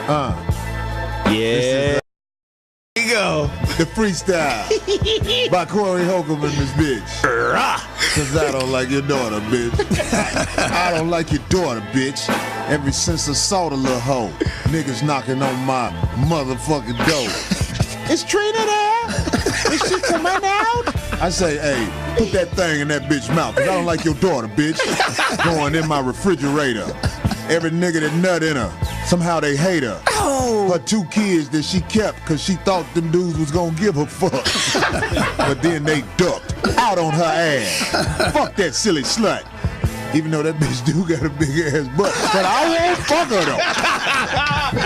Yeah. Here we go. The freestyle by Corey Holcomb and this bitch. Cause I don't like your daughter, bitch. I don't like your daughter, bitch. Ever since I saw the little hoe, niggas knocking on my motherfucking door. Is Trina there? Is she coming out? I say, hey, put that thing in that bitch mouth, cause I don't like your daughter, bitch. Going in my refrigerator. Every nigga that nut in her, somehow they hate her. Oh. Her 2 kids that she kept cause she thought them dudes was gonna give her fuck. But then they ducked out on her ass. Fuck that silly slut. Even though that bitch do got a big ass butt. But I won't fuck her though.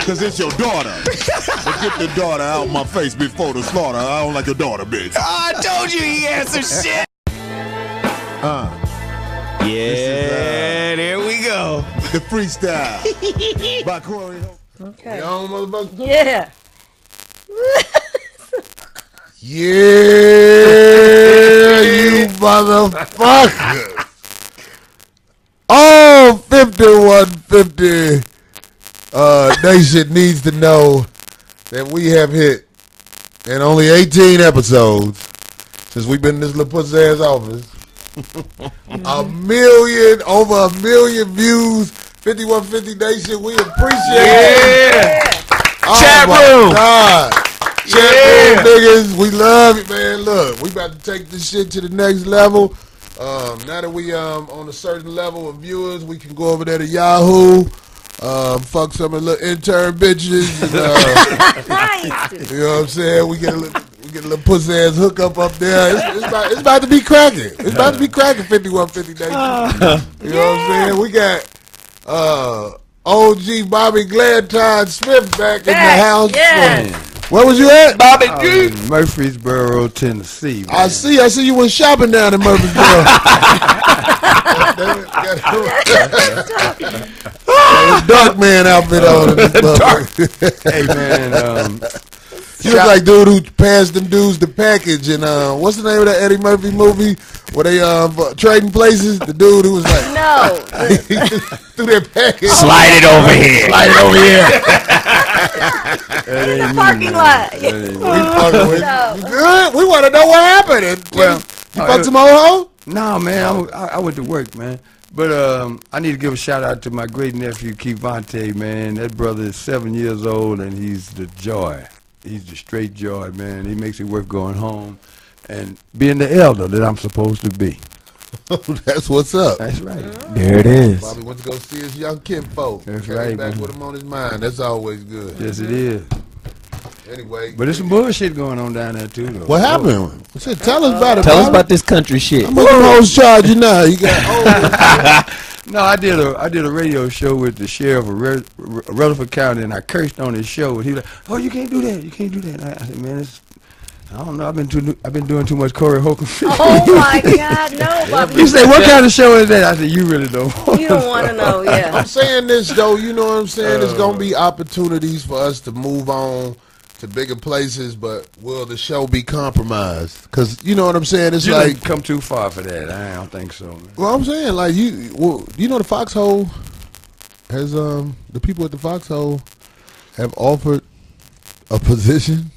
Cause it's your daughter. But get the daughter out my face before the slaughter. I don't like your daughter, bitch. Oh, I told you he had some shit. Yeah, there we go. The freestyle by Corey. Okay. You on, motherfucker? Yeah. Yeah, you motherfucker. All 5150 nation needs to know that we have hit in only 18 episodes since we've been in this little pussy ass office. Over a million views. 5150 Nation, we appreciate it. Oh Chat room. God. Chat room niggas, we love it, man. Look, we about to take this shit to the next level. Now that we on a certain level of viewers, we can go over there to Yahoo, fuck some of the little intern bitches, and, you know what I'm saying? We get a little pussy ass hookup up there. It's about to be cracking. It's about to be cracking. 5150 Nation. You know what I'm saying? We got OG Bobby Glantine Smith back in the house. Yes. Where was you at, Bobby G? In Murfreesboro, Tennessee. Man. I see you went shopping down in Murfreesboro. Dark man outfit on. Hey man, you look like dude who passed them dudes the package and what's the name of that Eddie Murphy movie where they trading places? The dude who was like threw their package. Slide it over here. Slide it over here. In the parking lot. You good? We want to know what happened. You fucked some old hoe? No, man, I went to work, man. But I need to give a shout out to my great nephew Kevonte, man. That brother is 7 years old and he's the joy. He's the straight joy, man. He makes it worth going home and being the elder that I'm supposed to be. That's what's up. That's right. There it is. Bobby went to go see his young kinfolk. That's Came right, back man. with him on his mind. That's always good. Yes, it is. Anyway. But there's some bullshit going on down there, too, though. What happened? Tell us about it, Tell us Bobby. about this country shit. I'm gonna host charge you now. You got No, I did a radio show with the sheriff of Rutherford County, and I cursed on his show. And he was like, "Oh, you can't do that. You can't do that." And I said, "Man, I don't know. I've been doing too much Corey Holcomb." Oh my God, no, Bobby. He said, "What kind of show is that?" I said, "You really don't." You don't want to know, yeah. I'm saying this though, you know what I'm saying? There's gonna be opportunities for us to move on to bigger places, but will the show be compromised? Because you know what I'm saying? It's You like didn't come too far for that. I don't think so, man. well, I'm saying like you know the Foxhole has the people at the Foxhole have offered a position,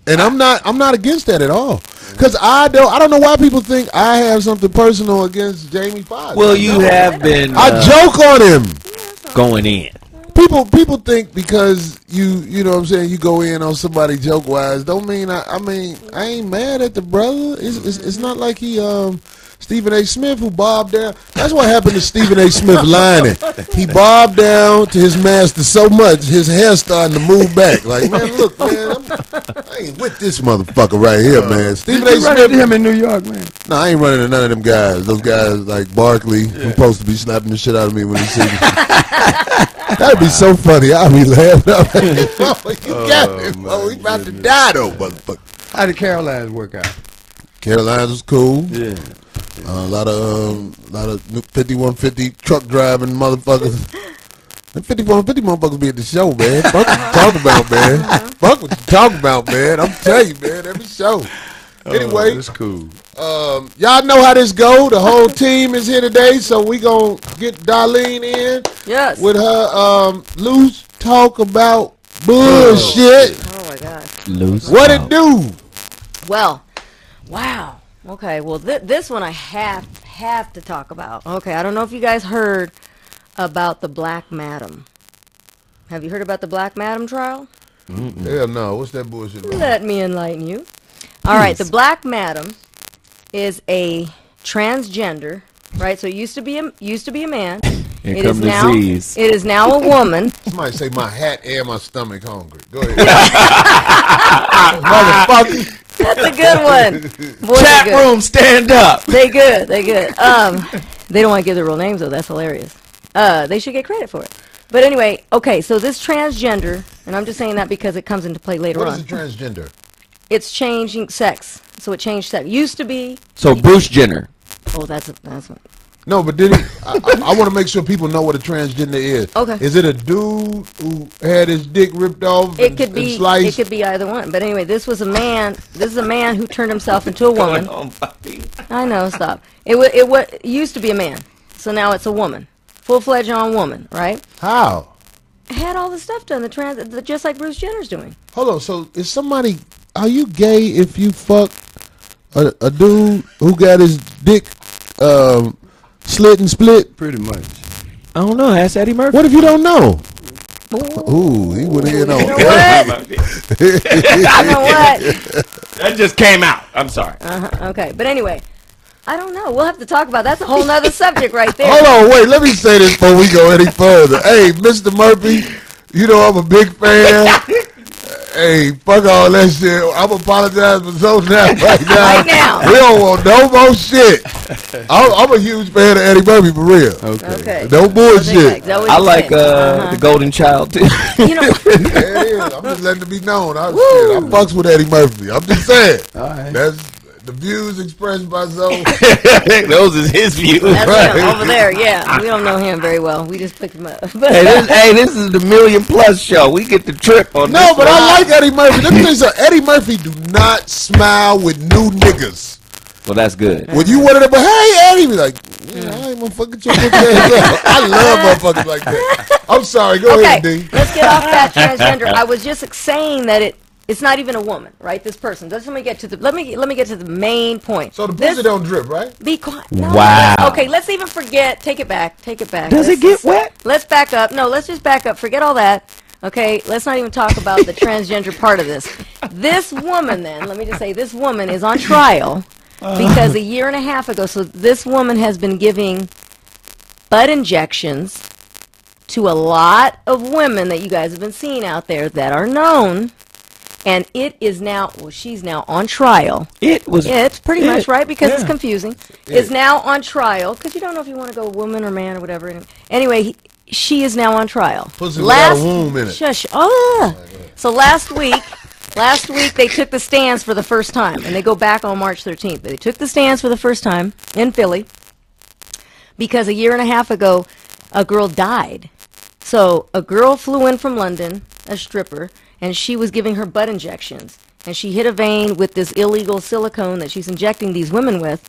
and I'm not against that at all. Because I don't know why people think I have something personal against Jamie Foxx. Well, you have been I joke on him. going in. People think because you know what I'm saying, you go in on somebody joke wise don't mean I ain't mad at the brother. It's not like he Stephen A. Smith who bobbed down. That's what happened to Stephen A. Smith lining. He bobbed down to his master so much his hair starting to move back. Like, man, look, man, I ain't with this motherfucker right here, man. Stephen A. You run Smith. into him in New York, man. No, I ain't running to none of them guys. Those guys like Barkley, who's supposed to be slapping the shit out of me when he sees me. That'd be so funny. I'll be laughing. You got it, bro. He about to die though, motherfucker. How did Caroline's work out? Caroline's was cool. Yeah. A lot of 5150 truck driving motherfuckers. Them 5150 motherfuckers be at the show, man. Fuck what you talking about, man. Fuck what you talking about, man. I'm telling you, man. Every show. Anyway, it's cool. Y'all know how this go. The whole team is here today, so we gonna get Darlene in Yes. with her loose talk about bullshit. Oh my gosh. Loose. What it do? Well, wow. Okay. Well, this one I have to talk about. Okay. I don't know if you guys heard about the Black Madam. Have you heard about the Black Madam trial? Hell no. What's that bullshit about? Let me enlighten you. All right. The Black Madam is a transgender, right? So it used to be a man. Here It come is now disease. it is now a woman. Somebody say my hat and my stomach hungry. Go ahead. Motherfucker. That's a good one. Boy, Chat they're good. room, stand up. They good. They good. They don't want to give their real names though. That's hilarious. They should get credit for it. But anyway, okay. So this transgender, and I'm just saying that because it comes into play later What on. is a transgender? It's changing sex. So it changed sex. Used to be. So Bruce Jenner. Oh, that's what. No, but did he? I want to make sure people know what a transgender is. Okay. Is it a dude who had his dick ripped off It and, could and be. sliced? It could be either one. But anyway, this was a man. This is a man who turned himself into a woman. I know. Stop. It used to be a man. So now it's a woman. Full-fledged on woman, right? How? Had all the stuff done. Just like Bruce Jenner's doing. Hold on. So is somebody? Are you gay if you fuck a dude who got his dick slit and split? Pretty much. I don't know. Ask Eddie Murphy. What if you don't know? Ooh. Ooh, he went in on. You know what? You know what? That just came out. I'm sorry. Okay, but anyway, I don't know. We'll have to talk about. That's a whole nother subject right there. Hold on, wait. Let me say this before we go any further. Hey, Mr. Murphy, you know I'm a big fan. Hey, fuck all that shit. I'm apologizing for so now right now. Right now. We don't want no more shit. I'm a huge fan of Eddie Murphy for real. Okay. No bullshit. I like the Golden Child too. You know, Yeah, it is. I'm just letting it be known. I fucks with Eddie Murphy. I'm just saying. All right. That's the views expressed by Zoe. Those is his views. that's Right. him over there. Yeah, we don't know him very well. We just picked him up. Hey, this is the Million Plus show. We get the trip on No, this but one. I like Eddie Murphy. Let me tell you something. Eddie Murphy do not smile with new niggas. Well, that's good. When you wanted to be, hey, Eddie, be like, yeah, I ain't motherfucking your bitch ass up. I love motherfuckers like that. I'm sorry. Go ahead, Okay, D. let's get off that transgender. I was just saying that it's not even a woman, right? This person. Let me get to the main point. So the pussy don't drip, right? Be quiet. No, Wow. Okay, let's even forget. Take it back. Take it back. Does it get wet? Let's back up. No, let's just back up. Forget all that. Okay, let's not even talk about the transgender part of this. This woman, then, let me just say, this woman is on trial because a year and a half ago, so this woman has been giving butt injections to a lot of women that you guys have been seeing out there that are known. And it is now, well, she's now on trial. It's pretty much right because it's confusing. Is now on trial because you don't know if you want to go woman or man or whatever. Anyway, she is now on trial. Pussy without a womb in it. Shush. Oh. So last week they took the stands for the first time, and they go back on March 13th. They took the stands for the first time in Philly because a year and a half ago, a girl died. So a girl flew in from London, a stripper, and she was giving her butt injections. And she hit a vein with this illegal silicone that she's injecting these women with.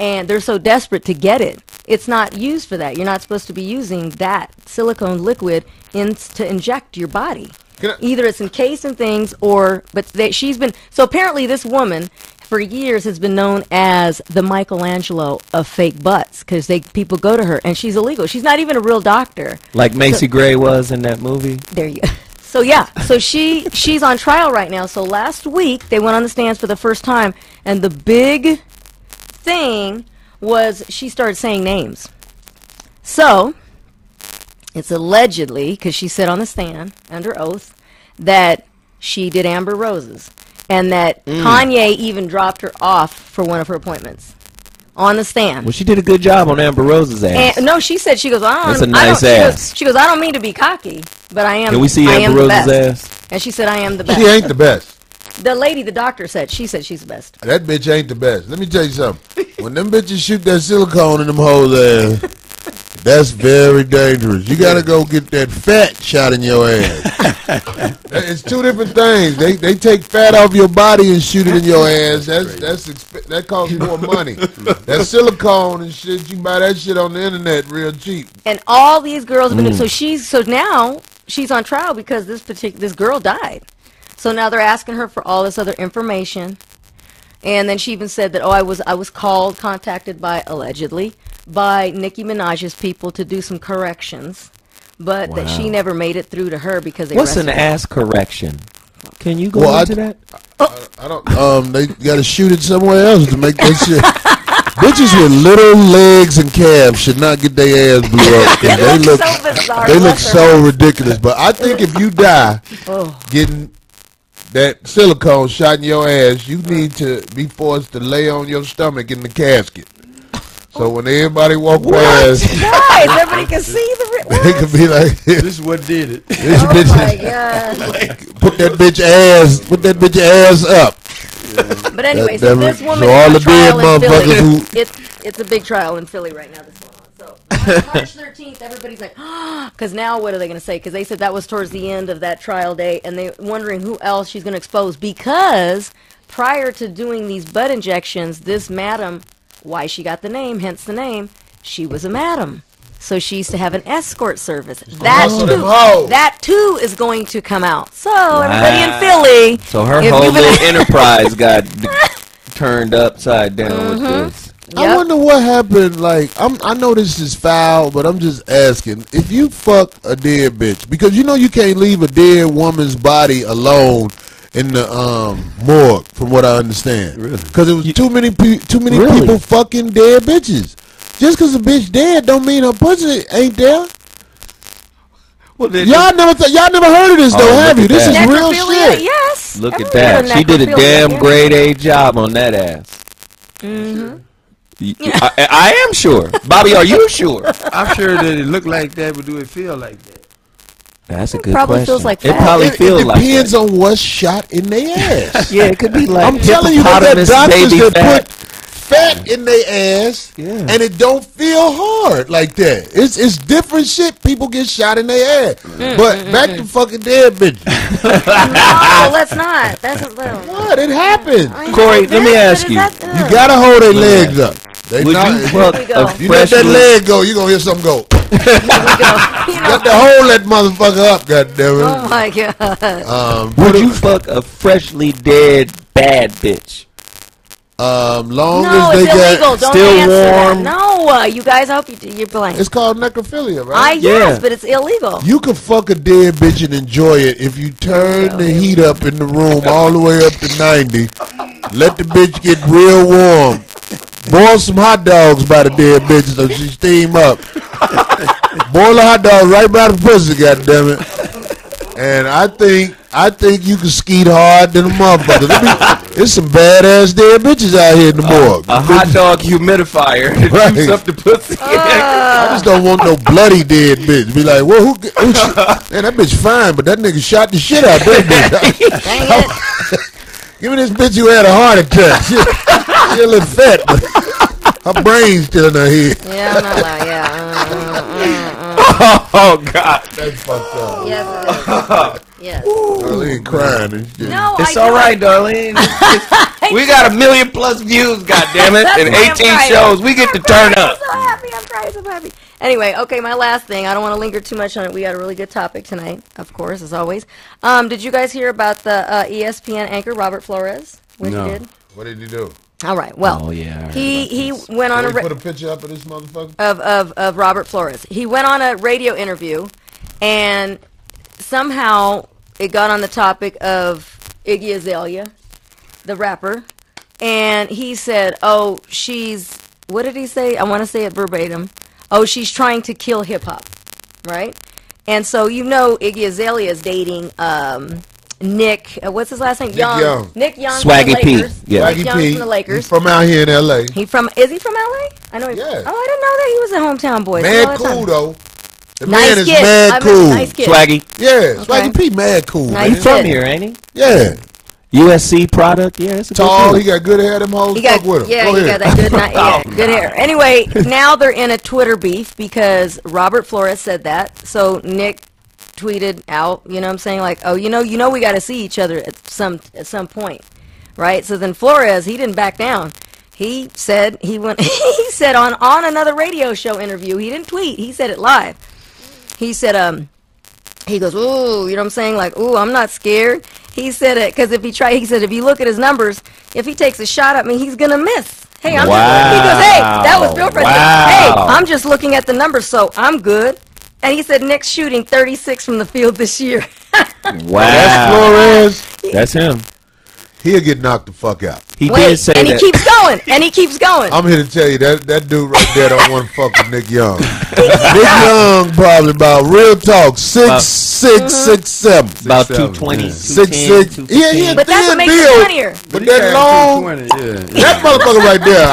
And they're so desperate to get it. It's not used for that. You're not supposed to be using that silicone liquid to inject your body. Either it's encased in things or, she's been, so apparently this woman for years has been known as the Michelangelo of fake butts because people go to her and she's illegal. She's not even a real doctor. Like Macy Gray was in that movie. There you go. So yeah, so she's on trial right now. So last week they went on the stands for the first time, and the big thing was she started saying names. So it's allegedly, because she said on the stand under oath, that she did Amber Roses, and that Kanye even dropped her off for one of her appointments on the stand. Well, she did a good job on Amber Rose's ass. And, no, she said, she goes, That's a nice ass. She goes, I don't mean to be cocky, but I am. Can we see I Amber am the Rose's best. ass? And she said, I am the best. She ain't the best. The lady, the doctor said, she said she's the best. That bitch ain't the best. Let me tell you something. When them bitches shoot that silicone in them hoes ass, That's very dangerous. You gotta go get that fat shot in your ass. It's two different things. They take fat off your body and shoot it in your ass. That costs more money. That silicone and shit, you buy that shit on the internet real cheap. And all these girls have been so now she's on trial because this girl died. So now they're asking her for all this other information. And then she even said that, I was contacted by, allegedly, by Nicki Minaj's people to do some corrections, but that she never made it through to her because they What's an arrested her. ass correction? Can you go into that? I don't. They gotta shoot it somewhere else to make that shit. Bitches with little legs and calves should not get their ass blew up. They look so bizarre. they look so ridiculous. But I think if you die getting that silicone shot in your ass, you need to be forced to lay on your stomach in the casket. So when everybody walk past, Guys, everybody can see the. they could be like, This is what did it. "This Oh bitch, my God! put that bitch ass up." But anyway, That- so this that- woman so all is the on trial dead in motherfuckers Philly. It's a big trial in Philly right now. That's going on. So March 13th, everybody's like, because now what are they going to say? Because they said that was towards the end of that trial day, and they're wondering who else she's going to expose. Because prior to doing these butt injections, this madam, why she got the name, hence the name, she was a madam. So she used to have an escort service. That too is going to come out. So everybody in Philly. So her if whole you've been- little enterprise got turned upside down with this. I wonder what happened. Like, I know this is foul, but I'm just asking: if you fuck a dead bitch, because you know you can't leave a dead woman's body alone in the morgue, from what I understand, because it was too many people fucking dead bitches. Just because a bitch dead don't mean her pussy ain't there. Well, Y'all never heard of this though, have you? This is real Necrophilia, shit. yes. Look at Everybody that. She did a necrophilia, damn yeah. grade A job on that ass. I am sure. Bobby, are you sure? I'm sure that it looked like that, but do it feel like that? That's a good Probably question. feels like it fat. probably It feels like depends that. on what's shot in their ass. Yeah, it could be like I'm telling you, that hippopotamus doctors baby that fat. put fat in their ass, Yeah. and it don't feel hard like that. It's different shit. People get shot in their ass. But back to fucking dead bitches. No, let's not. That's a little. What? It happened. Corey, let me ask you. You gotta hold their legs up. They Would not, you fuck we go. a you let that freshly leg go, you gonna hear something go. You know, Got to hold that motherfucker up, goddammit. oh my God. Would you fuck a freshly dead bad bitch? Long No, as they it's illegal. got, Don't still answer warm. that. No, you guys, I hope you're playing. it's called necrophilia, right? Yes, Yeah. but it's illegal. You can fuck a dead bitch and enjoy it if you turn the heat up in the room all the way up to 90. Let the bitch get real warm. Boil some hot dogs by the dead bitch so she steam up. Boil the hot dog right by the pussy, goddammit. And I think you can skeet hard than a motherfucker. There's some badass dead bitches out here in the morgue. A hot dog humidifier to Right. juice up the pussy. I just don't want no bloody dead bitch. Be like, well, who man, that bitch fine, but that nigga shot the shit out that bitch. Dang it. Give me this bitch who had a heart attack. She a little fat, but her brain's still in her head. Yeah, I'm not allowed. Yeah. Oh God, That's fucked up. Yes, it is. Yes. Darlene crying and shit. No, it's I all do right, it. Darlene. We got 1 million plus views, goddammit, That's and why I'm 18 crying. shows. We get to turn I'm up. so happy. I'm crying so happy. Anyway, okay, my last thing. I don't want to linger too much on it. We got a really good topic tonight, of course, as always. Did you guys hear about the ESPN anchor Robert Flores? What No. he did? What did he do? All right. Well, Oh, yeah, I heard he about went on Did a he put a picture up of this motherfucker? of Robert Flores. He went on a radio interview, and somehow it got on the topic of Iggy Azalea, the rapper, and he said, "Oh, she's what did he say? I want to say it verbatim. Oh, she's trying to kill hip hop, right?" And so Iggy Azalea is dating Nick. What's his last name? Young. Nick Young. Swaggy from the P. Lakers. Yeah. Nick Swaggy Young P. from the Lakers. He's from out here in L.A. Is he from LA? I know. Yeah. Oh, I didn't know that he was a hometown boy. Mad cool, though. The Nice man is kid. mad I mean, cool. nice kid. Swaggy. Yeah, Okay. Swaggy P mad cool, Nice man. He's from kid. here, ain't he? Yeah. USC product. Yeah, it's a Tall. good He got good hair. Them hoes fuck with him. Yeah, Go he ahead. got that good hair. Anyway, now they're in a Twitter beef because Robert Flores said that. So Nick tweeted out, you know what I'm saying, like, oh, you know we got to see each other at some point, right? So then Flores, he didn't back down. He said he said on another radio show interview, he didn't tweet, he said it live. He said he goes, ooh, you know what I'm saying, like, ooh, I'm not scared. He said it because he said if you look at his numbers, if he takes a shot at me, he's gonna miss. Hey, he goes, hey, that was Bill Presley. Hey, I'm just looking at the numbers, so I'm good. And he said Nick's shooting 36 from the field this year. Wow. That's Flores. That's him. He'll get knocked the fuck out. He did say and that. he keeps going, and he keeps going. I'm here to tell you that dude right there don't want to fuck with Nick Young. Nick Young probably about real talk 6'6", 6'7". About 220, 210, 6'6". Yeah, But that's what makes it funnier. But that long, that motherfucker right there,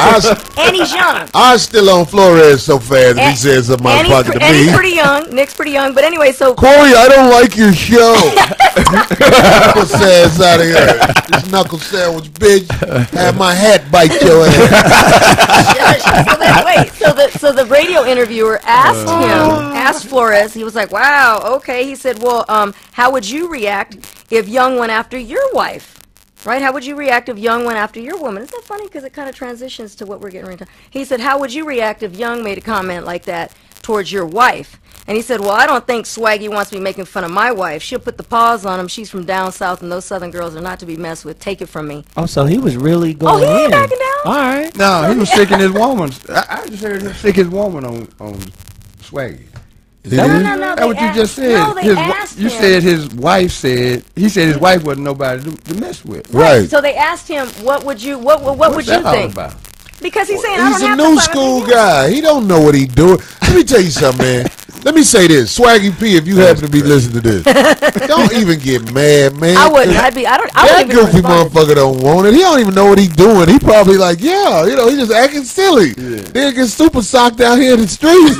And he's young. I was still on Flores so fast if he said some motherfucker to And he's me. pretty young. Nick's pretty young. But anyway, so Corey, I don't like your show. Knuckle says out of here. This knuckle sandwich, bitch. Have my hat bite your ass. so the radio interviewer asked Flores. He was like, "Wow, okay." He said, "Well, how would you react if Young went after your wife?" Right? How would you react if Young went after your woman? Isn't that funny? Because it kind of transitions to what we're getting ready to. He said, how would you react if Young made a comment like that towards your wife? And he said, well, I don't think Swaggy wants me making fun of my wife. She'll put the paws on him. She's from down south, and those southern girls are not to be messed with. Take it from me. Oh, so he was really going he ain't in. backing down? All right. No, he was sicking his woman. I just heard him sick his woman on Swaggy. No, That's what you just said. No, they asked you him. said his wife said. He said his wife wasn't nobody to mess with. Right. So they asked him, what would you What's that all think? about? Because he's saying, I He's don't a have new to school guy. He don't know what he's doing. Let me tell you something, man. Let me say this, Swaggy P. If you happen to be listening to this, don't even get mad, man. I wouldn't. I wouldn't That even goofy respond. motherfucker don't want it. He don't even know what he's doing. He probably like, yeah, he just acting silly. Then get super socked out here in the streets.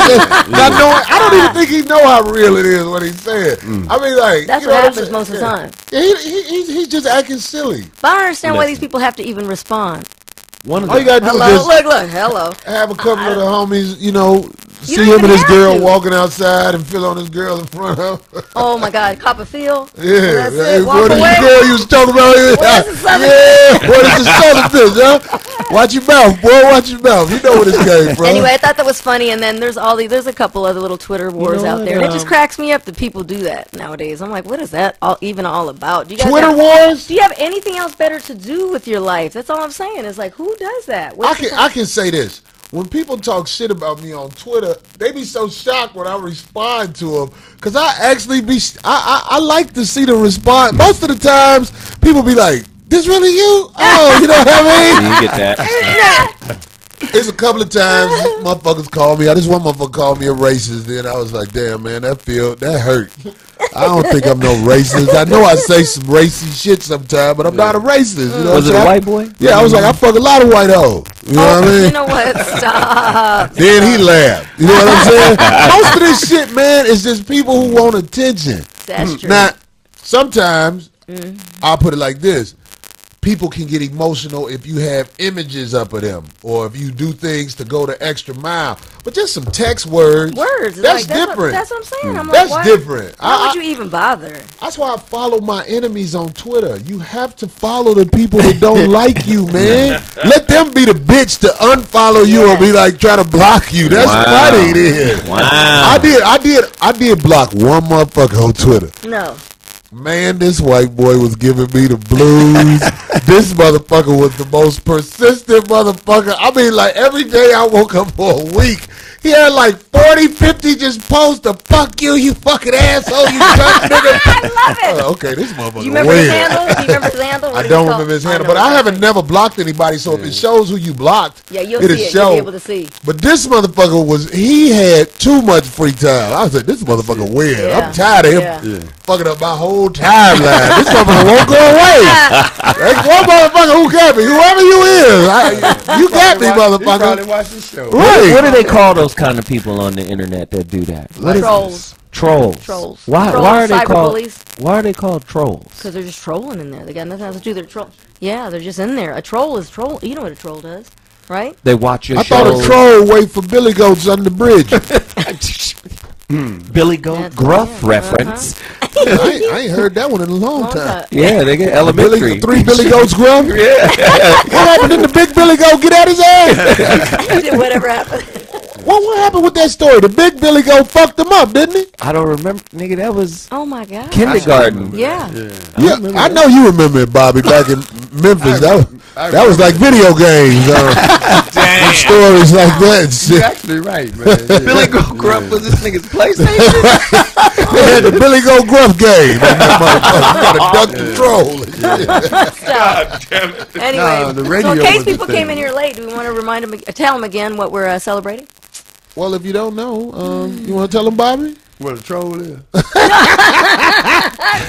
Not knowing, I don't even think he know how real it is what he's saying. I mean, like, That's you know what I'm happens saying? most of the time. Yeah, he's just acting silly. But I don't understand why these people have to even respond. One of All you gotta do is just Look, hello. have a couple of the homies, see don't him even and this have girl to. walking outside and feel on this girl in front of him. Oh my God, cop a feel. Yeah, That's hey, it. Walk what is away. the girl you was talking about here? Where's the southern Yeah, what is the southern bitch, huh? Watch your mouth, boy, watch your mouth. You know where this came from. Anyway, I thought that was funny, and then there's a couple other little Twitter wars know out what, there. And it just cracks me up that people do that nowadays. I'm like, what is that even all about? Do you guys Twitter have, wars? Do you have anything else better to do with your life? That's all I'm saying. It's like, who does that? I can say this. When people talk shit about me on Twitter, they be so shocked when I respond to them. Because I actually I like to see the response. Most of the times, people be like, this really you? Oh, you know what I mean? You get that. It's a couple of times motherfuckers call me. This one motherfucker called me a racist. Then I was like, damn, man, that hurt. I don't think I'm no racist. I know I say some racist shit sometimes, but I'm not a racist. You know Was it a white boy? Yeah, I was like, I fuck a lot of white hoes. You know what I mean? You know what? Stop. Then he laughed. You know what I'm saying? Most of this shit, man, is just people who want attention. That's true. Now, sometimes, I'll put it like this. People can get emotional if you have images up of them or if you do things to go the extra mile. But just some text words. Words. That's like, different. That's what I'm saying. I'm That's like, why? different. Why would you even bother? That's why I follow my enemies on Twitter. You have to follow the people that don't like you, man. Let them be the bitch to unfollow you or be like try to block you. That's funny then. Wow. I did block one motherfucker on Twitter. No. Man, this white boy was giving me the blues. This motherfucker was the most persistent motherfucker. I mean, like, every day I woke up for a week, he had like 40, 50 just post to fuck you, you fucking asshole, you drunk nigga. I love it. Okay, this motherfucker You remember his weird. handle? Do you remember his handle? What I is it don't called? remember his I handle, know but I it's haven't never blocked anybody, so if it shows who you blocked, Yeah, you'll it'll see it. show. You'll be able to see. But this motherfucker he had too much free time. I was like, this motherfucker weird. Yeah. I'm tired of him Yeah. fucking up my whole timeline. This motherfucker won't go away. That's one motherfucker who got me. Whoever you is, you got me, He probably motherfucker. watched the show. Right. What do they call those kind of people on the internet that do that? Trolls. Trolls. Trolls. Why Trolls, are they called? cyberbullies. Why are they called trolls? Because they're just trolling in there. They got nothing else to do. They're troll. Yeah, they're just in there. A troll is troll. You know what a troll does, right? They watch your I shows. thought a troll wait for billy goats under the bridge. Billy Goat That's Gruff right. reference. I ain't heard that one in a long time. Yeah, they get elementary. Three billy goats gruff? Yeah. What happened in the big billy goat get out his ass? Did whatever happened. What happened with that story? The big billy goat fucked him up, didn't he? I don't remember, nigga. That was Oh my God. kindergarten. Yeah. Yeah, I know you remember it, Bobby, back in Memphis. That was like video games. Damn. Stories like that. and You're shit. actually right, man. Yeah. Billy Goat Gruff was this nigga's PlayStation. They had the Billy Goat Gruff game. You got to duck the troll. God damn it. Anyway, No, the radio so in case was the people came thing. in here late, do we want to remind them, tell them again what we're celebrating? Well, if you don't know, you want to tell them, Bobby? What a troll is.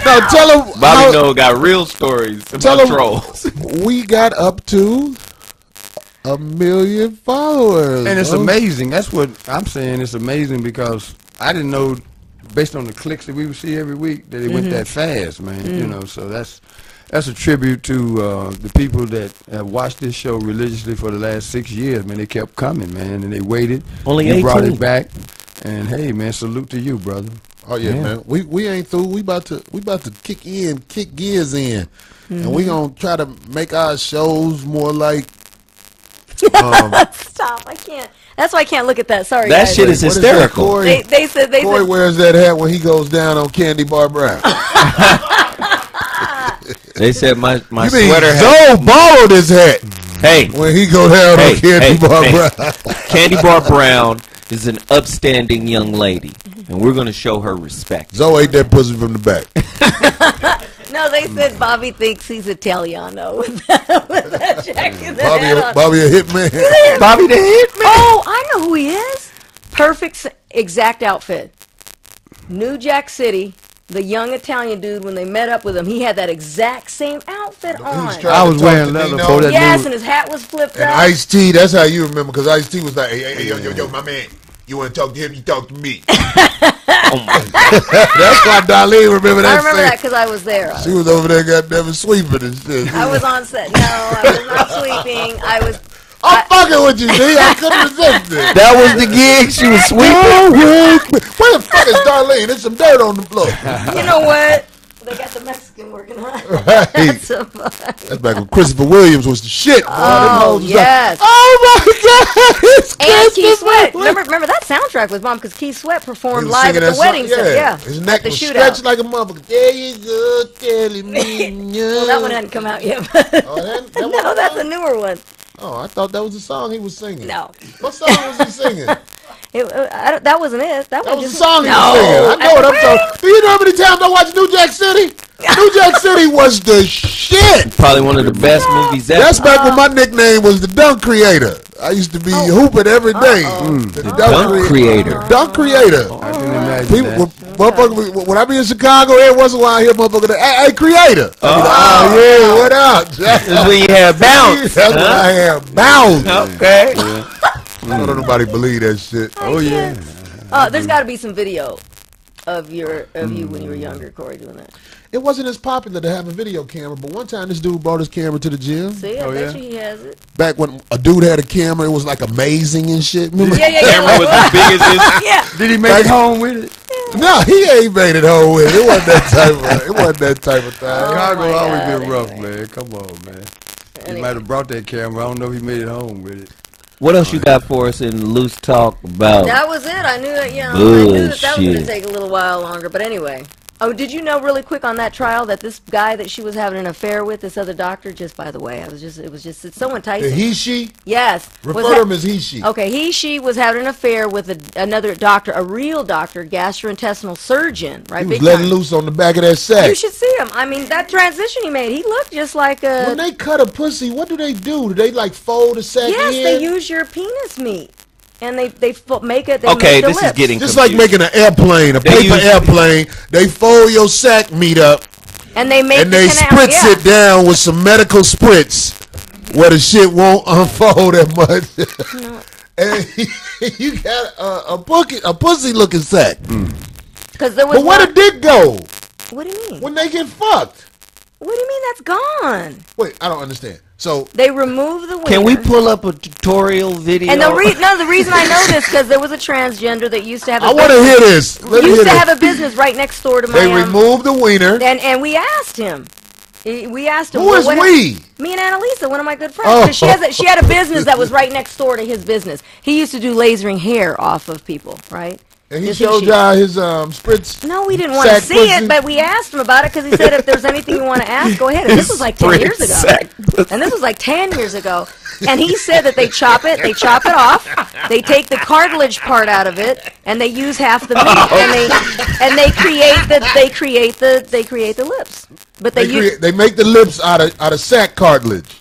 No, tell them. Bobby No got real stories Tell about 'em- trolls. We got up to 1 million followers. And it's huh? amazing. That's what I'm saying. It's amazing because I didn't know, based on the clicks that we would see every week, that it went that fast, man. You know, so that's a tribute to the people that have watched this show religiously for the last 6 years. Man, they kept coming, man, and they waited. Only you brought 18. it back, and hey, man, salute to you, brother. Oh yeah, Yeah. man. We ain't through. We about to kick gears in, and we gonna try to make our shows more like. Stop! I can't. That's why I can't look at that. Sorry, That guys. shit is What that, hysterical. Corey? They said Corey wears that hat when he goes down on Candy Bar Brown. They said my You mean sweater hat. Zoe borrowed his hat Hey, when he go down Hey, on Candy hey, Bar hey. Brown? Candy Bar Brown is an upstanding young lady, and we're gonna show her respect. Zoe ate that pussy from the back. No, they said Bobby thinks he's Italiano with that jacket. that hat on. Bobby a hitman. Bobby the Hitman. Oh, I know who he is. Perfect, exact outfit. New Jack City. The young Italian dude, when they met up with him, he had that exact same outfit on. I was wearing leather for that Yes, new. and his hat was flipped And up. Ice-T, that's how you remember, because Ice-T was like, hey, yo, my man, you want to talk to him, you talk to me. Oh my God. That's why Darlene remember that I remember scene. that because I was there. She was over there goddamn sweeping and shit. I was on set. No, I was not sleeping. I was. I'm fucking with you, D. I couldn't resist it. That was the gig. She was sweeping. Where the fuck is Darlene? There's some dirt on the floor. You know what? They got the Mexican working on. Right. That's so funny. That's back when Christopher Williams was the shit. Boy. Them Oh, hoes was yes. Like, oh my God. It's And Keith Christopher Sweat. Williams. Remember that soundtrack was bomb because Keith Sweat He performed was live singing at that the song, wedding set. Yeah. His neck at the was shootout. stretched like a motherfucker. There you go, telling me. Well, that one hadn't come out yet. Oh, that No, wasn't that's on? a newer one. Oh, I thought that was the song he was singing. No. What song was he singing? That wasn't it. That was the just song he no. was singing. I know what I'm talking. Do you know how many times I watched New Jack City? New Jack City was the shit. Probably one of the best movies ever. That's back when my nickname was the Dunk Creator. I used to be hooping every day. The Dunk Creator. Dunk Creator. I can imagine People, that. motherfucker, when I be in Chicago, every once in a while I hear motherfucker, hey, Creator. I be like, oh yeah, what up? This is when you have bounce. That's what I have. Bounce. Okay. I don't know nobody believe that shit. Oh yeah. There's got to be some video of you when you were younger, Corey, doing that. It wasn't as popular to have a video camera, but one time this dude brought his camera to the gym. See, I bet you he has it. Back when a dude had a camera, it was like amazing and shit. Remember? Yeah. Camera was as big as this. Yeah. Did he make it home with it? No, he ain't made it home with it. It wasn't that type of time. Chicago my always God, been rough, anyway. man. Come on, man. He Anyway. might have brought that camera. I don't know if he made it home with it. What else you got for us in loose talk about? That was it. I knew that. Yeah, I knew that was going to Bullshit. take a little while longer. But anyway. Oh, did you know really quick on that trial that this guy that she was having an affair with, this other doctor? Just by the way, it was just so enticing. The he, she? Yes. was Refer to him as he, she. Okay, she was having an affair with another doctor, a real doctor, gastrointestinal surgeon, right? He was Big letting time. loose on the back of that sack. You should see him. I mean, that transition he made, he looked just like a. When they cut a pussy, what do? Do they like fold the sack Yes, in? they use your penis meat, and they make it. They Okay, make the this is lips. getting Just like confusing. making an airplane, a They paper use- airplane. They fold your sack meat up And they make and the they canal, spritz yeah. it down with some medical spritz where the shit won't unfold that much. And you got a pussy looking sack. Because there was. But where did dick go? What do you mean? When they get fucked? What do you mean that's gone? Wait, I don't understand. So they remove the wiener. Can we pull up a tutorial video? And the reason I know this because there was a transgender that used to have. I want to hear this. Used to have a business right next door to my. They removed the wiener. And we asked him. We asked him. Who is we? Me and Annalisa, one of my good friends. Oh. She had a business that was right next door to his business. He used to do lasering hair off of people, right? And he showed y'all his spritz. No, we didn't want to see it, but we asked him about it because he said if there's anything you want to ask, go ahead. And this was like 10 years ago. And this was like 10 years ago. And he said that they chop it off, they take the cartilage part out of it, and they use half the meat, and they create the lips. But they make the lips out of sack cartilage.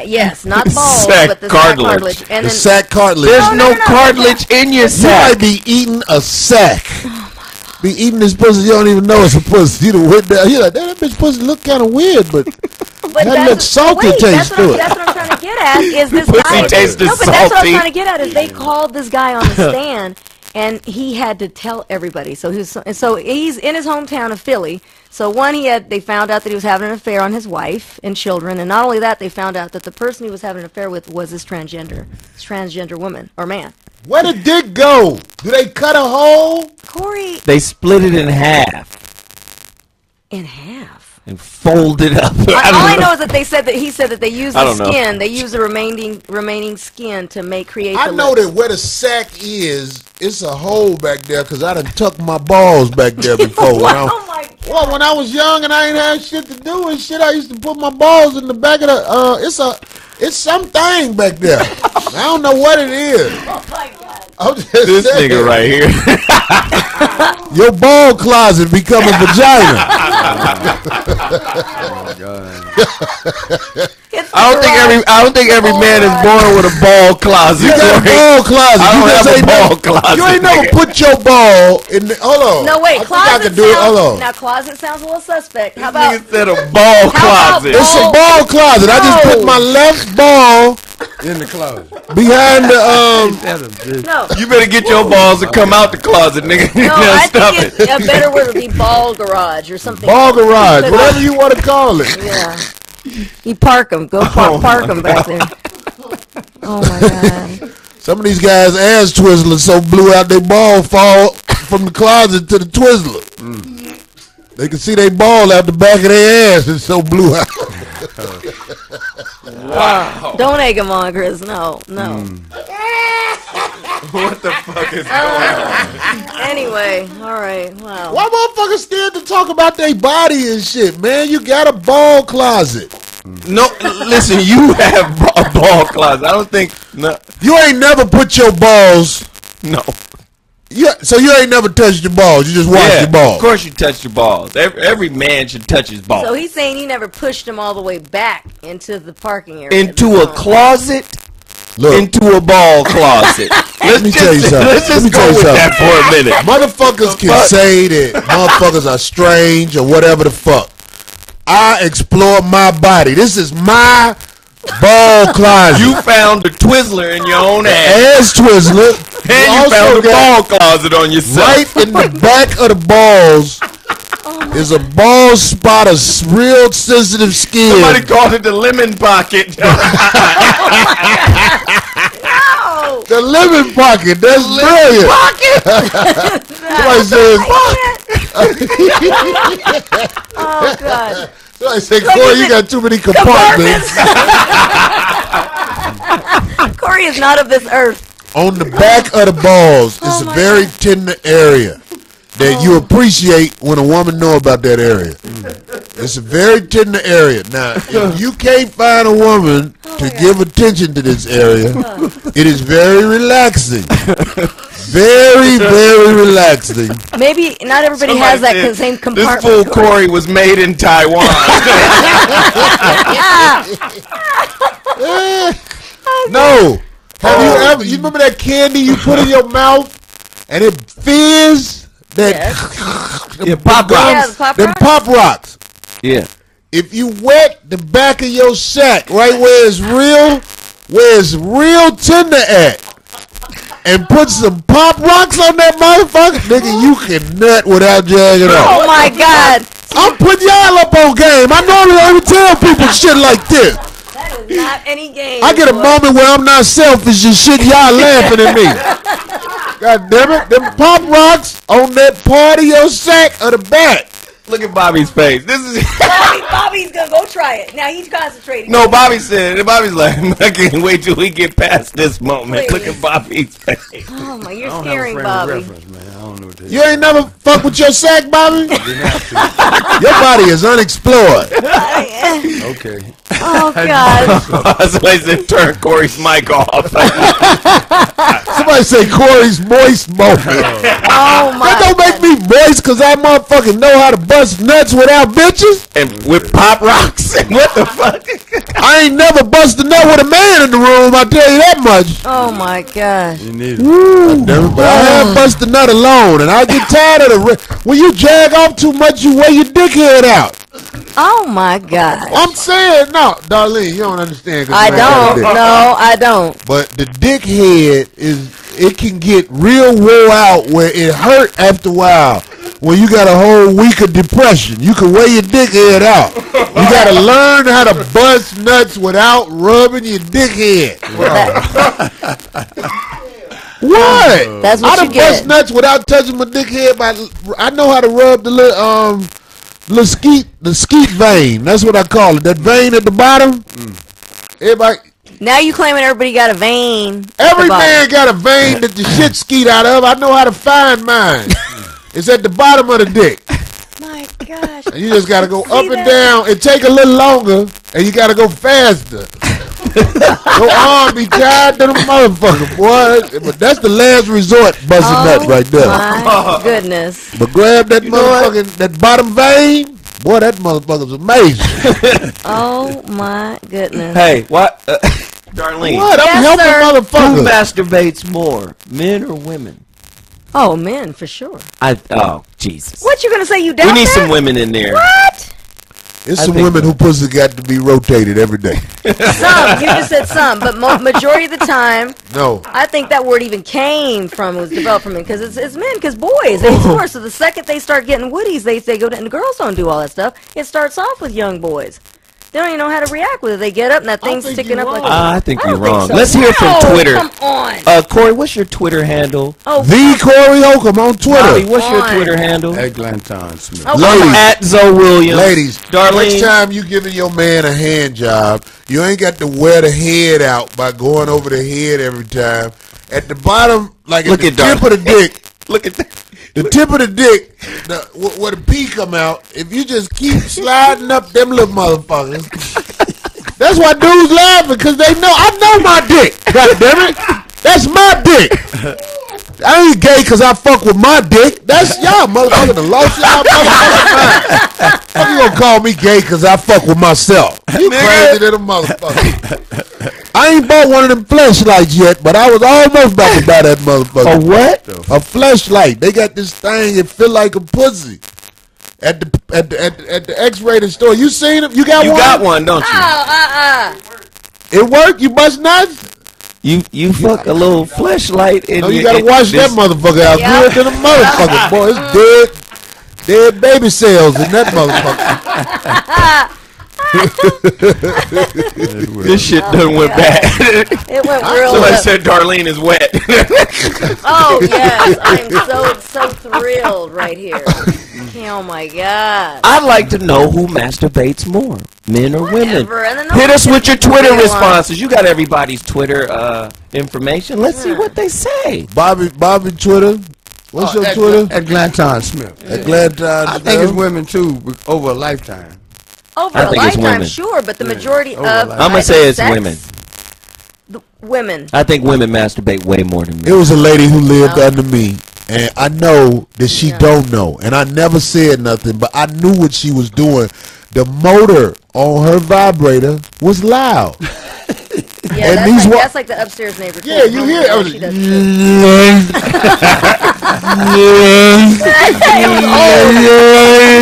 Yes, not balls, but the sack cartilage. And the sack cartilage. There's no cartilage in your sack. You might be eating a sack. Oh my God. Be eating this pussy, you don't even know it's a pussy. You done went down. You're like, that bitch pussy look kind of weird, but that looks salty taste to it. That's what I'm trying to get at. Is this pussy guy? Tastes no, but salty. that's what I'm trying to get at. Is they called this guy on the stand, and he had to tell everybody. So he's in his hometown of Philly. So they found out that he was having an affair on his wife and children, and not only that, they found out that the person he was having an affair with was this transgender woman or man. Where did dick go? Do they cut a hole? Corey. They split it in half. In half. And fold it up. All I know is that he said that they use the skin. They use the remaining skin to create. I know that where the sack is, it's a hole back there because I done tucked my balls back there before. Oh my God. Well, when I was young and I ain't had shit to do and shit, I used to put my balls in the back of the. It's something back there. I don't know what it is. Oh my God. I'm just this saying. nigga right here. Your ball closet become a vagina. Oh God. I don't think every man is born with a ball closet. You got a ball closet. I don't have a ball closet. You ain't never put your ball in the. Hold on. No, wait. Now, closet sounds a little suspect. How about? Nigga said a ball closet. It's a ball closet. I just put my left ball in the closet behind the No. You better get your balls and come out the closet, nigga. No, I think a better word would be ball garage or something. Ball garage, whatever you want to call it. Yeah. You park them. Go park them back there. Oh my God. Some of these guys' ass twizzlers so blew out their ball fall from the closet to the twizzler. They can see their ball out the back of their ass. It's so blew out. Wow. Don't egg them on, Chris. No. What the fuck is going on? Anyway, all right. Wow. Why motherfuckers scared to talk about their body and shit, man? You got a ball closet. No, listen, you have a ball closet. I don't think. No. You ain't never put your balls. No. So you ain't never touched your balls. You just wash your balls. Of course you touch your balls. Every man should touch his balls. So he's saying he never pushed them all the way back into the parking area. Into a closet? Look. Into a ball closet. Let me tell you something. Let's just go with that for a minute. Motherfuckers can say that motherfuckers are strange or whatever the fuck. I explore my body. This is my ball closet. You found a Twizzler in your own ass. Ass Twizzler. And you found a ball closet on yourself. Right in the back of the balls is a ball spot of real sensitive skin. Somebody called it the lemon pocket. No. The lemon pocket. That's brilliant. Somebody says. Oh God. Somebody said, Corey, you got too many compartments. Corey is not of this earth. On the back of the balls is a very tender area that you appreciate when a woman know about that area. It's a very tender area. Now, if you can't find a woman to give attention to this area, it is very relaxing. Very, very relaxing. Maybe not everybody has that same compartment. This fool Corey was made in Taiwan. No. Have you ever? You remember that candy you put in your mouth and it fizz? Pop rocks. Them pop rocks. Yeah. If you wet the back of your sack, right where it's real tender at, and put some Pop Rocks on that motherfucker, nigga, you can nut without jagging up. Oh my God. I'm putting y'all up on game. I normally only tell people shit like this. That is not any game. I get a moment where I'm not selfish and shit, y'all laughing at me. God damn it, them Pop Rocks on that part of your sack or the back. Look at Bobby's face. This is Bobby's gonna go try it. Now he's concentrating. no. Bobby said. Bobby's like, I can't wait till we get past this moment. Please. Look at Bobby's face. Oh my, you're I don't scaring have a frame Bobby. of reference, man. I don't know what that You ain't never fuck with your sack, Bobby? Your body is unexplored. is. Okay. Oh God. Somebody said turn Corey's mic off. Somebody say Corey's moist moment. Oh my. That don't make me moist because I motherfucking know how to bust nuts without bitches. And with Pop Rocks. What the fuck? I ain't never bust a nut with a man in the room, I tell you that much. Oh my gosh. You need it. But I have bust a nut alone, and I get tired of when you jag off too much, you wear your dickhead out. Oh my God. I'm saying, no, Darlene, you don't understand. 'Cause I you ain't got a don't. dick. No, I don't. But the dickhead it can get real wore out where it hurt after a while. When you got a whole week of depression, you can wear your dickhead out. You got to learn how to bust nuts without rubbing your dickhead. What? That's what I you done bust get. nuts without touching my dickhead. I know how to rub the little skeet vein. That's what I call it. That vein at the bottom. Everybody. Now you claiming everybody got a vein. Every man got a vein that the shit skeet out of. I know how to find mine. It's at the bottom of the dick. My gosh. And you just got to go up and that? down. It take a little longer, and you got to go faster. Your arm be tied to the motherfucker, boy. But that's the last resort busting nuts right there. My goodness. But grab that motherfucking, that bottom vein. Boy, that motherfucker's amazing. Oh my goodness. Hey, what? Darlene. What? I'm Yes, helping sir. Who motherfuckers. masturbates more, men or women? Oh, men for sure. Oh, Jesus. What you gonna say? You doubt We need that? some women in there. What? There's I some think women so. who pussy got to be rotated every day. Some. You just said some, but majority of the time, No. I think that word even came from, it was developed from men, because it's men, because boys, they explore. So the second they start getting woodies, they go to, and the girls don't do all that stuff. It starts off with young boys. They don't even know how to react with it. They get up and that thing's think sticking you're up like wrong. a... I think I you're don't think wrong. so. Let's hear from No, Twitter. Come on. Corey, what's your Twitter handle? Oh, The Corey Holcomb on Bobby, Twitter. what's your on. Twitter handle? Eglanton Smith. oh, Ladies. At Zoe Williams. Ladies, Darlene. next time you giving your man a hand job, you ain't got to wear the head out by going over the head every time. At the bottom, like Look at the at tip of the dick, Look at that. the tip of the dick, where the pee come out, if you just keep sliding up them little motherfuckers, that's why dudes laughing, because they know, I know my dick, God damn it. That's my dick. I ain't gay because I fuck with my dick. That's y'all motherfucker that lost y'all motherfucking mind. How you gonna call me gay because I fuck with myself? You crazy little motherfucker. I ain't bought one of them fleshlights yet, but I was almost about to buy that motherfucker. A what? A fleshlight. They got this thing, it feel like a pussy. At the X-rated store. You seen it? You got You one? got one, don't you? Oh, It worked? You bust nuts? You fuck a little fleshlight in No, you gotta wash that motherfucker out Yeah. good to the motherfucker, boy. It's dead baby cells in that motherfucker. This shit done went bad. It went real Somebody left. said Darlene is wet. Oh, yes. I'm so thrilled right here. Oh, my God. I'd like to know who masturbates more, men or women. Whatever, and then Hit us with your Twitter Nobody responses. You got everybody's Twitter information. Let's see what they say. Bobby Twitter. What's your Twitter? Eglanton Smith. At Glad Times. I think it's women too, over a lifetime. Over I a think it's lifetime, women. sure, but the majority of... over a lifetime. I'm gonna say it's sex, women. the women. I think women masturbate way more than It men. was a lady who lived under me, and I know that she don't know, and I never said nothing, but I knew what she was doing. The motor on her vibrator was loud. Yeah, And that's, these like, wa- that's like the upstairs neighbor. Yeah, you hear it. I was She does like,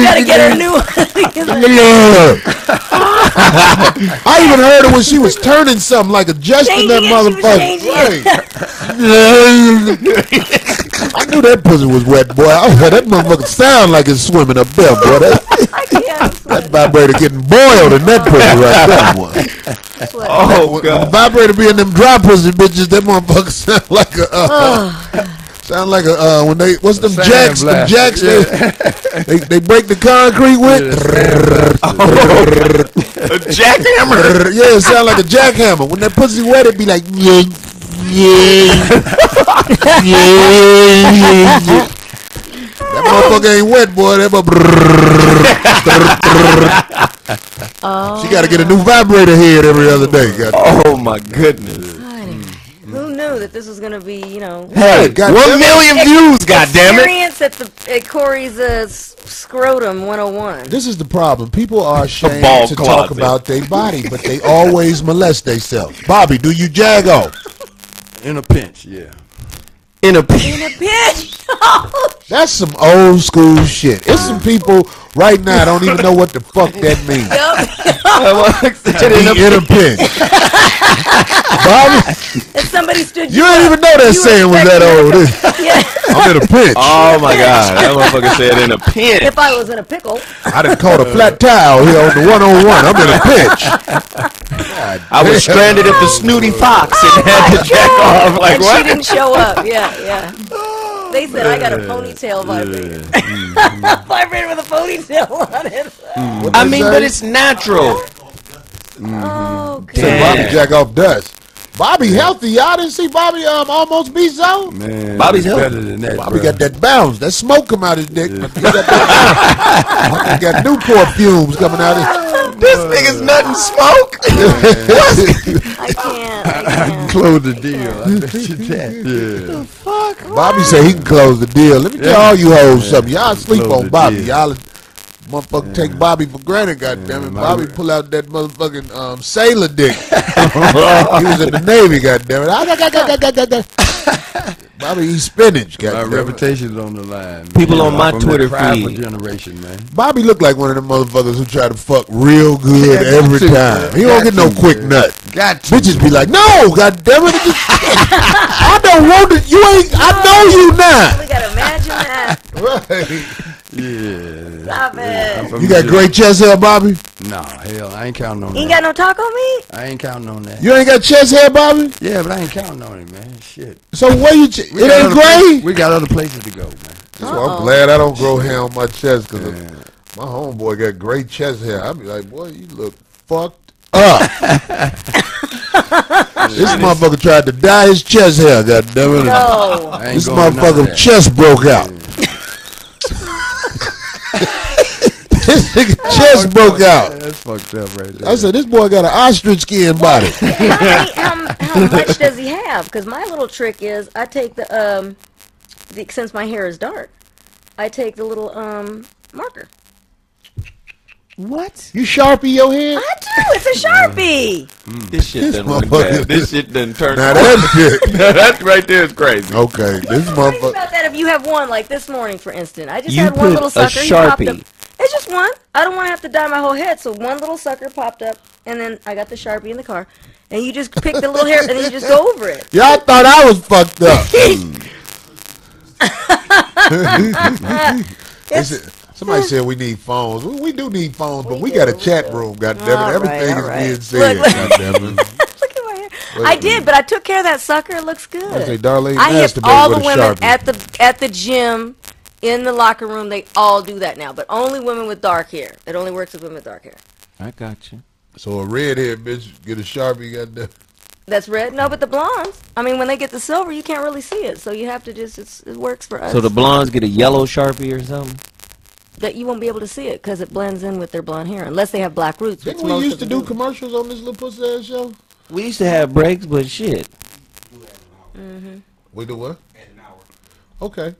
gotta get her new one. I even heard her when she was turning something like adjusting that motherfucker. I knew that pussy was wet, boy. That motherfucker sound like it's swimming up there, boy. That vibrator getting boiled in that pussy right there, boy. Oh, God. The vibrator be in them dry pussy bitches, that motherfucker sound like a, when they, what's them jacks? Them jacks they break the concrete with? A jackhammer. Yeah, it sound like a jackhammer. When that pussy wet, it be like, yeah. That motherfucker ain't wet, boy. That She got to get a new vibrator head every other day. Oh my goodness. Who knew that this was going to be, Hey, 1 million views, goddammit. Experience at Corey's Scrotum 101. This is the problem. People are ashamed to talk about their body, but they always molest themselves. Bobby, do you jag off? In a pinch, yeah. In a pinch? That's some old school shit. It's some people right now don't even know what the fuck that means. In a pinch. Bobby, if somebody stood you ain't even know that saying was that old. I'm in a pinch. Oh my God, that motherfucker said in a pinch. If I was in a pickle. I done caught a flat tire here on the 101. I'm in a pinch. I was stranded at the Snooty Fox and had to jack off. Like, and what? she didn't show up. Yeah. They said I got a ponytail vibrator. Vibrator with a ponytail on it. I mean, but it's natural. Oh, So Bobby jack off dust. Bobby healthy. Y'all didn't see Bobby almost be so? Man, Bobby's better healthy. than that. Bobby bro. got that bounce. That smoke come out his dick. He got Newport fumes coming out his. This nigga's nothing smoke. I can't. Close the deal. I bet you that. Yeah. Bobby say he can close the deal. Let me tell all you hoes something. Y'all sleep Close on the Bobby. deal. Y'all motherfucker take Bobby for granted, goddammit. Bobby pull out that motherfucking sailor dick. He was in the Navy, goddammit. Bobby eat spinach, My goddammit. reputation's on the line. People on my From Twitter that prideful feed. generation, man. Bobby look like one of them motherfuckers who try to fuck real good every to, time. man. He don't Got get no to, quick man. nut. Got to. Bitches be like, no, goddammit. I don't want it. You ain't, I know you not. We gotta imagine that. Right. Yeah. Stop it. You got great chest hair, Bobby? No, hell, I ain't counting on You ain't that. got no taco meat? I ain't counting on that. You ain't got chest hair, Bobby? Yeah, but I ain't counting on it, man. Shit. So where you, it We got ain't other gray? places- We got other places to go, man. So I'm glad I don't grow hair on my chest because my homeboy got great chest hair. I be like, boy, you look fucked up. This motherfucker tried to dye his chest hair, goddammit. No. I ain't This going none of motherfucker that. chest broke out. This nigga chest broke out. That's fucked up right there. I said, this boy got an ostrich skin body. How much does he have? Because my little trick is I take the since my hair is dark, I take the little marker. What? You Sharpie your head? I do. It's a Sharpie. This shit This done went motherfucker- bad. This shit done turned. Now that shit. That right there is crazy. Okay, this Think motherfucker. about that if you have one, like this morning, for instance. I just You had one put little a sucker. He popped Sharpie. up. It's just one. I don't want to have to dye my whole head, so one little sucker popped up, and then I got the Sharpie in the car, and you just pick the little hair, and then you just go over it. Y'all thought I was fucked up. They said- Somebody said we need phones. We do need phones, but we got a chat room, goddammit. All Everything right. is being said, Look. goddammit. Look at my hair. I did, but I took care of that sucker. It looks good. I say Darlene I hit masturbated all with the a women Sharpie. at the gym, in the locker room. They all do that now, but only women with dark hair. It only works with women with dark hair. I got you. So a redhead bitch get a Sharpie, goddamn. That's red. No, but the blondes. I mean, when they get the silver, you can't really see it. So you have to just. It works for us. So the blondes get a yellow Sharpie or something? That you won't be able to see it because it blends in with their blonde hair, unless they have black roots. which Didn't we most used of to them do commercials on this little pussy ass show? We used to have breaks, but shit. We do what? Okay.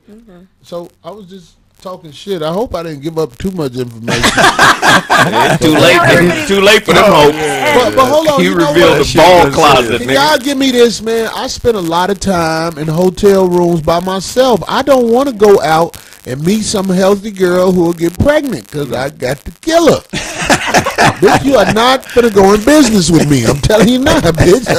So I was just talking shit. I hope I didn't give up too much information. It's too late. It's too late for them hopes. but hold on, He you know revealed what? the ball closet, Can nigga. y'all give me this, man? I spend a lot of time in hotel rooms by myself. I don't want to go out and meet some healthy girl who will get pregnant because I got to kill her. Bitch, you are not finna go in business with me. I'm telling you now, bitch.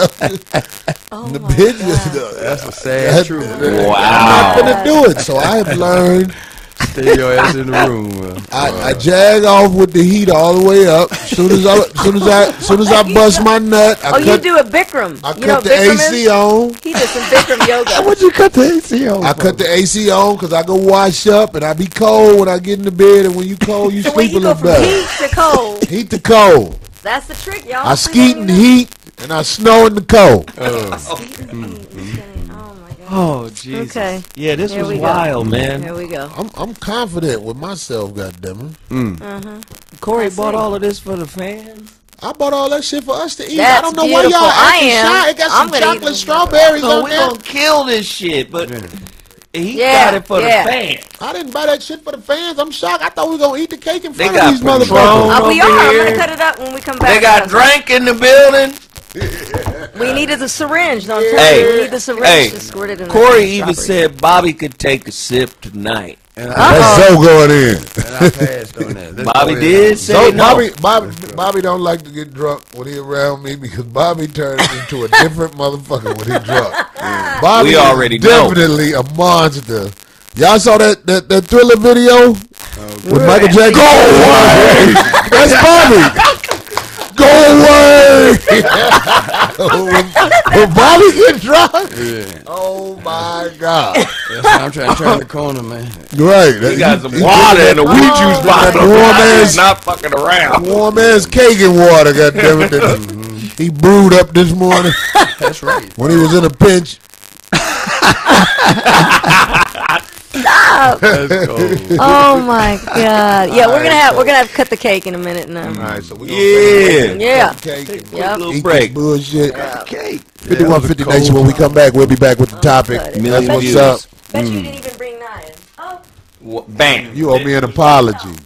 Oh The my bitch, God. That's a sad truth. I'm not finna do it. So I have learned. Stay your ass in the room. I jag off with the heat all the way up. Soon as I bust my nut, You do a Bikram. I You know cut the Bikram AC is? on. He did some Bikram yoga. What'd you cut the AC on? I cut the AC on because I go wash up and I be cold when I get in the bed. And when you cold, you So wait, sleep a you go little from better. heat to cold. Heat to cold. That's the trick, y'all. I skeet in the heat and I snow in the cold. Oh, Jesus. Okay. Yeah, this Here was we go. wild, man. There we go. I'm confident with myself, goddammit. Corey I bought see. all of this for the fans. I bought all that shit for us to eat. That's I don't know beautiful. why y'all acting I am. shy. It got I'm some gonna eat chocolate them. strawberries No, on we there. gonna kill this shit, but he Yeah, got it for yeah. the fans. I didn't buy that shit for the fans. I'm shocked. I thought we were gonna eat the cake in They front of got these Patron. motherfuckers. We over are. I'm here. gonna cut it up when we come back. They got drink in the building. We needed the syringe. Don't tell Hey, me. We need the syringe hey, to squirt it in. Corey the even strawberries. said Bobby could take a sip tonight. And That's Zoe going in. I passed on that. Let's Bobby go did ahead. say So no. Bobby don't like to get drunk when he around me because Bobby turns into a different motherfucker when he drunk. Bobby We already is know. definitely a monster. Y'all saw that Thriller video with Michael Jackson? Go away! That's Bobby. Go away! when Bobby get drunk, oh my God! I'm trying to turn the corner, man. Right, He got some water and a weed juice bottle. warm ass, Not fucking around. warm ass cake and water. Goddammit, that he brewed up this morning That's right. when he was in a pinch. Stop. Let's go. Oh my God. Yeah, we're gonna have to cut the cake in a minute now. All right, so we Yeah. cake and Yep. Little eat break. this bullshit. Cake. 5150 Nation. When we come back, we'll be back with the topic. Cut it. That's Million what's views. up. Bet you didn't even bring knives. Oh. Bam. You owe me an apology.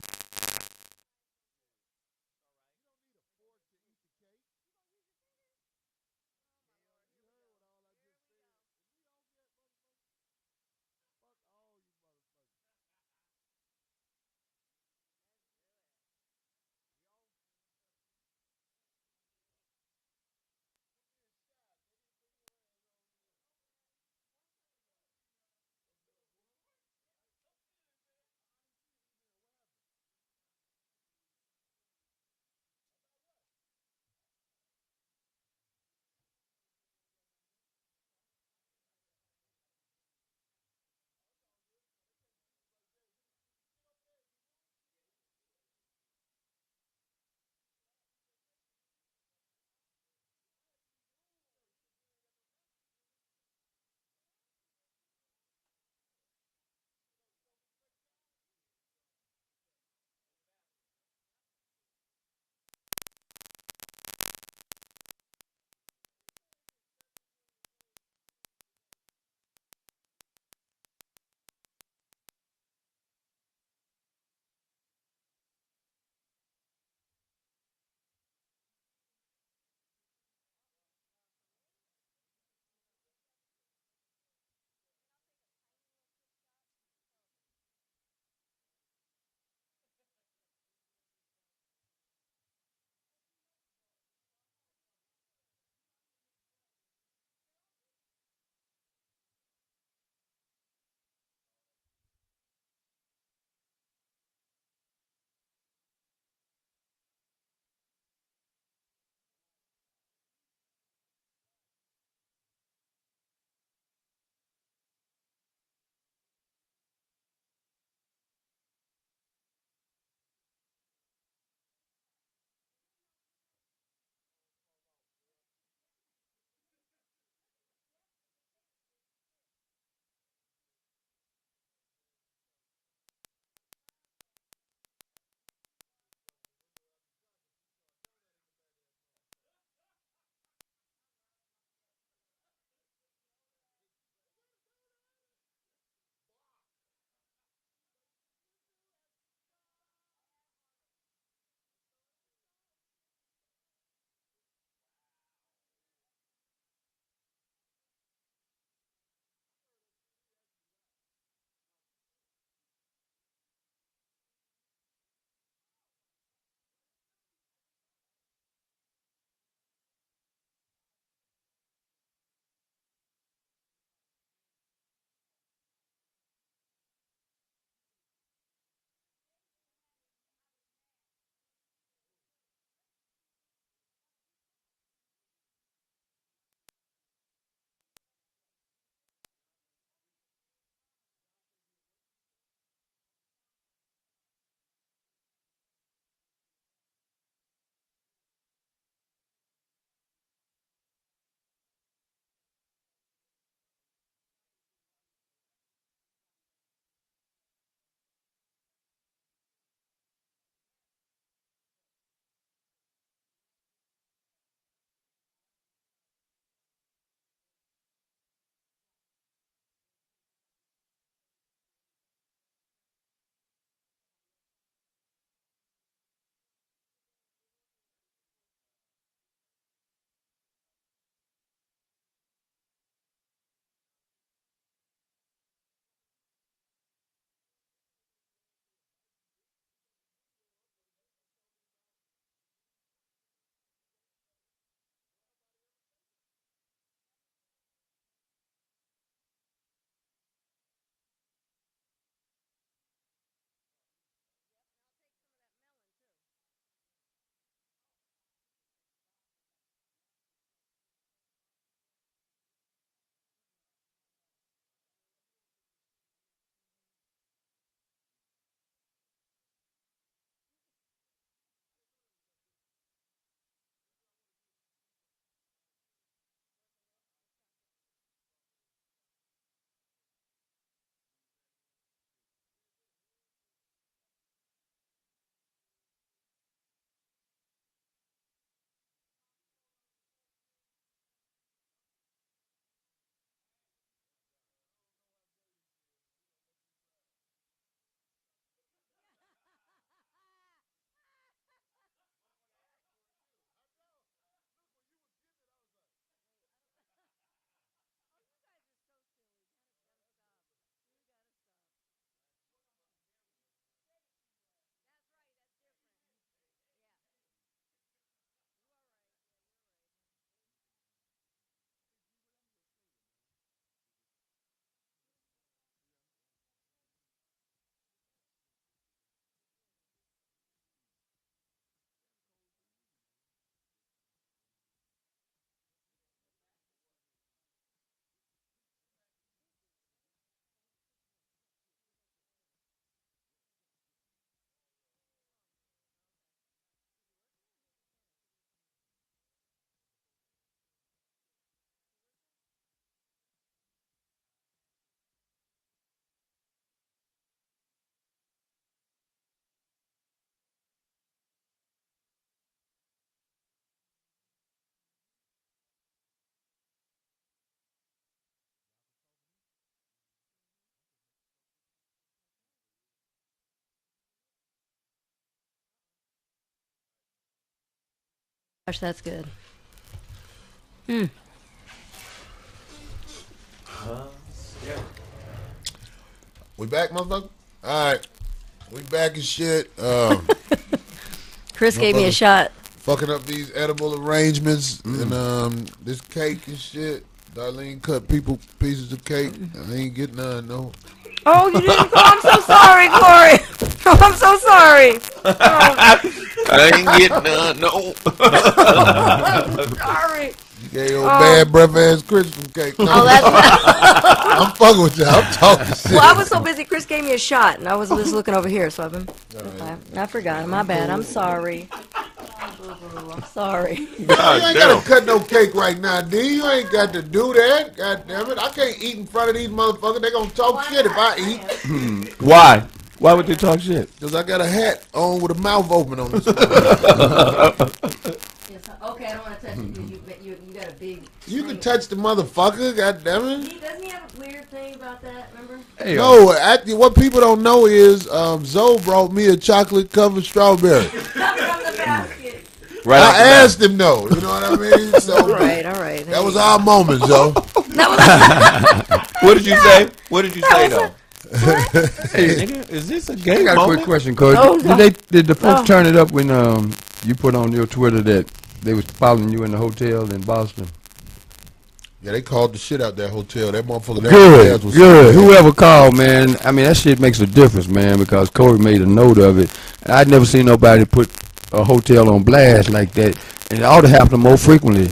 Gosh, that's good. We back, motherfucker? All right. We back and shit. Chris gave me a shot. Fucking up these edible arrangements and this cake and shit. Darlene cut pieces of cake. I ain't getting none, no. Oh, you didn't? Oh, I'm so sorry, Corey. Oh, I'm so sorry. Oh. I ain't getting none, no. I'm sorry. You gave your bad breath ass Chris some cake. No, Oh, that's I'm fucking with you. I'm talking shit. well, I was so busy. Chris gave me a shot, and I was just looking over here, so I've been. I forgot. My bad. I'm sorry. I'm sorry. You ain't gotta cut no cake right now, D. You ain't got to do that. God damn it. I can't eat in front of these motherfuckers. They gonna talk shit if I eat. Why? Why would they talk shit? Because I got a hat on with a mouth open on this. Okay, I don't want to touch it because you got a big. You can touch the motherfucker. God damn it. Doesn't he have a weird thing about that? Remember? Hey, No, actually, what people don't know is Zoe brought me a chocolate covered strawberry. From the basket. Right. I asked him though. You know what I mean? So All right. that was our moment, Zoe. What did you say? What did you say though? Hey, nigga, is this a I gay got a moment? quick question, Coach. Oh, no. Did the folks turn it up when you put on your Twitter that they was following you in the hotel in Boston? Yeah, they called the shit out that hotel. That motherfucker. Good, Was good. Whoever called, man. I mean, that shit makes a difference, man, because Corey made a note of it. And I'd never seen nobody put a hotel on blast like that. And it ought to happen more frequently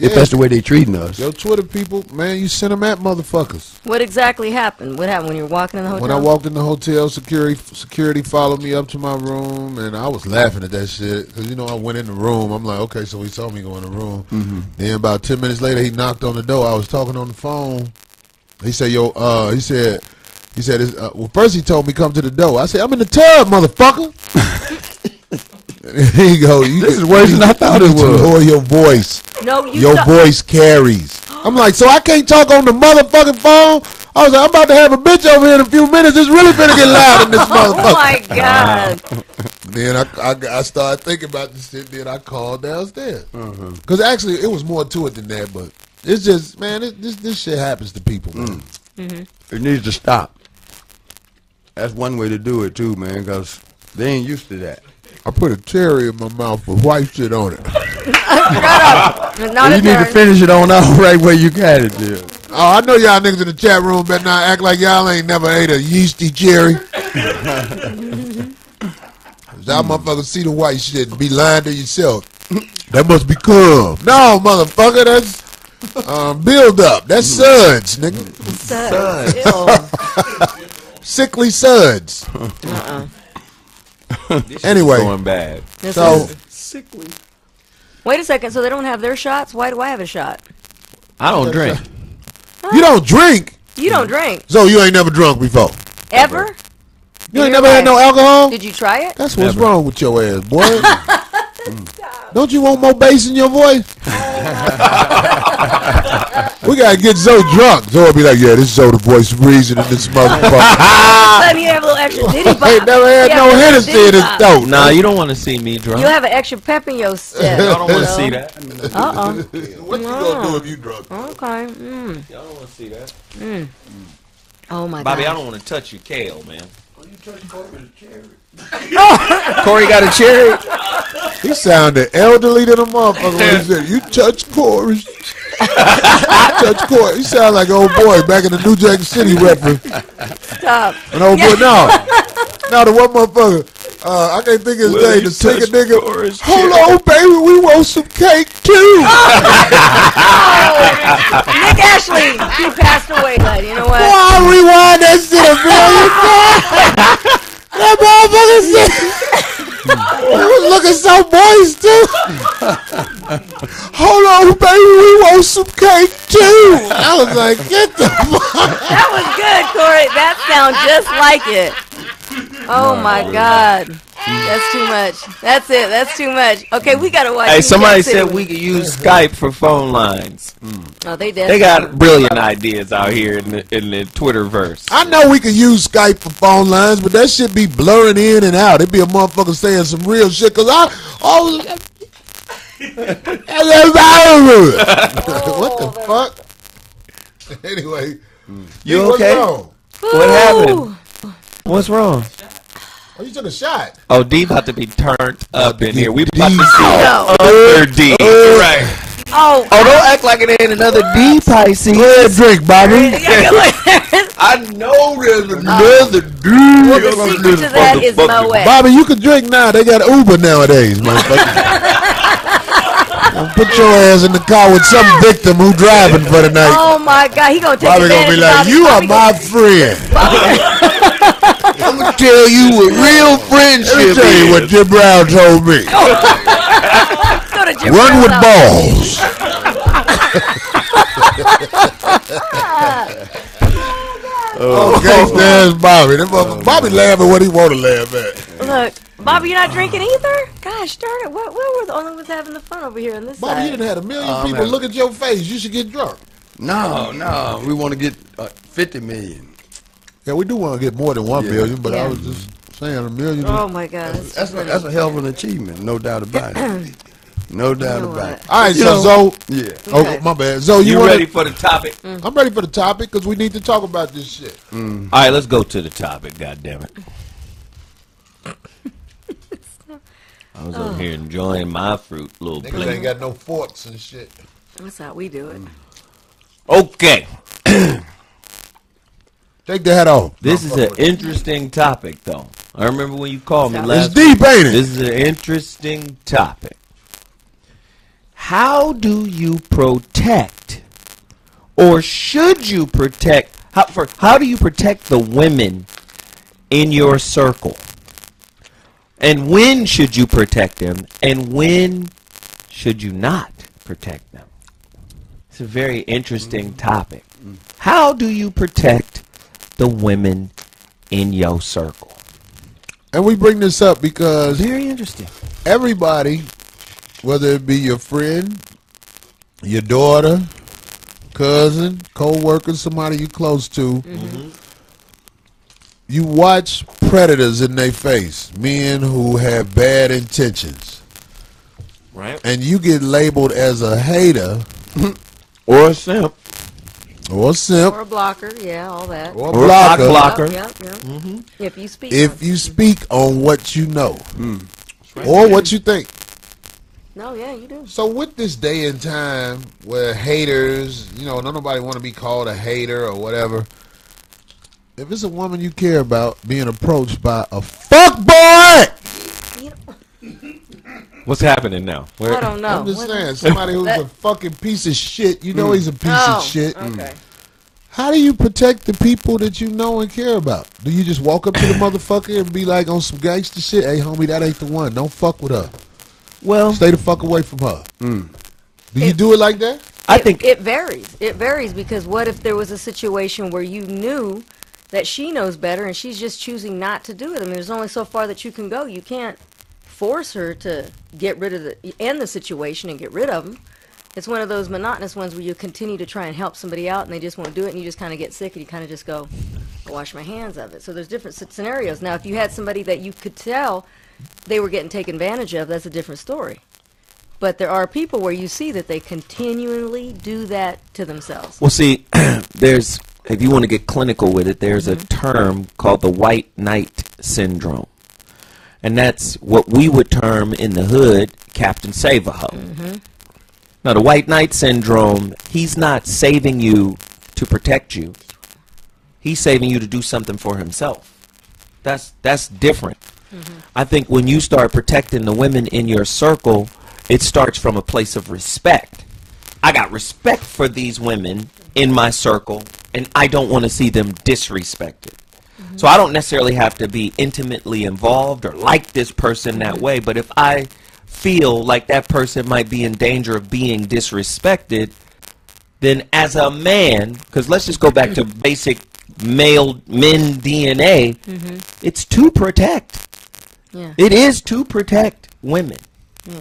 if that's the way they treating us. Yo, Twitter people, man, you sent them at motherfuckers. What exactly happened? What happened when you were walking in the hotel? When I walked in the hotel, security followed me up to my room, and I was laughing at that shit because I went in the room. I'm like, okay, so he saw me go in the room. Then about 10 minutes later, he knocked on the door. I was talking on the phone. He said, well, first he told me come to the door. I said, I'm in the tub, motherfucker. Here you go. This is worse than I thought it was. Lower your voice. No, Your voice carries. I'm like, so I can't talk on the motherfucking phone? I was like, I'm about to have a bitch over here in a few minutes. It's really finna get loud in this motherfucker. Oh my God. Then I started thinking about this shit. Then I called downstairs. Because actually, it was more to it than that. But it's just, man, this shit happens to people, man. It needs to stop. That's one way to do it, too, man, because they ain't used to that. I put a cherry in my mouth with white shit on it. Not You need to finish it on out right where you got it, dude. Oh, I know y'all niggas in the chat room better not act like y'all ain't never ate a yeasty cherry. Y'all motherfuckers see the white shit and be lying to yourself. That must be cum. No, motherfucker, that's build up. That's suds, nigga. Suds. Sickly suds. Anyway, Going bad. so Sickly. Wait a second. So they don't have their shots? Why do I have a shot? I don't drink. you don't drink. You don't drink. So you ain't never drunk before. Ever? You ain't never had no alcohol? Did you try it? That's what's Never. wrong with your ass, boy. Don't you want more bass in your voice? We gotta get Zoe drunk. Zoe will be like, yeah, this is Zoe the voice of reason in this motherfucker. Let me have a little extra ditty bop. Ain't never had no Hennessy in his throat. Nah, you don't want to see me drunk. You'll have an extra pep in your step. Y'all don't want to see that. What you gonna do if you drunk? Okay. Y'all don't want to see that. Oh my Bobby, God. I don't want to touch your kale, man. Corey got a cherry. He sounded elderly than a motherfucker when he said, you touch Corey. Touch Corey. He sounded like an old boy back in the New Jack City reference. Stop. An old boy, no, the one motherfucker. I can't think of his name. The singer nigga. Hold on, baby, we want some cake too. Nick Ashley. He passed away, but you know what? Boy, I rewind that shit a million times. That motherfucker said, he was looking so moist too. Hold on, baby, we want some cake too. I was like, get the fuck. That was good, Corey. That sounds just like it. Oh my God. That's too much. That's it. That's too much. Okay, we gotta watch. Hey, somebody City. said we could use Skype for phone lines. Oh, they did. They got brilliant ideas out here in the Twitterverse. I know we can use Skype for phone lines, but that shit be blurring in and out. It be a motherfucker saying some real shit. Cause What the fuck? Anyway, You what's okay? wrong? What happened? What's wrong? Oh, you took a shot. Oh, D about to be turned up in D- here. We D- about to see No. other D. Right. Oh, Oh, don't act like it ain't another D, Pisces. Go ahead, drink, Bobby. I know there's another D. well, the secret to that is Moet. Bobby, you can drink now. They got Uber nowadays, motherfucker. Put your ass in the car with some victim who driving for the night. Oh my God, he gonna take Bobby gonna advantage be like, of you are Bobby my friend. I'm gonna tell you what real Let me friendship tell you is. what Jim Brown told me. Go to Jim Run with Brown's house. balls. Oh, gangsta ass Bobby. That Bobby laugh at what he want to laugh at. Look, Bobby, you're not drinking either? Gosh darn it, what were the only ones having the fun over here on this Bobby, you side? done had a million people look at your face. You should get drunk. No, we want to get 50 million. Yeah, we do want to get more than 1 million, but Yeah. I was just saying a million. Oh my God. That's a hell of an achievement, no doubt about it. No doubt know about what? it. All right, You so know- Zoe. Yeah. Oh, Okay. my bad. Zoe, You wanna- ready for the topic? I'm ready for the topic because we need to talk about this shit. All right, let's go to the topic. God damn it! I was over here enjoying my fruit, little Niggas plate. ain't got no forks and shit. That's how we do it. Okay, Take the hat off. this is an interesting topic, though. I remember when you called me It's last. It's deep, ain't it? This is an interesting topic. How do you protect, or should you protect? How do you protect the women in your circle? And when should you protect them? And when should you not protect them? It's a very interesting topic. How do you protect the women in your circle? And we bring this up because Very interesting. everybody, whether it be your friend, your daughter, cousin, co-worker, somebody you close to, you watch predators in their face, men who have bad intentions, Right. and you get labeled as a hater Or a simp. or a simp Or a blocker, yeah, all that. or a Or a blocker blocker. Yep. If you speak. if on you speak on what you know or what you think. No, yeah, you do. So with this day and time where haters, don't nobody want to be called a hater or whatever. If it's a woman you care about being approached by a fuck boy, You know, What's happening now? I don't know. I'm just What- saying, somebody who's That- a fucking piece of shit, he's a piece Oh, of shit. Okay. How do you protect the people that you know and care about? Do you just walk up to the motherfucker and be like on some gangster shit? Hey, homie, that ain't the one. Don't fuck with her. Well, Stay the fuck away from her. Do you do it like that? I think it varies. It varies because what if there was a situation where you knew that she knows better and she's just choosing not to do it? I mean, there's only so far that you can go. You can't force her to get rid of end the situation and get rid of them. It's one of those monotonous ones where you continue to try and help somebody out and they just won't do it and you just kind of get sick and you kind of just go, I'll wash my hands of it. So there's different scenarios. Now, if you had somebody that you could tell they were getting taken advantage of, that's a different story. But there are people where you see that they continually do that to themselves. Well, see, if you want to get clinical with it, there's a term called the white knight syndrome. And that's what we would term in the hood Captain Save-A-Ho. Now, the white knight syndrome, he's not saving you to protect you. He's saving you to do something for himself. That's different. I think when you start protecting the women in your circle, it starts from a place of respect. I got respect for these women in my circle, and I don't want to see them disrespected. So I don't necessarily have to be intimately involved or like this person that way, but if I feel like that person might be in danger of being disrespected, then as a man, because let's just go back to basic men DNA, it's to protect. Yeah. It is to protect women.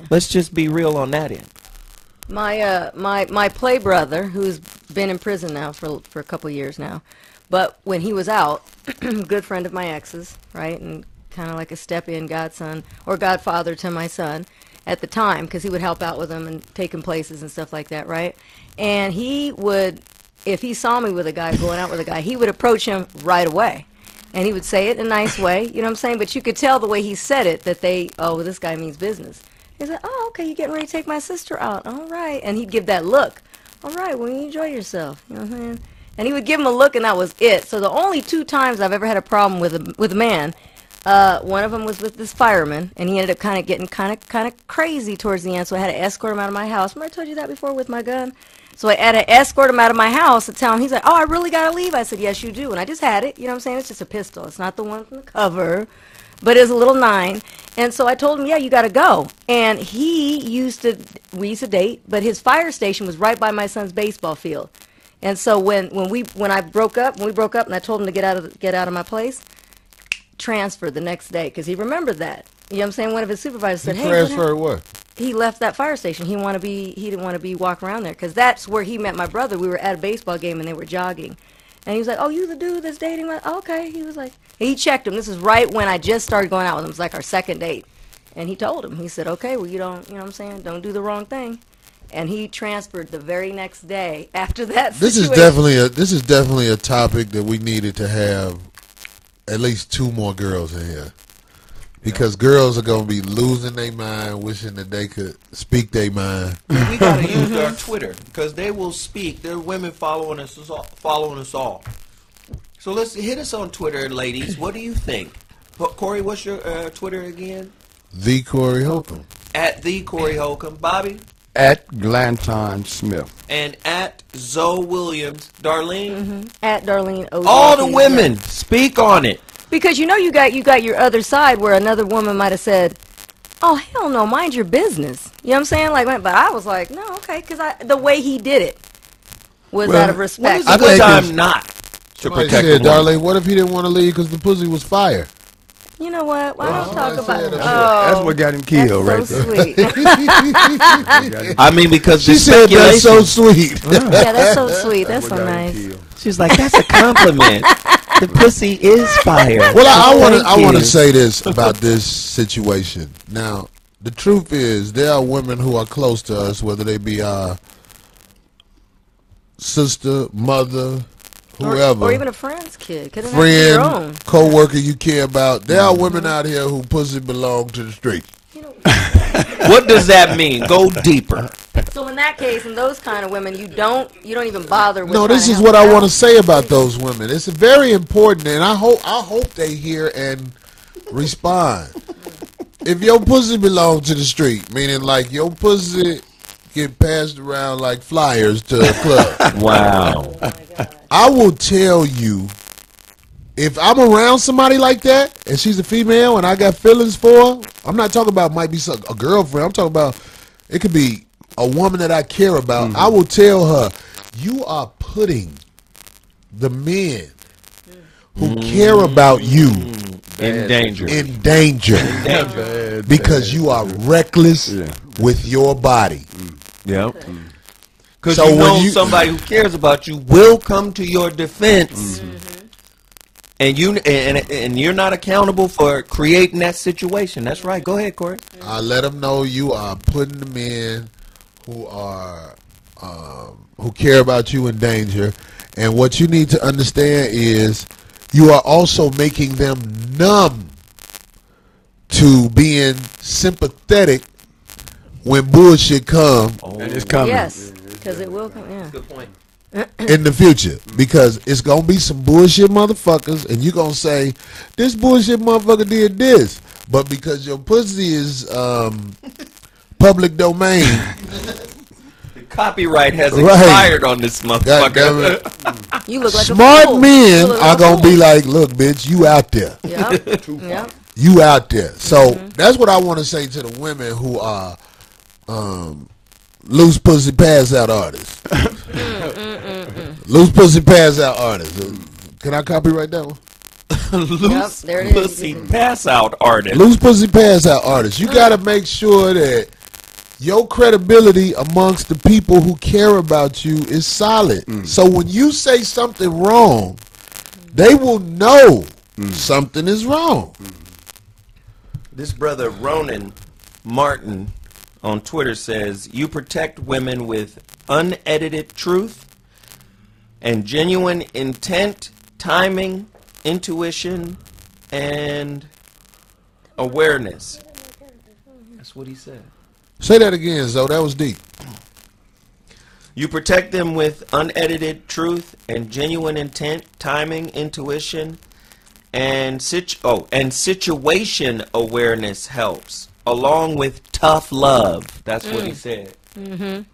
Let's just be real on that end. My play brother, who's been in prison now for a couple years now, but when he was out, good friend of my ex's, right, and kind of like a step-in godson or godfather to my son, at the time, because he would help out with them and take him places and stuff like that, right? And he would, if he saw me with a guy, going out with a guy, he would approach him right away. And he would say it in a nice way, you know what I'm saying? But you could tell the way he said it that well, this guy means business. He said, oh, okay, you're getting ready to take my sister out. All right. And he'd give that look. All right, well, you enjoy yourself. You know what I'm saying? And he would give him a look, and that was it. So the only 2 times I've ever had a problem with a man, one of them was with this fireman, and he ended up getting kind of crazy towards the end, so I had to escort him out of my house. Remember I told you that before with my gun? So I had to escort him out of my house and tell him, he's like, oh, I really got to leave. I said, yes, you do. And I just had it. You know what I'm saying? It's just a pistol. It's not the one from the cover, but it's a little 9. And so I told him, yeah, you got to go. And we used to date, but his fire station was right by my son's baseball field. And so when we broke up and I told him to get out of my place, transferred the next day because he remembered that. You know what I'm saying? One of his supervisors said, hey, Transferred what? He left that fire station. He didn't want to be walking around there because that's where he met my brother. We were at a baseball game and they were jogging. And he was like, oh, you the dude that's dating my, oh, okay. He was like, he checked him. This is right when I just started going out with him. It was like our second date. And he told him, he said, okay, well, you know what I'm saying? Don't do the wrong thing. And he transferred the very next day after that This situation. this is definitely a topic that we needed to have at least 2 more girls in here. Because girls are going to be losing their mind, wishing that they could speak their mind. We got to use our Twitter because they will speak. There are women following us all. So let's hit us on Twitter, ladies. What do you think? Corey, what's your Twitter again? The Corey Holcomb. At the Corey Holcomb. Bobby? At Glanton Smith. And at Zoe Williams. Darlene? At Darlene O. All the women, speak on it. Because you got your other side where another woman might have said, oh, hell no, mind your business. You know what I'm saying? Like, but I was like, no, okay, because the way he did it was out of respect. When is a good time not to Somebody protect said, the woman? Darlene, what if he didn't want to leave because the pussy was fire? You know what? Why don't talk about it? That's what got him killed That's so right sweet. I mean, because She the said that's so sweet. Yeah, that's so sweet. That's so nice. She's like, that's a compliment. The pussy is fire. Well, I Thank want you. to say this about this situation. Now, the truth is, there are women who are close to us, whether they be our sister, mother, whoever, or even a friend's kid. Couldn't have your own. friend, co-worker you care about. There are women out here who pussy belong to the street. You know, What does that mean? Go deeper. so in that case, in those kind of women, you don't even bother with. No, this is what I want to say about those women. It's very important, and I hope they hear and respond. If your pussy belong to the street, meaning like your pussy get passed around like flyers to a club, Wow. I will tell you, if I'm around somebody like that, and she's a female, and I got feelings for her, I'm not talking about might be a girlfriend. I'm talking about it could be a woman that I care about. I will tell her, you are putting the men who care about you In danger. in danger because you are reckless with your body. Yep. Because So you when know you- somebody who cares about you will come to your defense, and you're not accountable for creating that situation. That's right. Go ahead, Corey. I let them know you are putting the men who are who care about you in danger, and what you need to understand is you are also making them numb to being sympathetic when bullshit come And it's coming. Yes, because it will come. Yeah. Good point. in the future, because it's gonna be some bullshit motherfuckers, and you gonna say this bullshit motherfucker did this, but because your pussy is public domain, The copyright has Right. expired on this God damn motherfucker. it. You look like a Smart fool. men You look are like a gonna be fool. like, look, bitch, you out there. Yep. Yep. You out there. So that's what I want to say to the women who are loose pussy pass out artists. Loose pussy pass out artists. Can I copyright that one? Loose there it is. pussy pass out artist. Loose pussy pass out artists. You got to make sure that your credibility amongst the people who care about you is solid. So when you say something wrong, they will know something is wrong. This brother Ronan Martin on Twitter says, you protect women with unedited truth and genuine intent, timing, intuition, and awareness. That's what he said. Say that again, Zoe. That was deep. You protect them with unedited truth and genuine intent, timing, intuition, and situation awareness helps, along with tough love. That's what he said.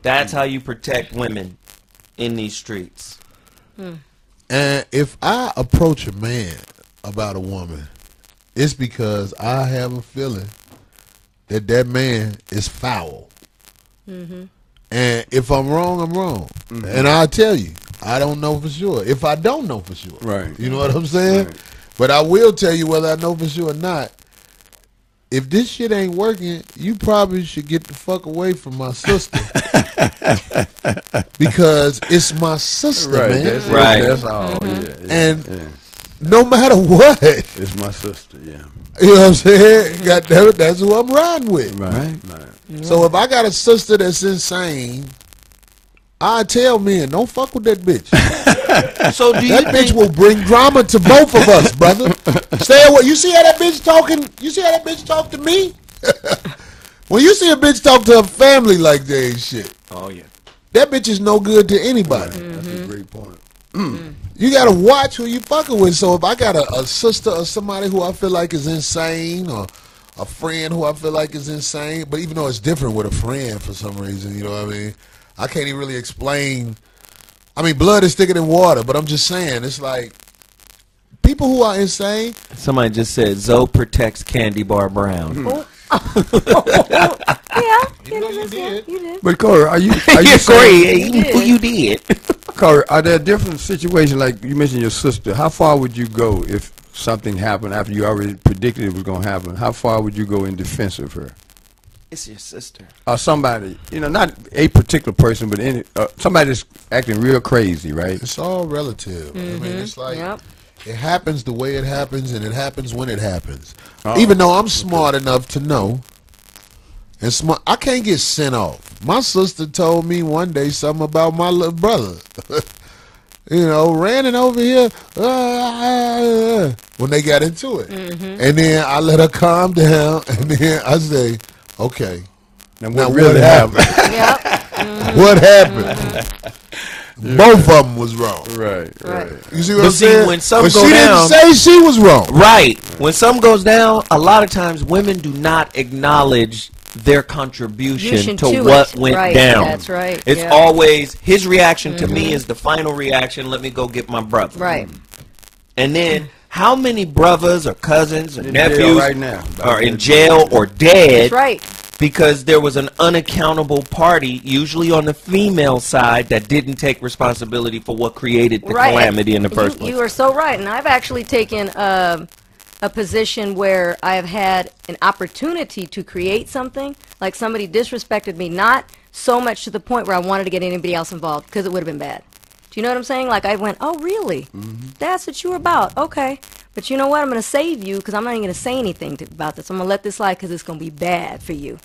That's how you protect women in these streets. And if I approach a man about a woman, it's because I have a feeling that that man is foul. And if I'm wrong, I'm wrong. And I'll tell you, I don't know for sure. If I don't know for sure. Right. You know what I'm saying? Right. But I will tell you whether I know for sure or not. If this shit ain't working, you probably should get the fuck away from my sister. Because it's my sister, man. That's Right. That's all. And no matter what, it's my sister. Yeah. you know what I'm saying? God damn it, that's who I'm riding with. Right. So if I got a sister that's insane, I tell men, don't fuck with that bitch. So do you That bitch will bring drama to both of us, brother. Stay away. You see how that bitch talking? You see how that bitch talk to me? When you see a bitch talk to her family like that ain't shit, Oh, yeah. that bitch is no good to anybody. That's a great point. You gotta watch who you fucking with. So if I got a sister or somebody who I feel like is insane, or a friend who I feel like is insane, but even though it's different with a friend for some reason, you know what I mean? I can't even really explain. I mean, blood is thicker than water, but I'm just saying, it's like, people who are insane. Somebody just said, Zoe protects Candy Bar Brown. Yeah, You did. you did. But Corey, are you Yeah, saying, Corey, you did. Corey, are there different situations, like you mentioned your sister? How far would you go if something happened after you already predicted it was going to happen? How far would you go in defense of her? It's your sister. Or somebody, not a particular person, but somebody that's acting real crazy, right? It's all relative. I mean, it's like, Yep. it happens the way it happens, and it happens when it happens. Even though I'm smart enough to know, and I can't get sent off. My sister told me one day something about my little brother. Ranning over here when they got into it. And then I let her calm down, and then I say, okay, now what happened? Yep. What happened? Both of them was wrong. Right. You see what But I'm see, saying? when some but go she down- didn't say she was wrong. Right. When something goes down, a lot of times women do not acknowledge their contribution to what it. went Right, down. that's right, It's yeah. always his reaction to me is the final reaction. Let me go get my brother. Right. And then how many brothers or cousins or In jail nephews right now. are in jail or dead That's right. because there was an unaccountable party, usually on the female side, that didn't take responsibility for what created the Right. calamity in the first place. You are so right. And I've actually taken a position where I have had an opportunity to create something, like somebody disrespected me, not so much to the point where I wanted to get anybody else involved, because it would have been bad. Do you know what I'm saying? Like, I went, oh, really? That's what you were about. Okay. But you know what? I'm going to save you, because I'm not even going to say anything about this. I'm going to let this slide because it's going to be bad for you.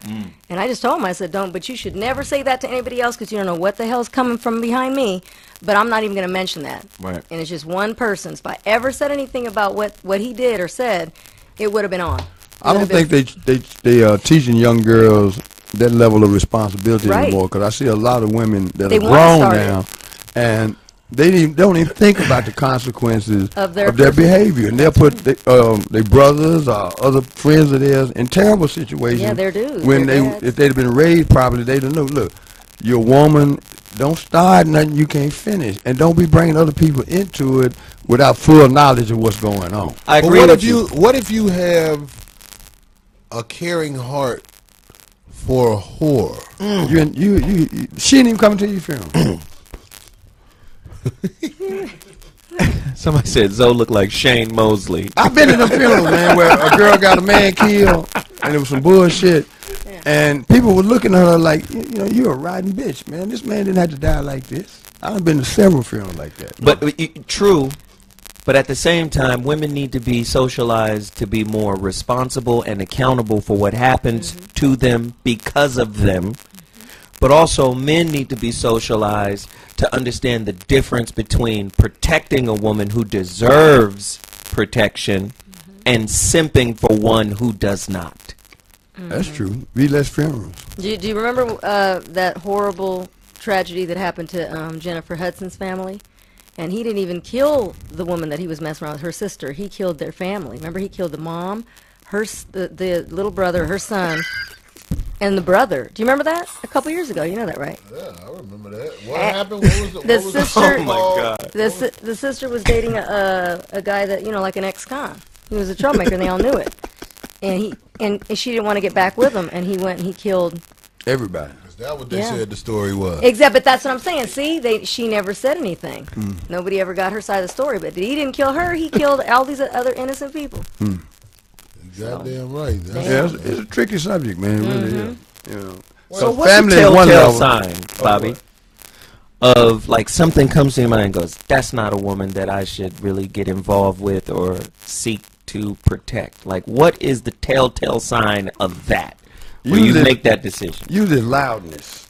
And I just told him, I said, but you should never say that to anybody else, because you don't know what the hell's coming from behind me. But I'm not even going to mention that. Right. And it's just one person. So if I ever said anything about what he did or said, it would have been on. I don't think they are teaching young girls that level of responsibility Right. anymore, because I see a lot of women that They are wanna grown start it. now, and they don't even think about the consequences Of their behavior, and they'll put their brothers or other friends of theirs in terrible situations. Yeah, their dudes, When their dads. if they'd been raised properly, they'd know. Look, you're a woman. Don't start nothing you can't finish, and don't be bringing other people into it without full knowledge of what's going on. I But agree what with if you? What if you have a caring heart for a whore? She didn't even come to your funeral. Somebody said Zoe looked like Shane Mosley. I've been in a funeral, man, where a girl got a man killed, and it was some bullshit. And people were looking at her like, you're a rotten bitch, man. This man didn't have to die like this. I've been to several funerals like that. But true, But at the same time, women need to be socialized to be more responsible and accountable for what happens to them because of them. But also, men need to be socialized to understand the difference between protecting a woman who deserves protection and simping for one who does not. That's true. Be less funerals. Do you remember that horrible tragedy that happened to Jennifer Hudson's family? And he didn't even kill the woman that he was messing around with, her sister. He killed their family. Remember, he killed the mom, the little brother, her son, and the brother. Do you remember that? A couple years ago. You know that, right? Yeah, I remember that. What happened? What was The sister. Oh my God. The sister was dating a guy that, you know, like an ex-con. He was a troublemaker, and they all knew it. And she didn't want to get back with him, and he went and he killed Everybody. Is that what they said the story was? Exactly, but that's what I'm saying. See, she never said anything. Nobody ever got her side of the story. But he didn't kill her. He killed all these other innocent people. Goddamn right. Yeah, it's a tricky subject, man. It really is. You know. So what's family the is one telltale level. sign, Bobby, of like something comes to your mind and goes, that's not a woman that I should really get involved with or seek to protect? Like, what is the telltale sign of that? Where you make that decision? Usually loudness.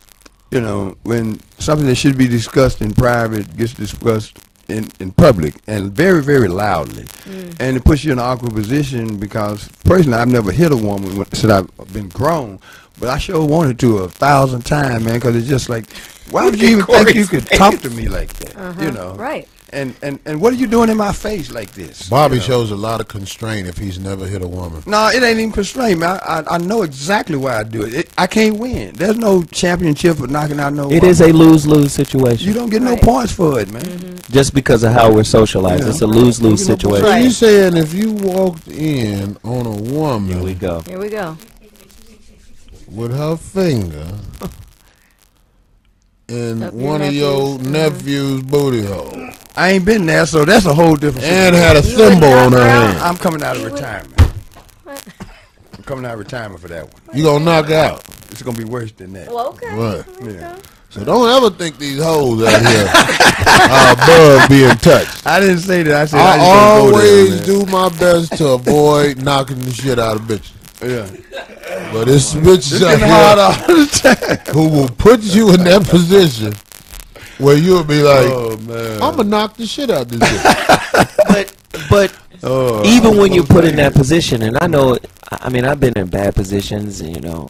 You know, when something that should be discussed in private gets discussed in public and very, very loudly. And it puts you in an awkward position because, personally, I've never hit a woman since I've been grown, but I sure wanted to 1,000 times, man, because it's just like, why would you even think you could talk to me like that? You know? Right. And what are you doing in my face like this? Bobby You know? shows a lot of constraint if he's never hit a woman. No, it ain't even constraint, man. I know exactly why I do it. I can't win. There's no championship for knocking out no It woman. is a lose-lose situation. You don't get no points for it, man. Just because of how we're socialized. Yeah. It's a lose-lose Don't get no situation. So Right. you saying if you walked in on a woman Here we go. Here we go. with her finger in Up your one of your nephew's booty hole I ain't been there, so that's a whole different and situation. had a You would thimble knock on her her out? hand, I'm coming out of You would- retirement. I'm coming out of retirement for that one. you gonna knock out. It's gonna be worse than that. Well, okay. Right. Yeah. So don't ever think these hoes out here are above being touched. I didn't say that. I said I I just don't go always there, do my best to avoid knocking the shit out of bitches. man. Yeah. But it's bitches It's out getting hard here all the time. who will put you in that position where you'll be like, Oh man. I'm gonna knock the shit out this bitch. But Oh, even when you're put in that position, and I know, I mean, I've been in bad positions, and, you know,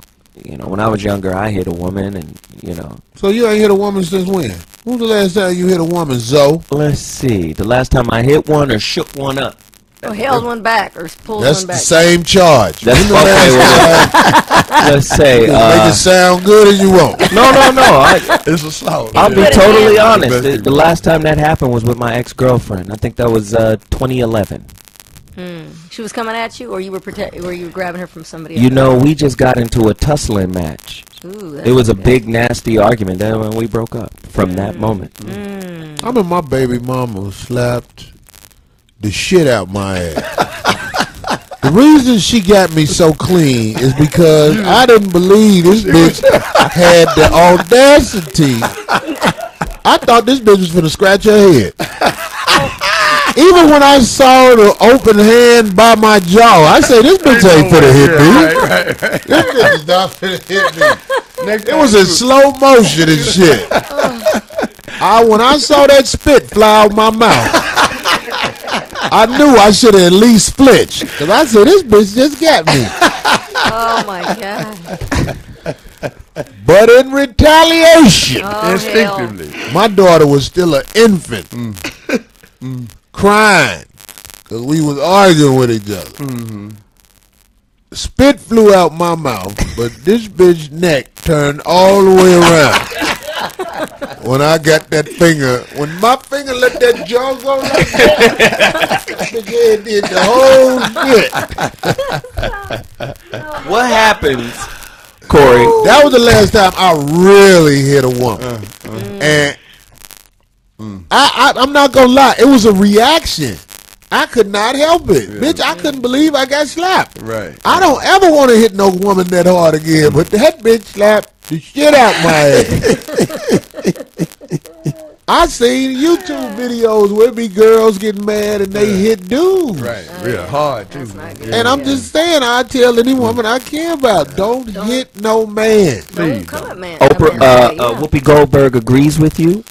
when I was younger, I hit a woman, and, you know. So you ain't hit a woman since when? When's the last time you hit a woman, Zoe? Let's see. The last time I hit one or shook one up. Or held one back or pulled That's one the back. same charge. That's When the last time- Let's say. Make it sound good as you want. No. it's assault. I'll be Put it totally in. honest. The last time that happened was with my ex-girlfriend. I think that was 2011. She was coming at you, or you were grabbing her from somebody else? You know, we just got into a tussling match. Ooh, It was a big, nasty argument. Then when we broke up from that moment. I remember my baby mama slapped the shit out my ass. The reason she got me so clean is because I didn't believe this bitch had the audacity. I thought this bitch was finna scratch her head. Even when I saw the open hand by my jaw, I said, this bitch ain't finna hit me. Right. This bitch is not finna hit me. Next It was in slow motion and shit. When I saw that spit fly out my mouth, I knew I should have at least flinched. Because I said, this bitch just got me. Oh my God. But in retaliation, Oh, hell. instinctively. my daughter was still an infant, crying, because we was arguing with each other. Spit flew out my mouth, but this bitch neck turned all the way around. When I got that finger, when my finger let that jaw go like that, bitch head did the whole shit. What happens, Corey? That was the last time I really hit a woman. And I'm not gonna lie, it was a reaction. I could not help it. Bitch, I couldn't believe I got slapped. Right. I don't ever want to hit no woman that hard again, but that bitch slapped the shit out my ass. I seen YouTube videos where be girls getting mad and they hit dudes. Right, real hard too. And I'm just saying, I tell any woman I care about, don't hit no man. Don't come at man. Whoopi Goldberg agrees with you,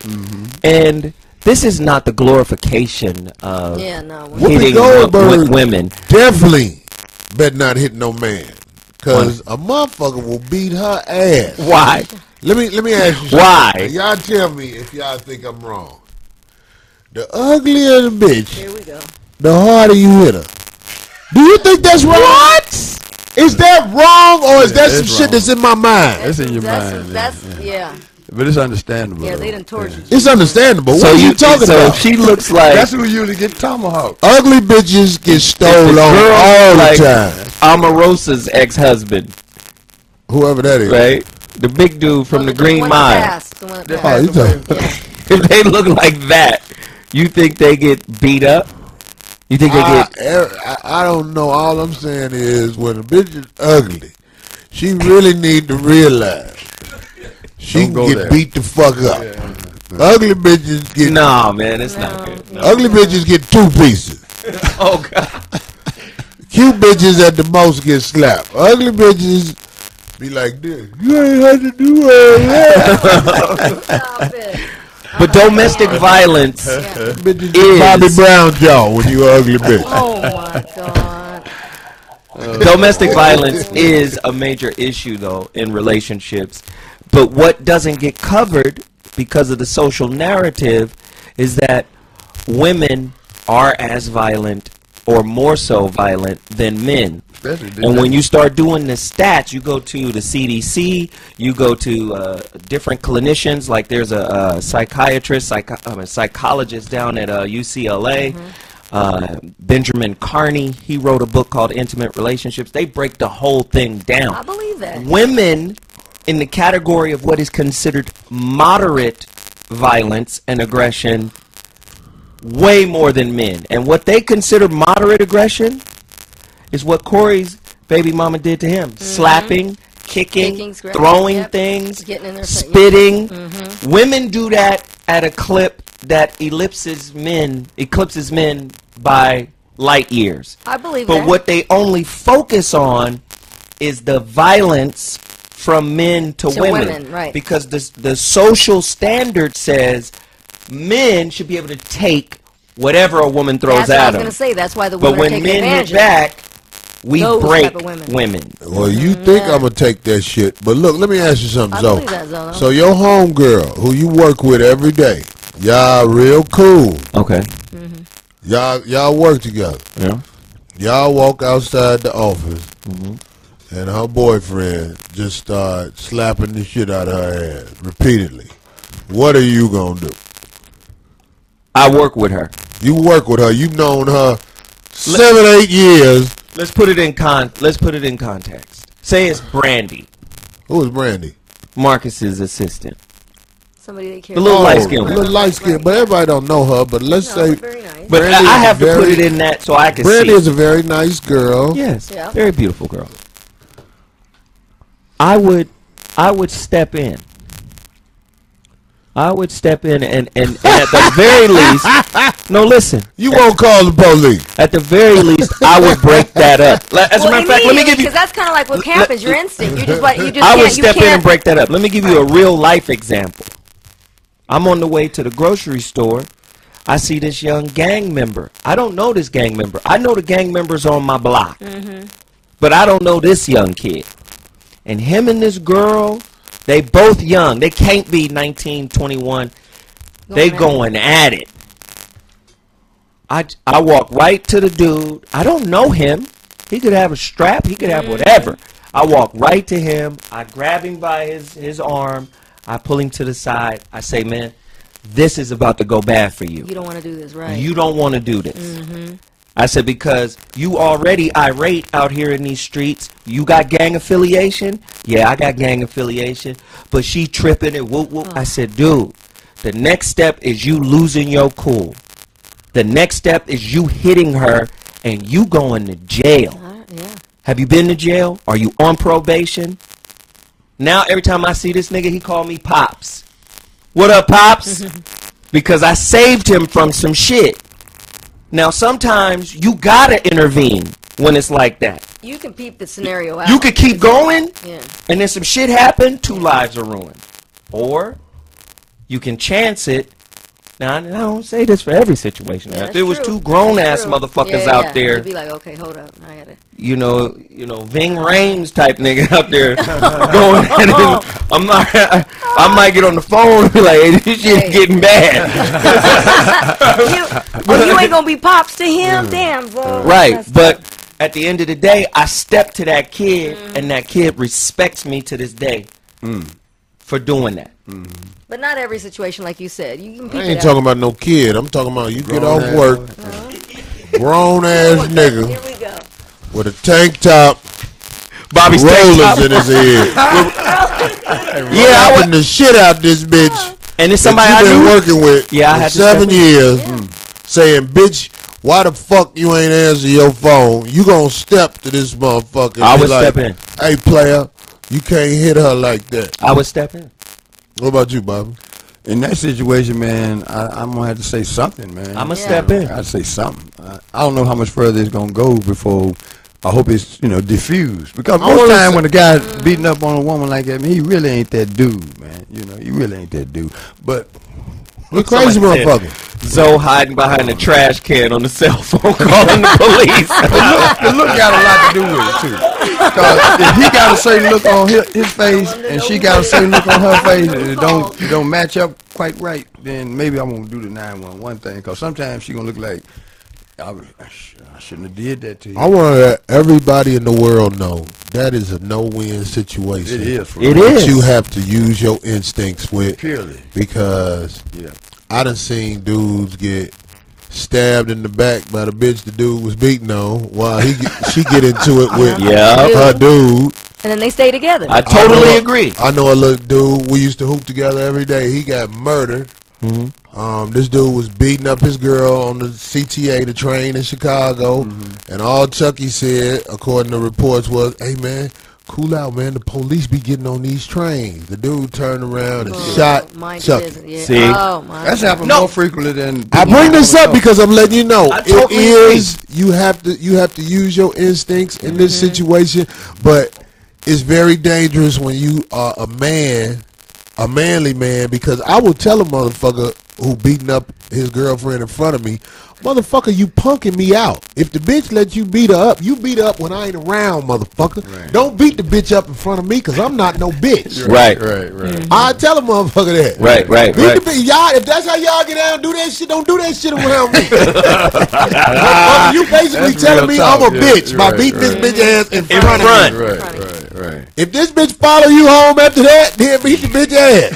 and this is not the glorification of hitting with women. Definitely better not hit no man, cause a motherfucker will beat her ass. Why? Let me ask you something. Why? Y'all tell me if y'all think I'm wrong. The uglier the bitch, Here we go. the harder you hit her. Do you think that's wrong? What? Is that wrong, or is that some shit that's in my mind? It's in your mind. Yeah. But it's understandable. Yeah, though. they done tortured you. It's understandable. What are you talking about? She looks like That's who usually get tomahawk. Ugly bitches get stolen on girl all like the time. Omarosa's ex-husband, Whoever that is. right? The big dude from the Green one Mile. that passed, the one that Oh, passed. you talking? If they look like that, you think they get beat up? You think they get? I don't know. All I'm saying is when a bitch is ugly, she really need to realize she can get beat the fuck up. Ugly bitches get Nah, man, it's not good. No. ugly bitches get 2 pieces. Oh God. Cute bitches at the most get slapped. Ugly bitches be like this. You ain't had to do all that. Stop it. But domestic violence Bitches is Bobby Brown jaw when you an ugly bitch. Oh my God. domestic violence is a major issue though in relationships. But what doesn't get covered because of the social narrative is that women are as violent or more so violent than men. And when you start doing the stats, you go to the CDC, you go to different clinicians, like there's a psychiatrist, psychologist down at UCLA, Benjamin Carney. He wrote a book called Intimate Relationships. They break the whole thing down. I believe that. Women in the category of what is considered moderate violence and aggression way more than men. And what they consider moderate aggression is what Corey's baby mama did to him. Slapping, kicking, throwing things, getting in their spitting. Women do that at a clip that eclipses men by light years. I believe But that. what they only focus on is the violence from men to women. Right. Because the social standard says men should be able to take whatever a woman throws That's what I at was them. going to say. That's why the But women are when taking men advantage hit of it. back, we Those break type of women. Well, you think I'm gonna take that shit, but look, let me ask you something. I believe that, Zono. So your homegirl, who you work with every day, y'all real cool. Okay. Y'all work together. Yeah. Y'all walk outside the office, and her boyfriend just started slapping the shit out of her ass repeatedly. What are you gonna do? I work with her. You work with her. You've known her 7-8 years. Let's put it in context. Say it's Brandy, Who is Brandy? Marcus's assistant. Somebody they care The little about. light-skinned A little light skin, but everybody don't know her. But let's No, say but very nice. But Brandy I is have to very- put it in that so I can Brandy see. is a very nice girl. Yes. Yeah. Very beautiful girl. I would step in. I would step in and at the very least, no, listen. You won't call the police. At the very least, I would break that up. As a matter of fact, let me give you. Because that's kind of like what camp is your instinct. You just I can't. would step in and break that up. Let me give you a real life example. I'm on the way to the grocery store. I see this young gang member. I don't know this gang member. I know the gang members on my block. But I don't know this young kid. And him and this girl, they both young. They can't be 19, 21. They going at it. I walk right to the dude. I don't know him. He could have a strap. He could have whatever. I walk right to him. I grab him by his arm. I pull him to the side. I say, man, this is about to go bad for you. You don't want to do this, right? You don't want to do this. I said, because you already irate out here in these streets. You got gang affiliation? Yeah, I got gang affiliation. But she tripping and whoop whoop. I said, dude, the next step is you losing your cool. The next step is you hitting her and you going to jail. Yeah. Have you been to jail? Are you on probation? Now every time I see this nigga, he call me Pops. What up, Pops? because I saved him from some shit. Now, sometimes you gotta intervene when it's like that. You can peep the scenario out. You could keep going, Yeah. and then some shit happened, 2 lives are ruined. Or you can chance it. Now, I don't say this for every situation. Now, if there was 2 grown-ass motherfuckers out there, you'd be like, okay, hold up, I gotta. you know, Ving Rhames type nigga out there going at him, I might get on the phone and be like, hey, this shit's getting bad. you ain't gonna be pops to him? Damn, bro. Right, but at the end of the day, I stepped to that kid, and that kid respects me to this day for doing that. But not every situation, like you said. You can peep I it ain't out. talking about no kid. I'm talking about you get off work, grown ass Here nigga we go. with a tank top, Bobby's tank top. rollers in his head. Yeah, Rapping the shit out this bitch and it's somebody that I you been knew. working with Yeah, I for had to 7 step in. years, saying, bitch, why the fuck you ain't answer your phone? You gonna step to this motherfucker. I and be would like, step in. Hey, player, you can't hit her like that. I would step in. What about you, Bobby? In that situation, man, I'm gonna have to say something, man. I'm gonna step in. I'd say something. I don't know how much further it's gonna go before. I hope it's diffused, because most time when a guy's beating up on a woman like that, man, he really ain't that dude, man. He really ain't that dude. But You crazy Somebody said, motherfucker. Zoe hiding behind the trash can on the cell phone calling the police. the look got a lot to do with it too. Because if he got a certain look on his face and she got a certain look on her face, and it don't match up quite right, then maybe I'm gonna do the 911 thing. Because sometimes she gonna look like I shouldn't have did that to you. I want to let everybody in the world know that is a no-win situation. It is. It But is. you have to use your instincts with, Purely. because Yeah. I done seen dudes get stabbed in the back by the bitch the dude was beating on while she get into it with Yeah. her dude. And then they stay together. I totally agree. I know a little dude, we used to hoop together every day. He got murdered. This dude was beating up his girl on the CTA, the train in Chicago, and all Chucky said, according to reports, was, "Hey man, cool out, man. The police be getting on these trains." The dude turned around and shot Mind Chucky. business, yeah. See? Oh, my. That's happened more frequently than. I bring this up because I'm letting you know I it totally is. You have to use your instincts in this situation, but it's very dangerous when you are a man, a manly man, because I will tell a motherfucker who beating up his girlfriend in front of me, motherfucker, you punking me out. If the bitch lets you beat her up, you beat her up when I ain't around, motherfucker. Right. Don't beat the bitch up in front of me, because I'm not no bitch. Right. Right. I tell a motherfucker that. Right. Beat the bitch. Y'all, if that's how y'all get down, do that shit. Don't do that shit around me. Motherfucker, you basically That's telling real me talk, I'm a yeah. bitch by Right, beating this right. bitch ass in In front of front. me. Right. If this bitch follow you home after that, then beat the bitch ass.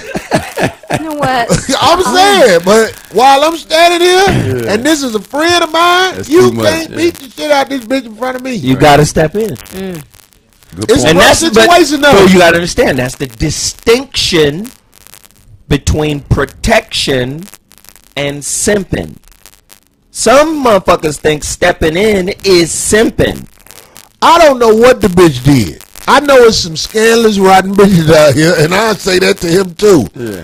You know what? I'm saying, but while I'm standing here and this is a friend of mine, That's you too much, can't yeah. beat the shit out this bitch in front of me. You gotta step in. It's a And rough that's situation but though. you gotta understand that's the distinction between protection and simping. Some motherfuckers think stepping in is simping. I don't know what the bitch did. I know it's some scandalous, rotten bitches out here, and I say that to him too. Yeah.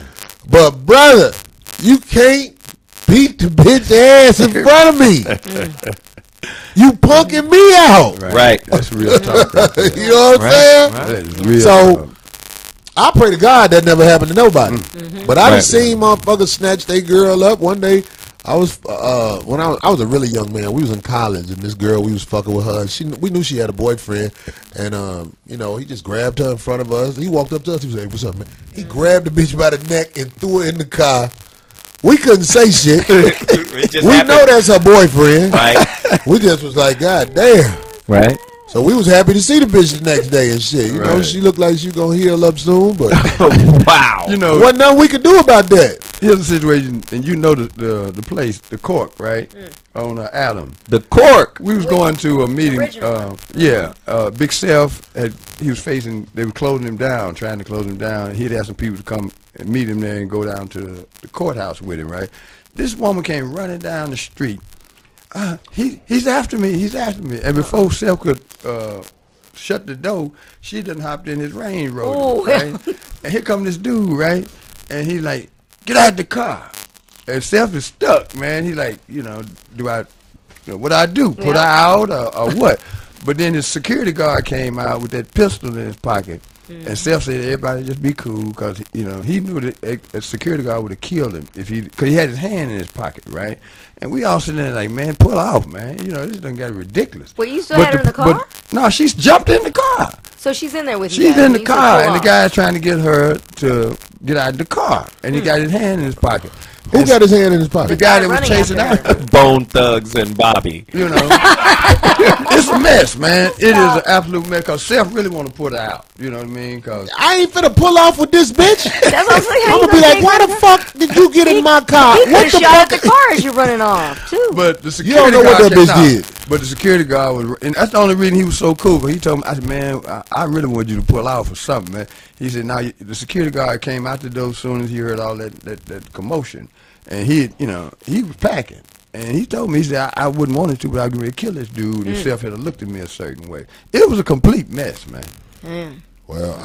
But brother, you can't beat the bitch ass in front of me. You punking me out. Right. That's real talk. Right there. You know what I'm saying? That is real So talk. I pray to God that never happened to nobody. But I done Right. seen motherfuckers snatch their girl up. One day, I was when I was a really young man. We was in college, and this girl, we was fucking with her. And we knew she had a boyfriend, and he just grabbed her in front of us. He walked up to us. He was like, "What's up, man?" He grabbed the bitch by the neck and threw her in the car. We couldn't say shit. We know that's her boyfriend. Right. We just was like, God damn. Right. So we was happy to see the bitch the next day and shit. You know, Right. she looked like she gonna heal up soon, but Wow. You know, wasn't nothing we could do about that. here's a situation, and you know the place, the Cork, right? On Adam. The cork. We was going to a meeting. Original. Big Self he was facing. They were closing him down, trying to close him down. He'd ask some people to come and meet him there and go down to the courthouse with him. Right. This woman came running down the street. He's after me. He's after me. And before Self could shut the door, she done hopped in his Range Rover. Oh, Right. And here come this dude, right? And he's like, "Get out the car." And Seth is stuck, man. He like, what I do? Put her out or what? But then his security guard came out with that pistol in his pocket. And Seth said, everybody just be cool, because, he knew that a security guard would have killed him because he had his hand in his pocket, right? And we all sitting there like, man, pull off, man. This done got ridiculous. Well, you still had her in the car? No, she's jumped in the car. So she's in there with you. She's in the car, and the guy's trying to get her to get out of the car. And he got his hand in his pocket. Who got his hand in his pocket? The guy that was chasing out. Bone Thugs and Bobby. It's a mess, man. It is an absolute mess, because Seth really want to put her out. You know what I mean? Cause I ain't finna pull off with this bitch. That's what I'm saying. I'm gonna be like, why the fuck did you get in my car? He What the shot fuck? at the car as you're running off, too. But the You security don't know what guard that said, bitch "No." did. But the security guard was, and that's the only reason he was so cool. But he told me, I said, man, I really want you to pull out for something, man. He said, now the security guard came out the door as soon as he heard all that commotion, and he was packing. And he told me, he said, I wouldn't want it to, but I was going to kill this dude. And Seth had looked at me a certain way. It was a complete mess, man. Well,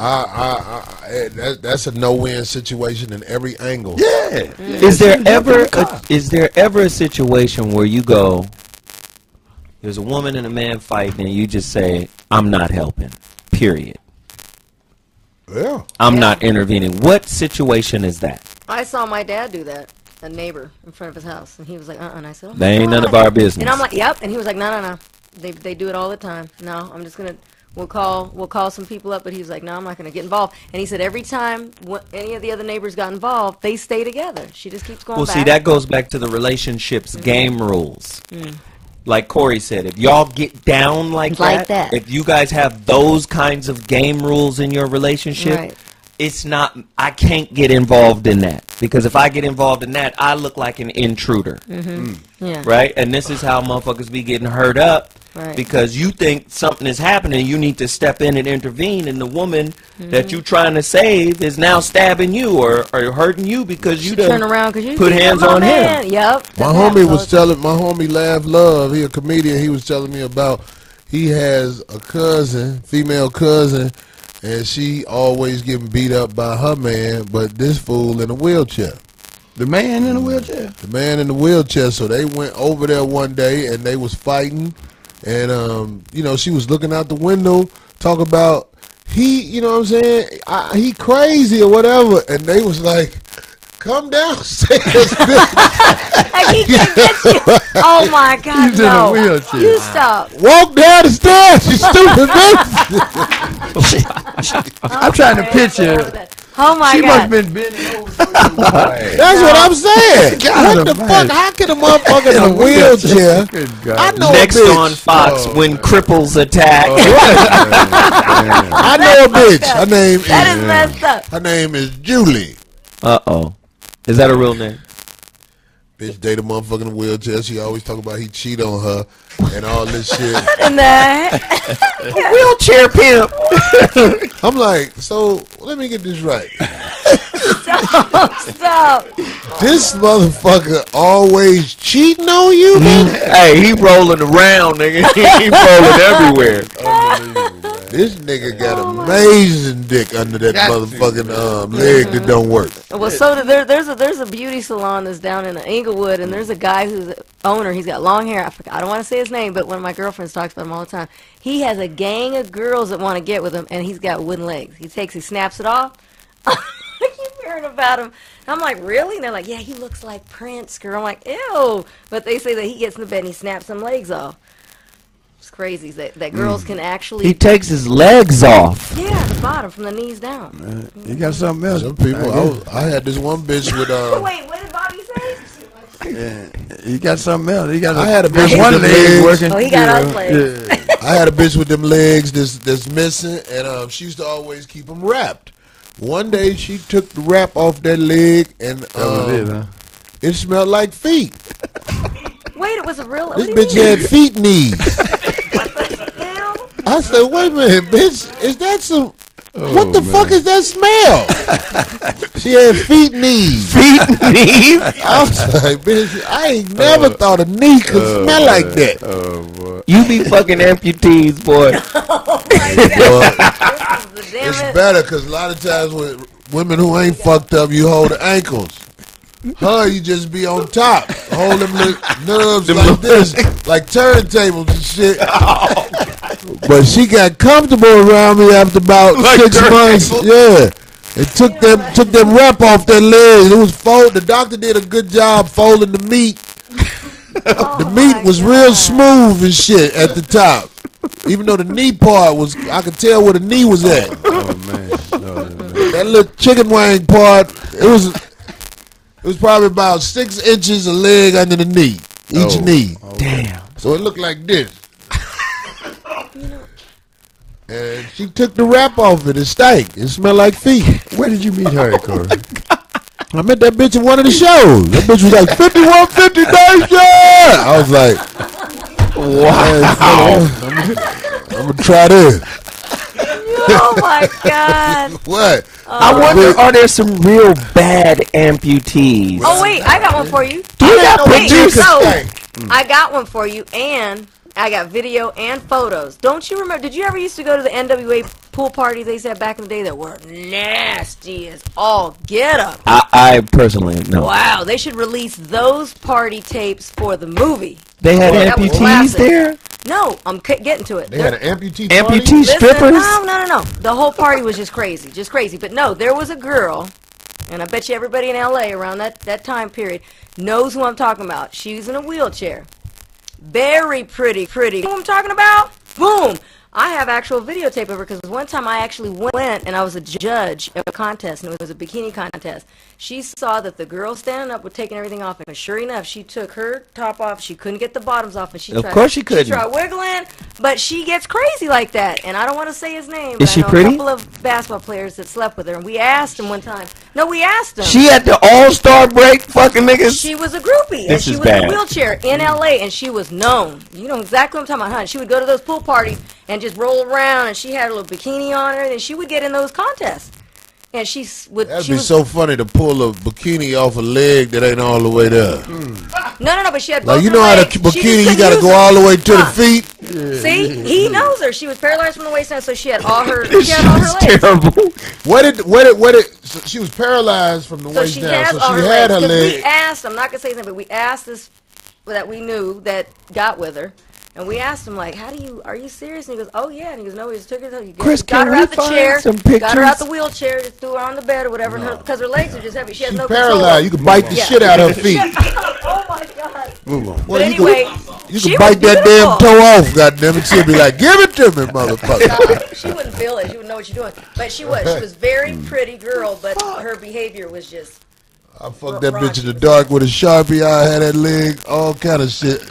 that's a no-win situation in every angle. Yeah. Is there ever a situation where you go, there's a woman and a man fighting, and you just say, I'm not helping, period. Yeah. I'm not intervening. What situation is that? I saw my dad do that, a neighbor in front of his house, and he was like, and I said, oh, They ain't none of our business. And I'm like, yep, and he was like, no. They do it all the time. No, I'm just gonna, we'll call some people up, but he was like, no, I'm not gonna get involved. And he said every time any of the other neighbors got involved, they stay together. She just keeps going back. Well, see, that goes back to the relationships game rules. Like Corey said, if y'all get down like that, if you guys have those kinds of game rules in your relationship, it's not, I can't get involved in that, because if I get involved in that, I look like an intruder. Right? And this is how motherfuckers be getting hurt up, because you think something is happening, you need to step in and intervene, and the woman that you trying to save is now stabbing you or hurting you because you turn around because you put hands on him. Yep. My homie Lav Love, he a comedian, he was telling me about, he has a cousin, female cousin, and she always getting beat up by her man, but this fool in a wheelchair. The man in the wheelchair? The man in the wheelchair. So they went over there one day, and they was fighting, and, she was looking out the window, talk about, he crazy or whatever, and they was like, come downstairs. He can't get you. Oh my God, He's in a wheelchair. You stop. Walk down the stairs, you stupid bitch. I'm trying to picture. Oh my She must God. have been bending over. That's what I'm saying. What the fuck? How can a motherfucker in a wheelchair? I know Next a bitch. on Fox, when cripples attack. I know a bitch. That is messed up. Her name is Julie. Uh-oh. Is that a real name? Bitch date a motherfucker in a wheelchair. She always talk about he cheat on her and all this shit. And that. Wheelchair pimp. I'm like, so let me get this right. Stop. This motherfucker always cheating on you, man? Hey, he rolling around, nigga. He rolling everywhere. This nigga got amazing dick under that motherfucking leg that don't work. Well, so there's a beauty salon that's down in Inglewood, and there's a guy who's the owner. He's got long hair. I don't want to say his name, but one of my girlfriends talks about him all the time. He has a gang of girls that want to get with him, and he's got wooden legs. He snaps it off. I keep hearing about him. I'm like, really? And they're like, yeah, he looks like Prince, girl. I'm like, ew. But they say that he gets in the bed and he snaps some legs off. It's crazy that girls can actually. He takes his legs off. Yeah, the bottom from the knees down. You got something else? Some people. I had this one bitch with Wait, what did Bobby say? Yeah, he got something else. I had a bitch with one them leg legs. working. Oh, he got all legs. Yeah. I had a bitch with them legs that's missing, and she used to always keep them wrapped. One day she took the wrap off that leg, and it smelled like feet. Wait, it was a real. This bitch had feet knees. What the hell? I said, wait a minute, bitch, is that some... what the fuck is that smell? She had feet knees. Feet knees? I was like, bitch, I ain't never thought a knee could smell like that. Oh, boy. You be fucking amputees, boy. Oh my God. It's better because a lot of times with women who ain't fucked up, you hold the ankles. Her, you just be on top, hold them nubs like this, like turntables and shit. But she got comfortable around me after about Like 6 months. Yeah. It took them wrap off their legs. It was fold. The doctor did a good job folding the meat. The meat was real smooth and shit at the top. Even though the knee part was, I could tell where the knee was at. Oh man, no. That little chicken wing part, it was probably about 6 inches of leg under the knee, each knee. Damn. So it looked like this. And she took the wrap off it. It stank. It smelled like feet. Where did you meet her, Corey? I met that bitch at one of the shows. That bitch was like 5150 Nation. I was like, wow. I'm gonna try this. Oh my God. What? I wonder, are there some real bad amputees? Oh wait, I got one for you. Do you got Wait, pictures? so I got one for you, and I got video and photos. Don't you remember? Did you ever used to go to the NWA pool parties they said back in the day that were nasty as all get up? I personally no. Wow, they should release those party tapes for the movie. They had That was amputees classic. there? No, I'm getting to it. They had an amputee party? Amputee Listen, strippers? No. The whole party was just crazy. But no, there was a girl, and I bet you everybody in LA around that time period knows who I'm talking about. She's in a wheelchair. Very pretty. You know what I'm talking about? Boom. I have actual videotape of her because one time I actually went and I was a judge of a contest, and it was a bikini contest. She saw that the girl standing up was taking everything off, and sure enough, she took her top off. She couldn't get the bottoms off, and she Of course she couldn't. She tried wiggling, but she gets crazy like that. And I don't want to say his name. Is but she I know pretty? A couple of basketball players that slept with her, and we asked him one time. No, we asked him. She had the all-star break, fucking niggas. She was a groupie, and This she is was in bad. a wheelchair in L.A., and she was known. You know exactly what I'm talking about, huh? She would go to those pool parties and just roll around, and she had a little bikini on her, and she would get in those contests. And That'd be so funny to pull a bikini off a leg that ain't all the way there. No, but she had both Like, you her know how the legs. She just bikini, you couldn't gotta use go her. all the way to the Huh. feet. See, he knows her. She was paralyzed from the waist down, so she had all her legs. terrible. So she was paralyzed from the So waist she down, has so all she her had legs. her 'Cause we leg. asked, I'm not going to say anything, but we asked this that we knew that got with her. And we asked him, like, are you serious? And he goes, oh, yeah. And he goes, no, he just took her, Chris, got can her we out the find chair, some got her out pictures? the wheelchair, just threw her on the bed or whatever, because her legs are just heavy. She has She's no control. paralyzed. You can bite the Yeah. shit out of her feet. Oh, my God. Move on. But anyway, You she can bite was that damn beautiful. toe off, goddammit. She'll be like, give it to me, motherfucker. She wouldn't feel it. She wouldn't know what you're doing. But she was very pretty girl, but her behavior was just... I fucked that bitch in the dark with a Sharpie. I had that leg, all kind of shit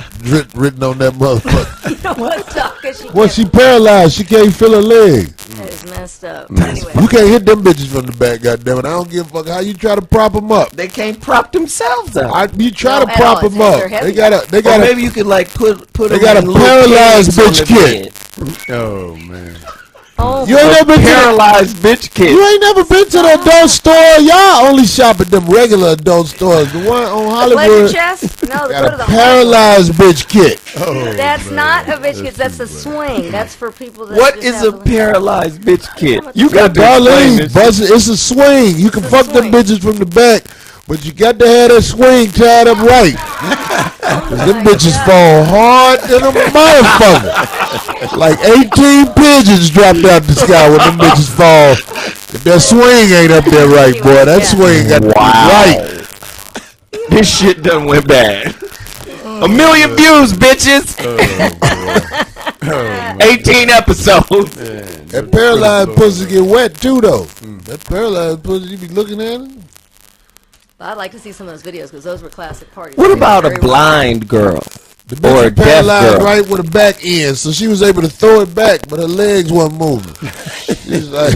written on that motherfucker. You know what's up? Once she paralyzed, she can't feel her leg. That is messed up. Anyway. You can't hit them bitches from the back, goddammit. I don't give a fuck how you try to prop them up. They can't prop themselves up. You try No, to at prop all. them It's- up. they're heavy. They Or got maybe you could like put They them got a in little paralyzed cages on bitch the kit. bed. Oh man. Oh, You ain't never been to Paralyzed bitch kid. You ain't never been to the adult store. Y'all only shop at them regular adult stores. The one on pleasure Hollywood chest? No, go got to a the paralyzed bitch kit. That's not a bitch kid. That's a swing. That's for people that. What just is have a paralyzed bitch kid? You You got to explain Darlene, this. buzz it. It's a swing. You can It's a fuck them swing. bitches from the back, but you got to have that swing tied up right. Cause them bitches fall hard than a motherfucker. Like 18 pigeons dropped out the sky when them bitches fall. If that swing ain't up there right, boy, that swing got to be right. This shit done went bad. 1 million views, bitches. 18 episodes. That paralyzed pussy get wet too, though. That paralyzed pussy, you be looking at it. I'd like to see some of those videos because those were classic parties. What They were about a very blind girl? The Or bitch a was deaf paralyzed girl? right with her back end, so she was able to throw it back, but her legs wasn't moving. She's like,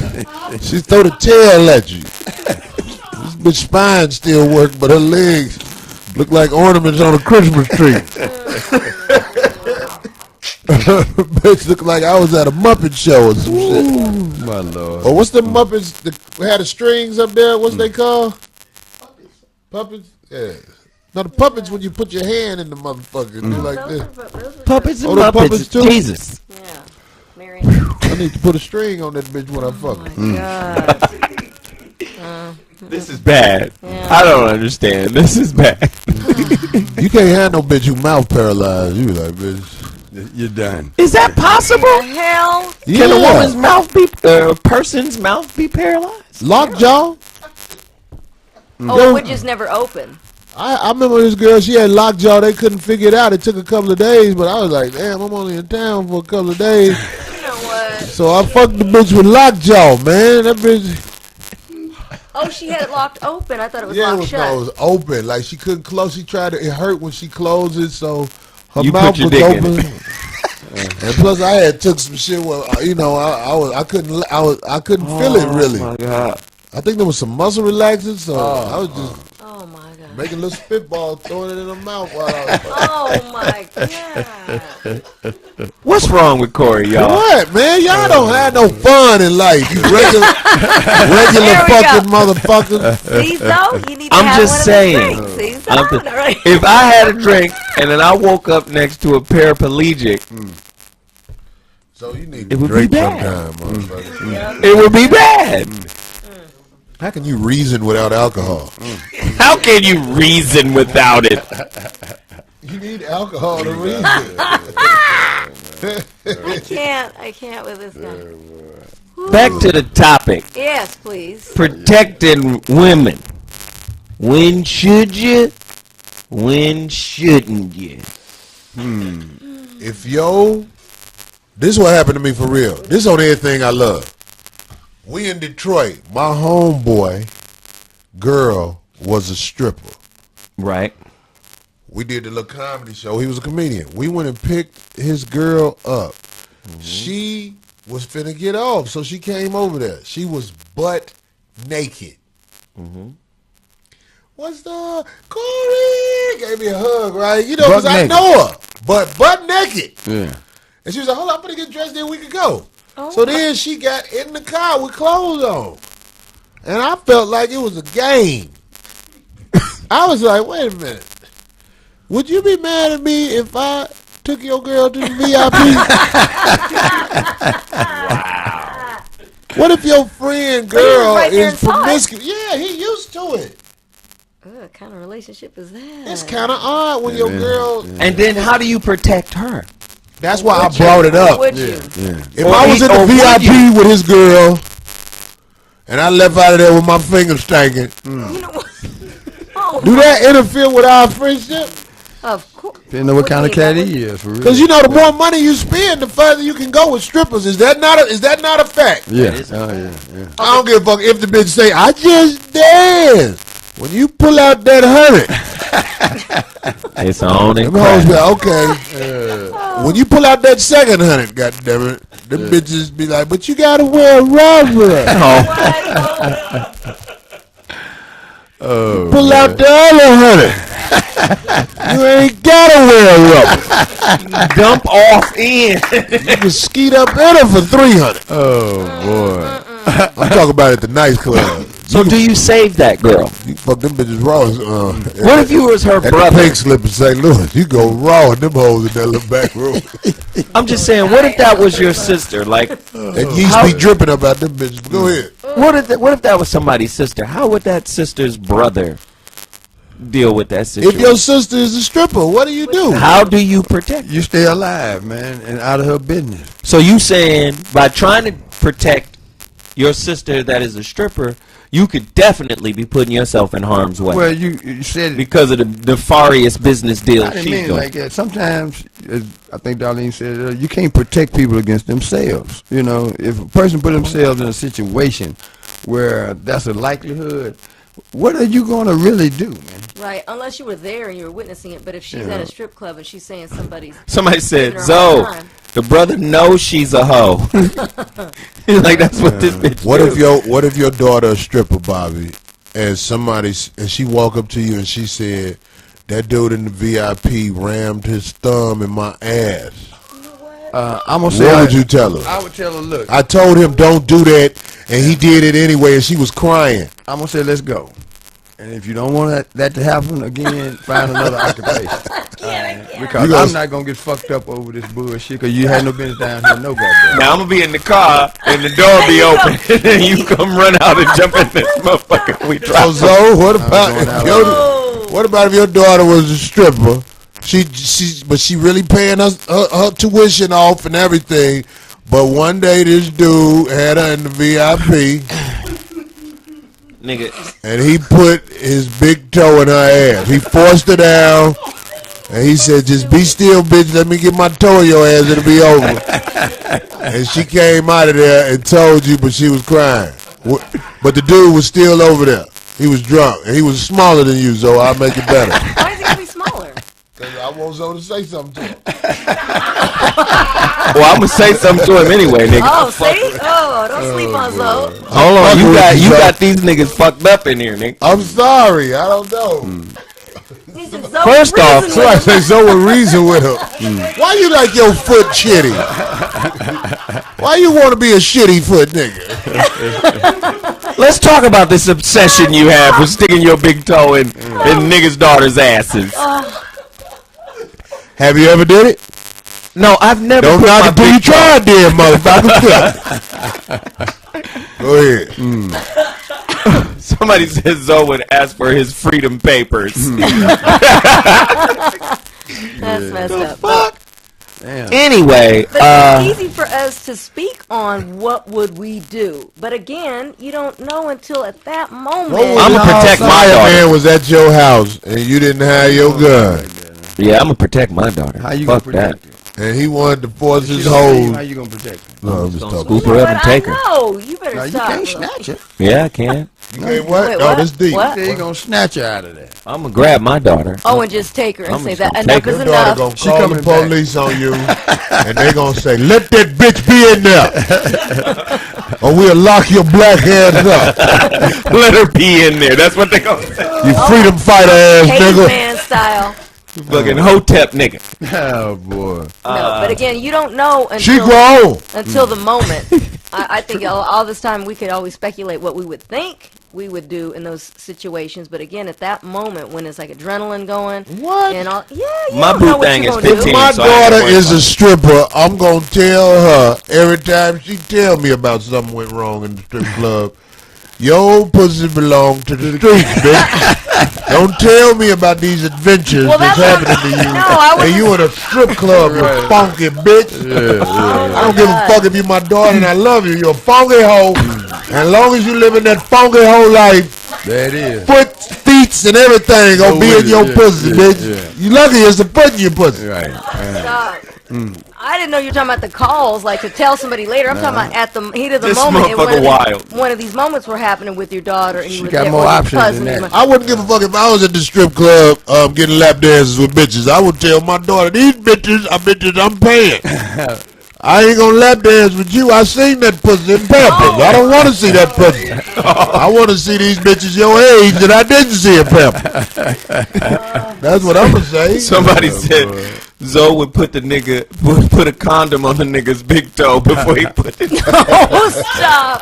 she throw the tail at you. This bitch spine still work, but her legs look like ornaments on a Christmas tree. Bitch looked like I was at a Muppet show or some shit. My lord. Or what's the Muppets that had the strings up there? What's they called? Puppets? Yeah. No, the puppets when you put your hand in the motherfucker and do like those this. were Puppets and Oh, the Muppets. puppets too? Jesus. Yeah, Marion. I need to put a string on that bitch when I fuck her. God. This is bad. Yeah. I don't understand. This is bad. You can't have no bitch who mouth paralyzed. You be like, bitch, you're done. Is that possible? The hell? Can a woman's mouth be, a person's mouth be paralyzed? Lockjaw? Oh, it would just never open. I remember this girl, she had lockjaw, they couldn't figure it out. It took a couple of days, but I was like, damn, I'm only in town for a couple of days. You know what? So I fucked the bitch with lockjaw, man. That bitch. Oh, she had it locked open. I thought it was Yeah, locked shut. no, it was open. Like she couldn't close. She tried to. It hurt when she closed it, so her You mouth put your was dick in open. it. And plus, I had took some shit. Well, you know, I couldn't feel it really. Oh my God. I think there was some muscle relaxers, so I was just Oh my God. making a little spitball, throwing it in her mouth while I was. Oh my God. What's wrong with Corey, y'all? What, man? Y'all don't have no fun in life. You regular There we fucking go. motherfuckers. See, so you need to I'm have just one of saying. them drinks. See, so I'm all just- right. If I had a drink and then I woke up next to a paraplegic, So you need It to would drink be bad. sometime, motherfucker. it would be bad. How can you reason without alcohol? How can you reason without it? You need alcohol to reason. I can't with this guy. Back to the topic. Yes, please. Protecting women. When should you? When shouldn't you? If this is what happened to me for real. This on everything I love. We in Detroit. My homeboy girl was a stripper. Right. We did the little comedy show. He was a comedian. We went and picked his girl up. She was finna get off, so she came over there. She was butt naked. What's the Corey? Gave me a hug, right? You know, because I Butt know her, but butt naked. Yeah. And she was like, hold on, I'm gonna get dressed, then we could go. Oh So then she got in the car with clothes on. And I felt like it was a game. I was like, wait a minute. Would you be mad at me if I took your girl to the VIP? What if your friend But he was girl right there is and saw it. promiscuous? Yeah, he used to it. What kind of relationship is that? It's kind of odd when your girl. And then how do you protect her? That's why I Would you? brought it up. Would you? If Or I was he- in the or would VIP you? with his girl, and I left out of there with my fingers stanking, You know what? Oh, do that interfere with our friendship? of course. Depending on what kind of do you cat know? he is, for real. Because you know, the more money you spend, the further you can go with strippers. Is that not a fact? Yeah. That is a Oh, yeah. I don't give a fuck if the bitch say, I just danced. When you pull out that 100, It's on and them hoes be like, okay. When you pull out that second 100, goddammit, them bitches be like, but you gotta wear a rubber. Pull out the other 100. You ain't gotta wear a rubber. dump off in. You can skeet up in her for 300. Oh, boy. I'm talking about at the nice club. So do you save that girl? You fuck them bitches raw. What if you was her at the brother? pink slip in St. Louis? You go raw in them hoes in that little back room. I'm just saying, what if that was your sister? Like, And yeast be dripping up out them bitches. Go ahead. what if that was somebody's sister? How would that sister's brother deal with that If situation? your sister is a stripper, what do you do? How do you protect? You stay alive, man, and out of her business. So you saying by trying to protect your sister that is a stripper, you could definitely be putting yourself in harm's way Well, you said it. because of the nefarious business deal I didn't she's mean doing. like that. Sometimes, I think Darlene said, you can't protect people against themselves. You know, if a person put themselves in a situation where that's a likelihood, what are you going to really do, man? Right, unless you were there and you were witnessing it. But if she's at a strip club and she's saying somebody's Somebody said, giving her a hard Zoe, time. the brother knows she's a hoe. Like, that's what this bitch What do. if your daughter a stripper, Bobby, and she walk up to you and she said, that dude in the VIP rammed his thumb in my ass. I'm gonna say, What would you tell her? I would tell her, look, I told him don't do that, and he did it anyway, and she was crying. I'm gonna say, let's go. And if you don't want that to happen again, find another occupation. Because You I'm gonna- not going to get fucked up over this bullshit because you had no business down here, no goddamn. Now I'm gonna be in the car and the door be open, and then you come run out and jump in this motherfucker. We So, drop. Zoe, what going about out what about if your daughter was a stripper? But she really paying us her tuition off and everything. But one day this dude had her in the VIP, Nigga, and he put his big toe in her ass. He forced her down, and he said, "Just be still, bitch. Let me get my toe in your ass. It'll be over." And she came out of there and told you, but she was crying. But the dude was still over there. He was drunk, and he was smaller than you, so I'll make it better. Why is he gonna be smaller? Cause I want Zoe to say something to him. well, I'm gonna say something to him anyway, nigga. Oh, see? Oh, don't sleep on Zoe. Hold on, you fucking with you, got these niggas fucked up in here, nigga. I'm sorry. I don't know. He said, Zoe, First off, reason Somebody with say Zoe reason with her. Why you like your foot shitty? Why you want to be a shitty foot nigga? Let's talk about this obsession you have with sticking your big toe in niggas' daughters' asses. Have you ever did it? No, I've never. Don't put knock my it till you big toe- try it then, motherfucker. Go ahead. Somebody says Zoe would ask for his freedom papers. That's messed up. Fuck. Damn. Anyway, But it's easy for us to speak on what would we do. But again, you don't know until at that moment. I'ma protect my Fire daughter. man was at your house and you didn't have your gun, yeah, I'm gonna protect my daughter. How you going Fuck to that. protect her? and he wanted to force his How hose. you going to protect her? No, I'm just Gonna talking. scoop You her know up and what? take her. I know. You better No, you stop. can't snatch her. Yeah, I can. You can't what? Wait, No, what? this deep. What? They going to snatch her out of there. I'm gonna grab my daughter. Oh, and just take her and I'm say just that gonna enough take is her. Your daughter enough. gonna She call the coming back. police on you, and they gonna say, "Let that bitch be in there, or we'll lock your black ass up." Let her be in there. That's what they gonna say. You freedom fighter ass nigga. Caveman style. Fucking hotep nigga. Oh, boy. No, but again, you don't know She until grown. the moment. I think all this time we could always speculate what we would think we would do in those situations. But again, at that moment when it's like adrenaline going, What? and all, yeah, you My don't boo know what thing you're is gonna do. 15. My So I ain't daughter worried is about a it. stripper. I'm gonna tell her every time she tell me about something went wrong in the strip club. Your pussy belong to the streets, bitch. Don't tell me about these adventures Well, that's that's what happening to you. No, I And wasn't- you in a strip club, you funky bitch. I don't give a fuck if you my daughter and I love you. You're a funky hoe. And as long as you live in that funky hoe life, There it is. foot, feet, and everything gonna Go be with in it, your yeah, pussy, yeah, bitch. yeah. You lucky it's a foot in your pussy. Right. Stop. I didn't know you were talking about the calls, like to tell somebody later. I'm talking about at the heat of the This moment. and motherfucker wild. One of these moments were happening with your daughter, and She you were got there, more or your options cousin, than or that. your- I wouldn't give a fuck if I was at the strip club getting lap dances with bitches. I would tell my daughter, these bitches are bitches I'm paying. I ain't gonna lap dance with you. I seen that pussy in Pampers. I don't want to see that pussy. I want to see these bitches your age that I didn't see in Pampers. That's what I'm gonna say. Somebody said Zoe would put put a condom on the nigga's big toe before he put it. Oh, stop!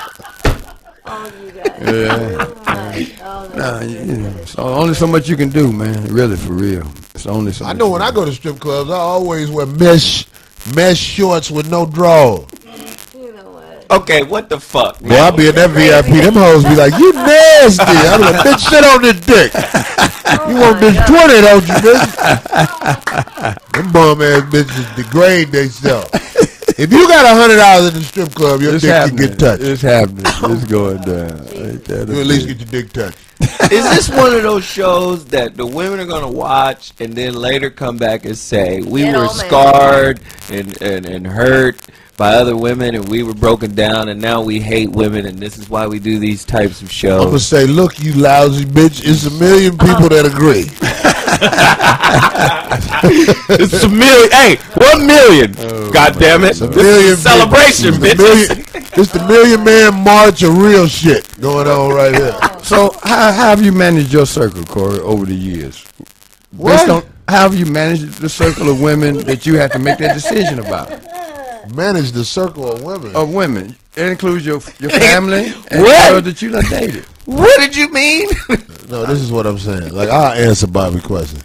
Oh, you guys. Oh, Nah, you know, so only so much you can do, man. Really, for real. It's only so I much know you when can I go to strip clubs, I always wear mesh shorts with no drawers. you know what? Okay, what the fuck? Boy, I be in that VIP. Them hoes be like, you nasty. I be like, bitch, sit on this dick. You want this 20, don't you, bitch? Them bum ass bitches degrade themselves. If you got $100 in the strip club, your It's dick can happening. get touched. It's happening. It's going down. Ain't that You a at least thing? get your dick touched. Is this one of those shows that the women are gonna watch and then later come back and say we Get were all mad. scarred and hurt by other women and we were broken down and now we hate women and this is why we do these types of I'm gonna shows? say, look, you lousy bitch. It's a million people that agree. It's a million. Hey, 1 million. God damn it! It's a This million is a celebration, people. bitches. It's the million man march of real shit going on right here. So how have you managed your circle, Corey, over the years? What? Based on how have you managed the circle of women that you have to make that decision about? Manage the circle of women. Of women. It includes your family and What? girls that you done dated. What did you mean? No, this is what I'm saying. Like, I'll answer Bobby's question.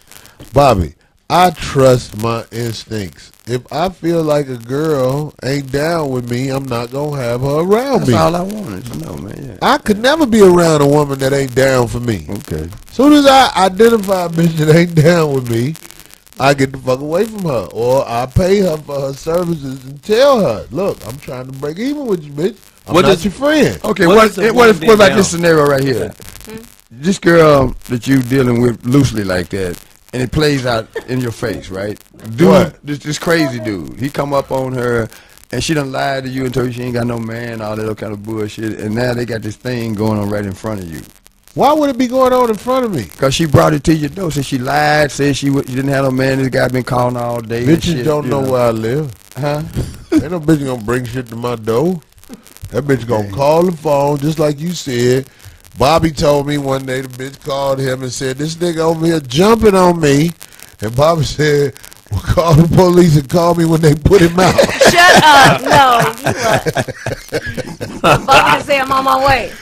Bobby, I trust my instincts. If I feel like a girl ain't down with me, I'm not going to have her around me. That's all I wanted to know, man. Yeah. I could never be around a woman that ain't down for me. Okay. Soon as I identify a bitch that ain't down with me, I get the fuck away from her. Or I pay her for her services and tell her, look, I'm trying to break even with you, bitch. I'm not your friend. Okay, What what about this scenario right here? This girl that you dealing with loosely like that, and it plays out in your face, right? Dude, What? this crazy dude, he come up on her, and she done lied to you and told you she ain't got no man, all that other kind of bullshit, and now they got this thing going on right in front of you. Why would it be going on in front of me? Because she brought it to your door, said she lied, said she didn't have no man, this guy been calling all day. and Bitches shit, don't you know where I live. Huh? Ain't no bitch gonna bring shit to my door. That bitch gonna call the phone, just like you said. Bobby told me one day the bitch called him and said, this nigga over here jumping on me. And Bobby said, well, call the police and call me when they put him out. Shut up. No, you what? Bobby say I'm on my way.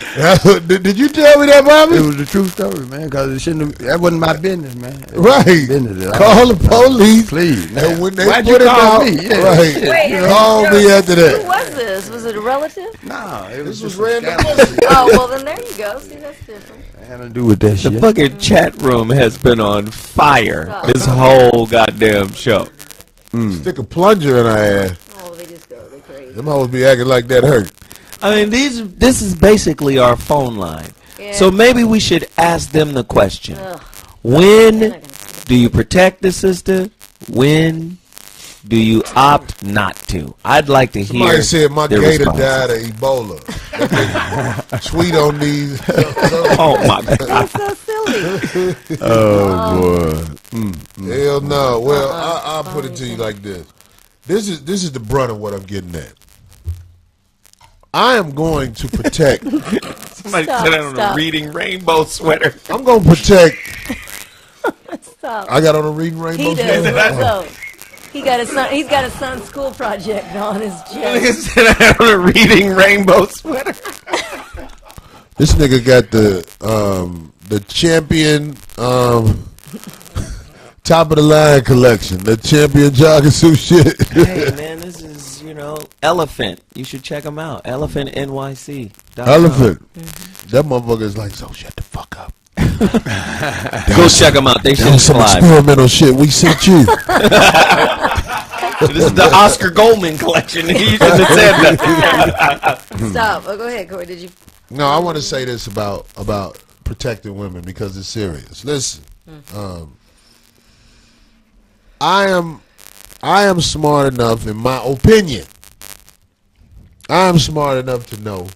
Did you tell me that, Bobby? It was the true story, man, because that wasn't my business, man. It was Right. business. Call the police. Please. And when they Why'd put you him call out, me? Yeah, right. shit. Wait, Call me after Who that. was this? Was it a relative? No, it was This was just random scandalous. pussy. Oh, well, then there you go. See, that's different. Had to do with that The shit. fucking chat room has been on fire this whole goddamn show. Stick a plunger in her ass. Oh, they just go. They're crazy. Them hoes be acting like that hurt. I mean, this is basically our phone line. Yeah. So maybe we should ask them the question. Ugh. When do you protect the sister? When do you opt not to? I'd like to hear. Somebody said my their gator responses. died of Ebola. That nigga tweet on these. Oh my god! That's so silly. Oh, boy. Hell no. Well, I'll put it to you like this. This is the brunt of what I'm getting at. I am going to protect. Somebody Stop, said that on a stop. reading rainbow sweater. I'm going to protect. Stop. I got on a reading rainbow. He does. shirt? So he got his son. He's got his son's school project on his Nigga chest. said I had on a reading rainbow sweater. This nigga got the champion top of the line collection. The champion jogging suit shit. Hey man, this is Elephant. You should check them out. Elephant NYC. Elephant. That motherfucker is like, so shut the fuck up. Go check them out. They That should was some fly. experimental shit we sent you. This is the Oscar Goldman collection. You shouldn't have said that. Stop. Oh, go ahead, Corey. Did you? No, I want to say this about protecting women because it's serious. Listen, I am smart enough, in my opinion. I am smart enough to know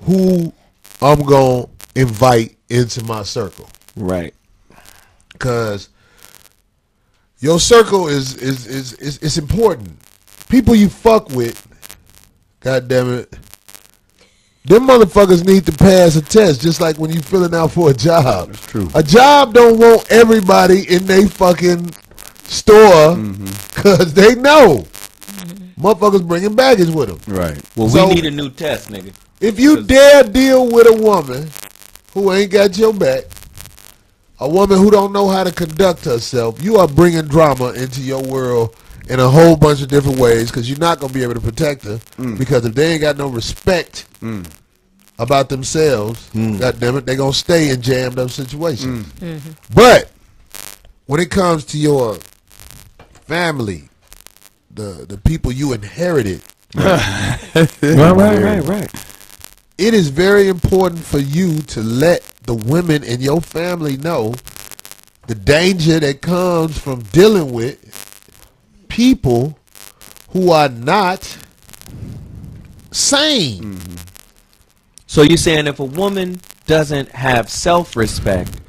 who I'm gonna invite into my circle, Right. because your circle is important. People you fuck with, God damn it. Them motherfuckers need to pass a test, just like when you filling out for a job. That's true. A job don't want everybody in they fucking store because they know motherfuckers bringing baggage with them. Right. Well, So- we need a new test, nigga. If you dare deal with a woman who ain't got your back, a woman who don't know how to conduct herself, you are bringing drama into your world in a whole bunch of different ways because you're not going to be able to protect her because if they ain't got no respect about themselves, God damn it, they going to stay in jammed up situations. But when it comes to your family, the people you inherited, Right. it is very important for you to let the women in your family know the danger that comes from dealing with people who are not sane. So you're saying if a woman doesn't have self-respect,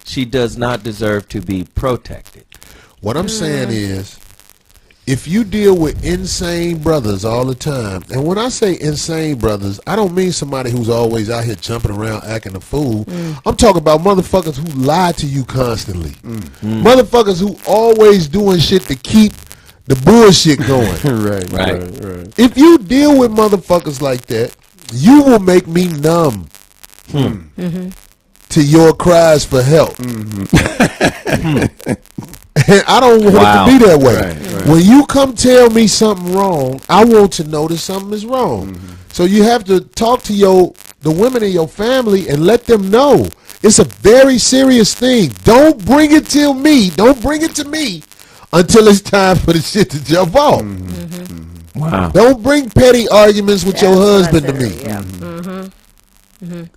she does not deserve to be protected. What I'm saying is, if you deal with insane brothers all the time, and when I say insane brothers, I don't mean somebody who's always out here jumping around acting a fool. I'm talking about motherfuckers who lie to you constantly. Motherfuckers who always doing shit to keep the bullshit going. Right. If you deal with motherfuckers like that, you will make me numb. to your cries for help. And I don't want it to be that way. Right. When you come tell me something wrong, I want to know that something is wrong. So you have to talk to the women in your family and let them know it's a very serious thing. Don't bring it to me. Don't bring it to me until it's time for the shit to jump off. Wow. Don't bring petty arguments with your husband to me. Yeah.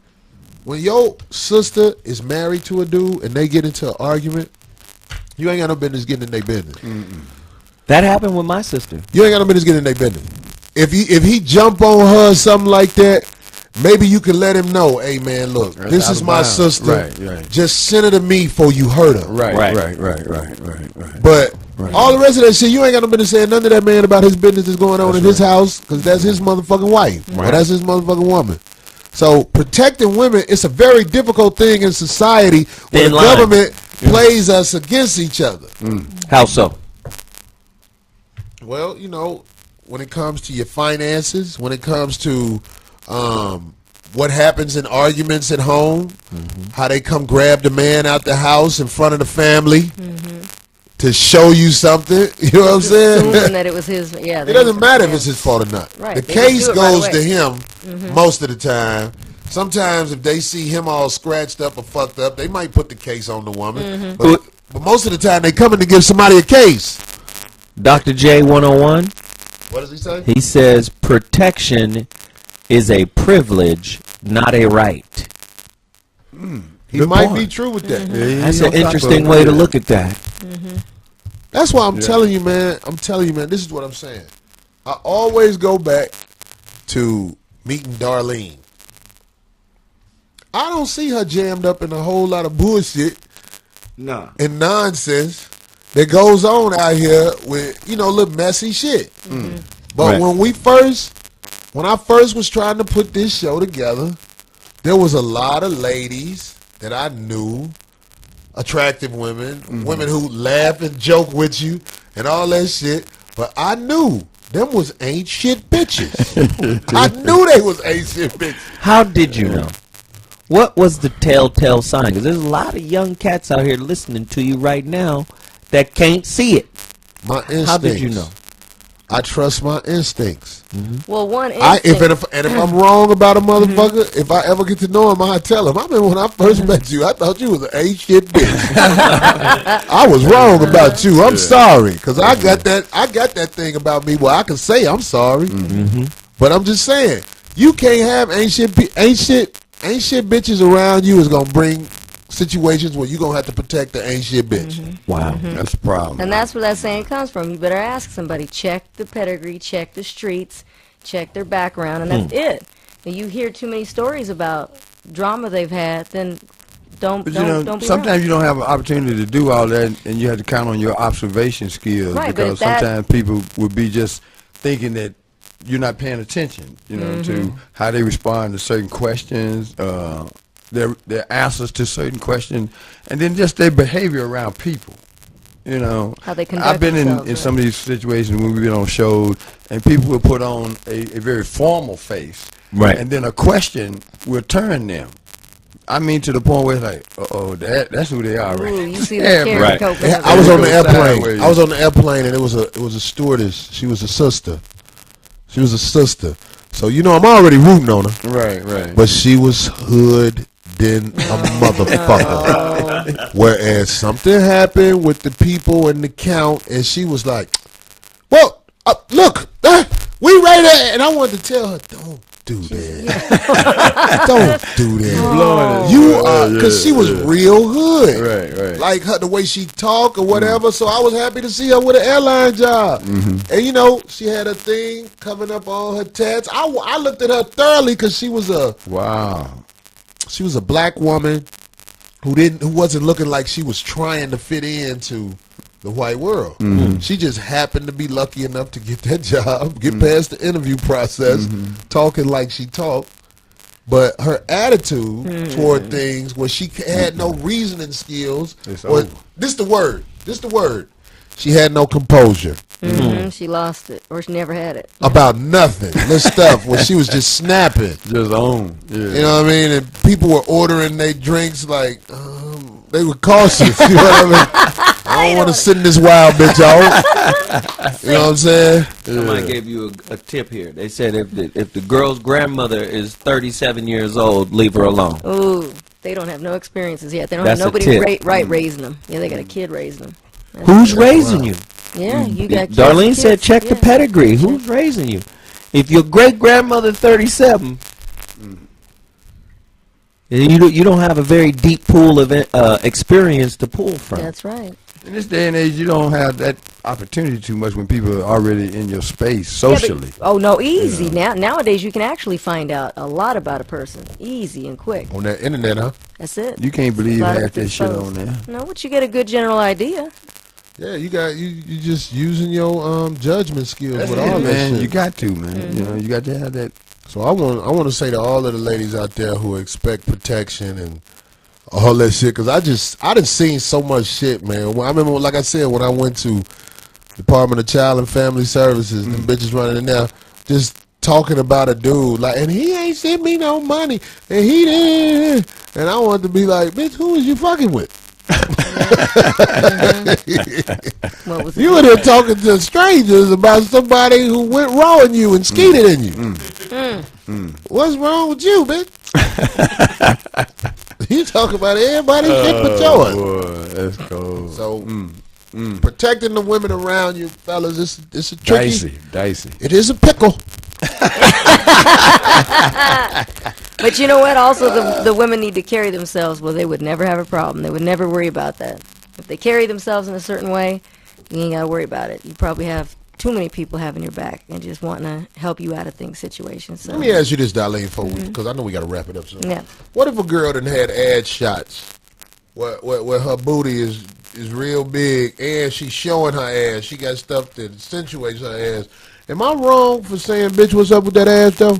When your sister is married to a dude and they get into an argument, you ain't got no business getting in their business. That happened with my sister. You ain't got no business getting in their business. If he jump on her or something like that, maybe you can let him know, hey man, look, this is my sister. Right. Just send her to me before you hurt her. Right. But all the rest of that shit, you ain't got no business saying none of that man about his business that's going on in his house, because that's his motherfucking wife. Or that's his motherfucking woman. So protecting women, it's a very difficult thing in society where the government plays us against each other. How so? Well, you know, when it comes to your finances, when it comes to what happens in arguments at home, how they come grab the man out the house in front of the family to show you something. You know what I'm saying? Assuming that it was his. Yeah. It doesn't matter if it's his fault or not. Right. The They case just do it right goes away. to him most of the time. Sometimes if they see him all scratched up or fucked up, they might put the case on the woman. But most of the time they coming to give somebody a case. Dr. J 101. What does he say? He says protection is a privilege, not a right. He Good might point. be true with that. That's an interesting way to look at that. That's why I'm telling you, man. This is what I'm saying. I always go back to meeting Darlene. I don't see her jammed up in a whole lot of bullshit and nonsense that goes on out here with, you know, little messy shit. But when I first was trying to put this show together, there was a lot of ladies that I knew, attractive women, women who laugh and joke with you and all that shit. But I knew them was ain't shit bitches. I knew they was ain't shit bitches. How did you know? What was the telltale sign? Because there's a lot of young cats out here listening to you right now that can't see it. My instincts. How did you know? I trust my instincts. Well, one If instinct. I'm wrong about a motherfucker, if I ever get to know him, I tell him. I remember when I first met you, I thought you was an ain't shit bitch. I was wrong about you. I'm sorry, because I got that thing about me where I can say I'm sorry. But I'm just saying, you can't have ain't shit bitches around you is gonna bring situations where you're gonna have to protect the ain't shit bitch. Wow. That's the problem. And that's where that saying comes from. You better ask somebody. Check the pedigree, check the streets, check their background, and that's it. And you hear too many stories about drama they've had, then don't be sometimes around. you don't have an opportunity to do all that, and you have to count on your observation skills, Right, but because that- sometimes people would be just thinking that you're not paying attention, to how they respond to certain questions, their answers to certain questions, and then just their behavior around people. How they conduct I've been themselves, in some of these situations when we've been on shows, and people will put on a very formal face, Right. and then a question will turn them. I mean, to the point where it's like, that's who they are, right? Ooh, you see the Yeah, carrot right. coat. Yeah, I was on the Go airplane. sideways. I was on the airplane, and it was a stewardess. She was a sister. So I'm already rooting on her. Right. But she was hood than a motherfucker. Whereas something happened with the people and the count, and she was like, "Well, look, we ready to," and I wanted to tell her, "Don't do that. Don't do that. You are," because she was real hood. Right. Like her, the way she talk or whatever. So I was happy to see her with an airline job. And she had a thing coming up on her tats. I looked at her thoroughly because she was a black woman who wasn't looking like she was trying to fit into the white world. She just happened to be lucky enough to get that job, get past the interview process, talking like she talked. But her attitude toward things, where she had no reasoning skills, It's or over. this the word. She had no composure. She lost it, or she never had it. About nothing. This stuff when she was just snapping. Just on. Yeah. You know what I mean? And people were ordering their drinks like they were cautious. You know what I mean? I don't want to sit in this wild bitch out. You know what I'm saying? Somebody gave you a tip here. They said if the girl's grandmother is 37 years old, leave her alone. Ooh, they don't have no experiences yet. They don't That's have a nobody tip. raising them. Yeah, they got a kid raising them. Who's raising you? Yeah, you got kids. Darlene said check the Yeah. pedigree. Who's raising you? If your great grandmother 37, you don't have a very deep pool of experience to pull from. That's right. In this day and age, you don't have that opportunity too much when people are already in your space socially. Yeah, oh no, easy. Nowadays you can actually find out a lot about a person, easy and quick. On that internet, huh? That's it. You can't believe A lot of half that different shit photos. on there. No, but you get a good general idea. Yeah, you just using your judgment skills That's with it, all that man. shit. You got to, man. You know, you got to have that. So I want to say to all of the ladies out there who expect protection and all that shit, because I done seen so much shit, man. I remember, like I said, when I went to Department of Child and Family Services, them bitches running in there, just talking about a dude, like, and he ain't sent me no money, and he did, and I wanted to be like, bitch, who is you fucking with? What was You were there talking to strangers about somebody who went raw in you and skeeted in you. What's wrong with you, bitch? You talk about everybody's shit but yours. Boy, that's cold. So protecting the women around you, fellas, it's a tricky. Dicey. It is a pickle. But you know what? Also, the women need to carry themselves well. They would never have a problem. They would never worry about that. If they carry themselves in a certain way, you ain't got to worry about it. You probably have too many people having your back and just wanting to help you out of situations. So. Let me ask you this, Darlene, because I know we got to wrap it up soon. Yeah. What if a girl done had ad shots where her booty is real big and she's showing her ass? She got stuff that accentuates her ass. Am I wrong for saying, bitch, what's up with that ass, though?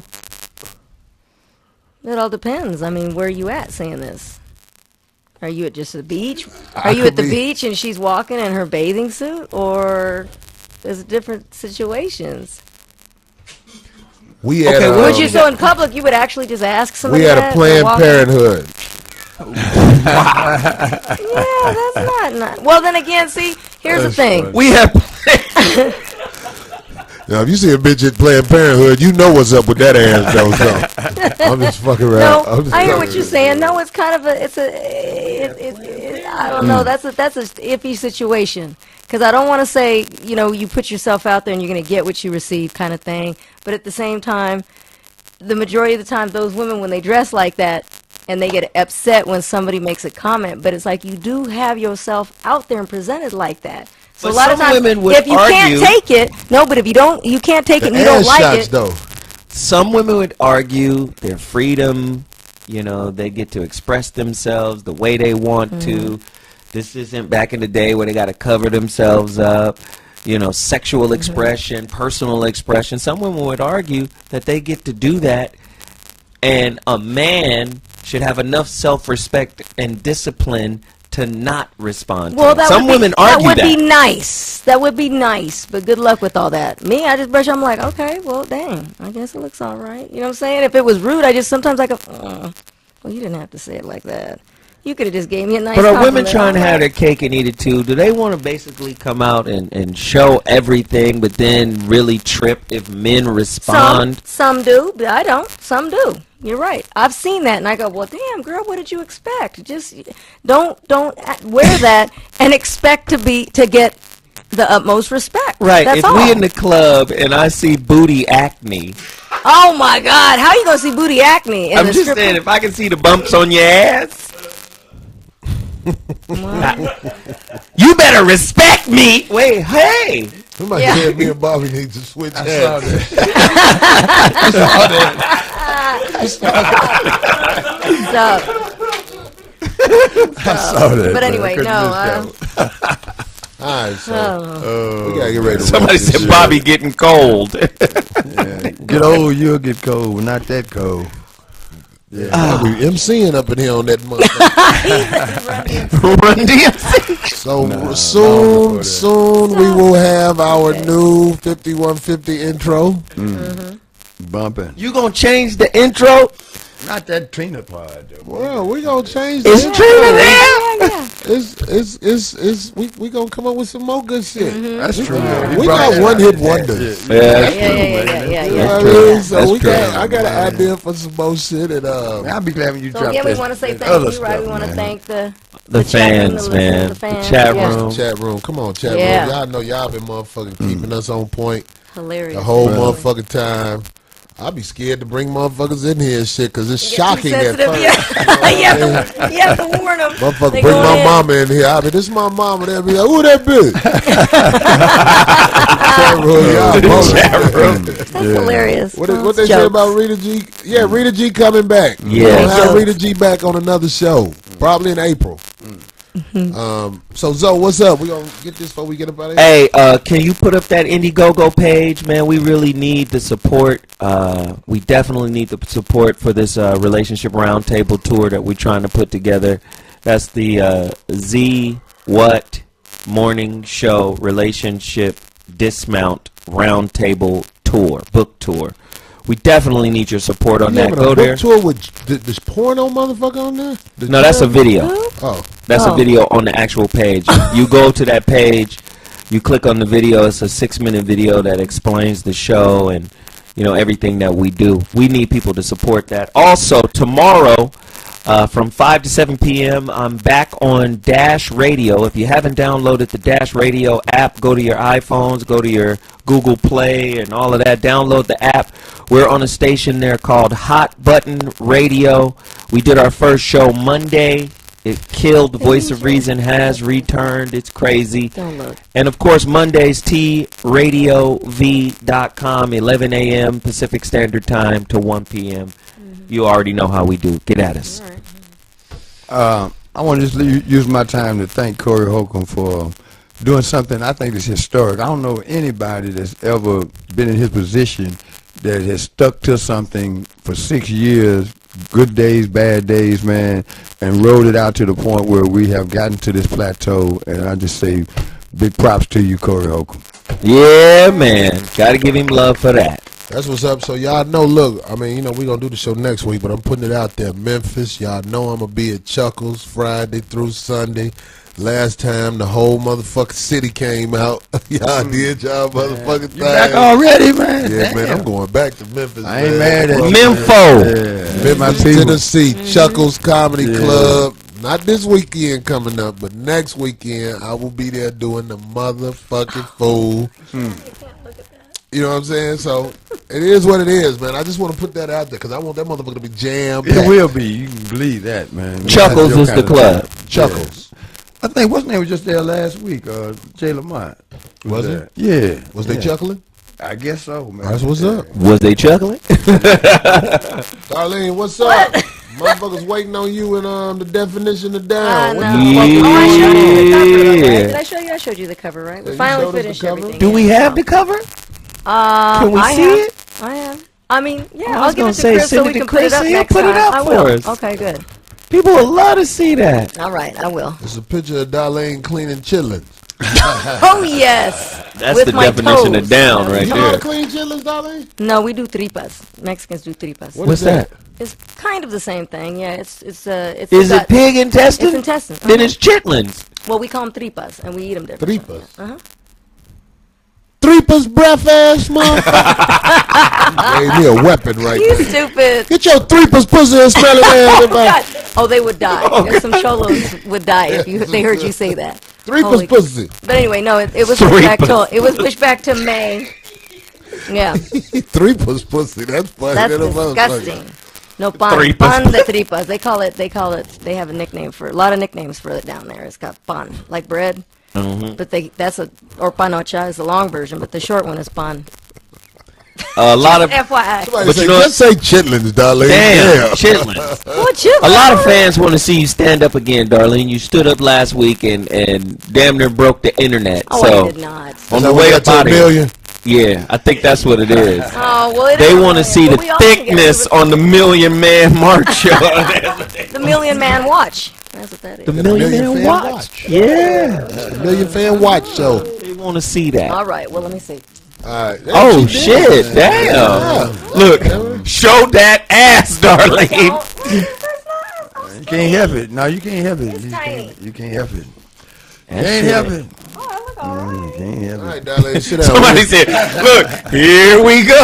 It all depends. I mean, where are you at saying this? Are you at just the beach? Are you at the beach and she's walking in her bathing suit? Or there's different situations? We had Okay, Would you, so in public, you would actually just ask somebody we had that a Planned walk- Parenthood. Yeah, that's not. Well, then again, see, here's the That's thing. funny. We have Now, if you see a bitch at Planned Parenthood, you know what's up with that ass, though. So I'm just fucking around. No, I hear what you're saying. No, it's kind of I don't know. That's a iffy situation. Because I don't want to say, you put yourself out there and you're going to get what you receive kind of thing. But at the same time, the majority of the time, those women, when they dress like that, and they get upset when somebody makes a comment, but it's like you do have yourself out there and presented like that. So But a lot of some times, women would if you can't argue- take it, no, but if you can't take it and you don't ass like shots, it, though. some women would argue their freedom, they get to express themselves the way they want to. This isn't back in the day where they got to cover themselves up. Sexual expression, personal expression. Some women would argue that they get to do that, and a man should have enough self-respect and discipline to not respond to well, it. that Some would women be, argue that would be nice. That would be nice, but good luck with all that. Me, I just brush. I'm like, okay, well, dang, I guess it looks all right. You know what I'm saying? If it was rude, I just sometimes I go, well, you didn't have to say it like that. You could have just gave me a nice. But are women compliment. trying to All have right. their cake and eat it too? Do they want to basically come out and show everything, but then really trip if men respond? Some do, but I don't. Some do. You're right. I've seen that, and I go, well, damn, girl, what did you expect? Just don't wear that and expect to get the utmost respect. Right. That's if all. we in the club and I see booty acne, Oh my God, how you gonna see booty acne? In I'm the just strip saying, if I can see the bumps on your ass, you better respect me. Wait, hey. Somebody Yeah. said me and Bobby need to switch I hands. So, that. but anyway, no. All right, so oh. we gotta get ready to Somebody wrap this said shit Bobby up. getting cold. Get old, you'll get cold. Not that cold. I'll be MCing up in here on that motherfucker. Run DMC. So soon we will have our new 5150 intro. Bumping. You gonna change the intro? Not that Trina part, though. Well, we gonna change the Is intro. Trina there? We gonna come up with some more good shit. That's true. We got one-hit wonders. Yeah. So I got an idea for some more shit, and I'll be glad when you So drop again, that. we want to say that other thank you, right? We stuff, want to man. thank the Fans, man. the fans. Chat Yeah. room. chat room. Come on, chat Yeah. room. Y'all know y'all been motherfucking keeping us on point Hilarious. the whole motherfucking time. I be scared to bring motherfuckers in here and shit because it's shocking at sensitive, first. yeah. You have to warn them. Motherfucker, They bring go my in. mama in here. I mean, this is my mama. They'll be like, who that bitch? Chat room, y'all both. That's hilarious. What they say about Rita G? Yeah, Rita G coming back. Yeah. We're gonna have Jokes. Rita G back on another show, probably in April. So Zoe, what's up? We gonna get this before we get up out of here. Hey, can you put up that Indiegogo page, man? We really need the support. We definitely need the support for this relationship roundtable tour that we're trying to put together. That's the Z What Morning Show Relationship Dismount Roundtable Tour, book tour. We definitely need your support on You that. having Go a book there. tour with this porno motherfucker on there? No, that's a video. Oh, That's a video on the actual page. You go to that page, you click on the video. It's a 6-minute video that explains the show and everything that we do. We need people to support that. Also, tomorrow from 5 to 7 p.m., I'm back on Dash Radio. If you haven't downloaded the Dash Radio app, go to your iPhones, go to your Google Play and all of that. Download the app. We're on a station there called Hot Button Radio. We did our first show Monday. It killed. The Voice of Reason has returned. It's crazy. Download. And of course, Mondays, TRadiov.com, 11 a.m. Pacific Standard Time to 1 p.m. You already know how we do. Get at us. I want to just use my time to thank Corey Holcomb for doing something I think is historic. I don't know anybody that's ever been in his position that has stuck to something for 6 years, good days, bad days, man, and rode it out to the point where we have gotten to this plateau. And I just say big props to you, Corey Holcomb. Yeah, man. Got to give him love for that. that's what's up. So y'all know, look, I mean, we're going to do the show next week, but I'm putting it out there. Memphis, y'all know I'm going to be at Chuckles Friday through Sunday. Last time the whole motherfucking city came out. Y'all did y'all motherfucking thing. You back already, man? Yeah, Damn. man, I'm going back to Memphis. I ain't man. mad at you. Memphis. Yeah. Memphis, Tennessee, Chuckles Comedy Club. Not this weekend coming up, but next weekend I will be there doing the motherfucking fool. You know what I'm saying? So it is what it is, man. I just want to put that out there because I want that motherfucker to be jammed. It will be. You can believe that, man. Chuckles That's your is the kind of club. time. Chuckles. I think what's name was just there last week. Jay Lamont. Was there. it? Yeah. Was they chuckling? I guess so, man. That's what's up. Was they chuckling? Darlene, what's up? Motherfuckers waiting on you and the definition of down. What the know. fuck Oh, I showed you the cover, though, right? Yeah. Did I show you? I showed you the cover, right? Yeah, We you finally showed us the finished cover? everything. Do we yeah. have the cover? Can we I see have. it? I have. I mean, yeah, I was I'll give gonna it to say, Chris so send we it to can put it Chris up and he'll next put it time. up I for will. us. Okay, good. People would love to see that. All right, I will. It's a picture of Darlene cleaning chitlins. Oh yes. That's With the my definition of toes. down right You know how to there. clean chitlins, Darlene? No, we do tripas. Mexicans do tripas. What What's is that? It's kind of the same thing. Yeah, it's Is got- it pig intestine? It's intestine. Then it's chitlins. Well, we call them tripas, and we eat them different. Tripas? Uh-huh. Tripas breath ass motherfucker. Gave me a weapon right You there. stupid. Get your tripas pussy and smell it ass. God. Oh, they would die. Some cholos would die if they heard you say that. Holy- Tripas pussy. But anyway, no, it was pushed back to May. Yeah, Tripas pussy. That's funny. that's than a motherfucker. disgusting. No pan, Tripas. pan de tripas. They call it. They have a nickname for a lot of nicknames for it down there. It's got pan, like bread. But or panocha is the long version, but the short one is pan. A lot of FYI. Somebody But say, you know just say chitlins, Darlene. damn chitlins. What you? A lot of fans want to see you stand up again, Darlene. You stood up last week and damn near broke the internet. Oh, so I did not. on Is the that way what up got out to of $1 here. million? Yeah, I think that's what it is. Oh, well, They want to see the we all can get thickness over on the Million Man March show. the Million Man Watch. That's what that is. The Million Man Fan Watch. Yeah. The Million Fan Watch show. They want to see that. All right. Well, let me see. All right. Oh, shit. Damn. Look, show that ass, Darlene. You can't help it. No, you can't help it. It's tiny. You can't help it. That Can't shit. help it. Oh, I look all right. You can't help All it. right, darling, sit down. Somebody said, look, here we go.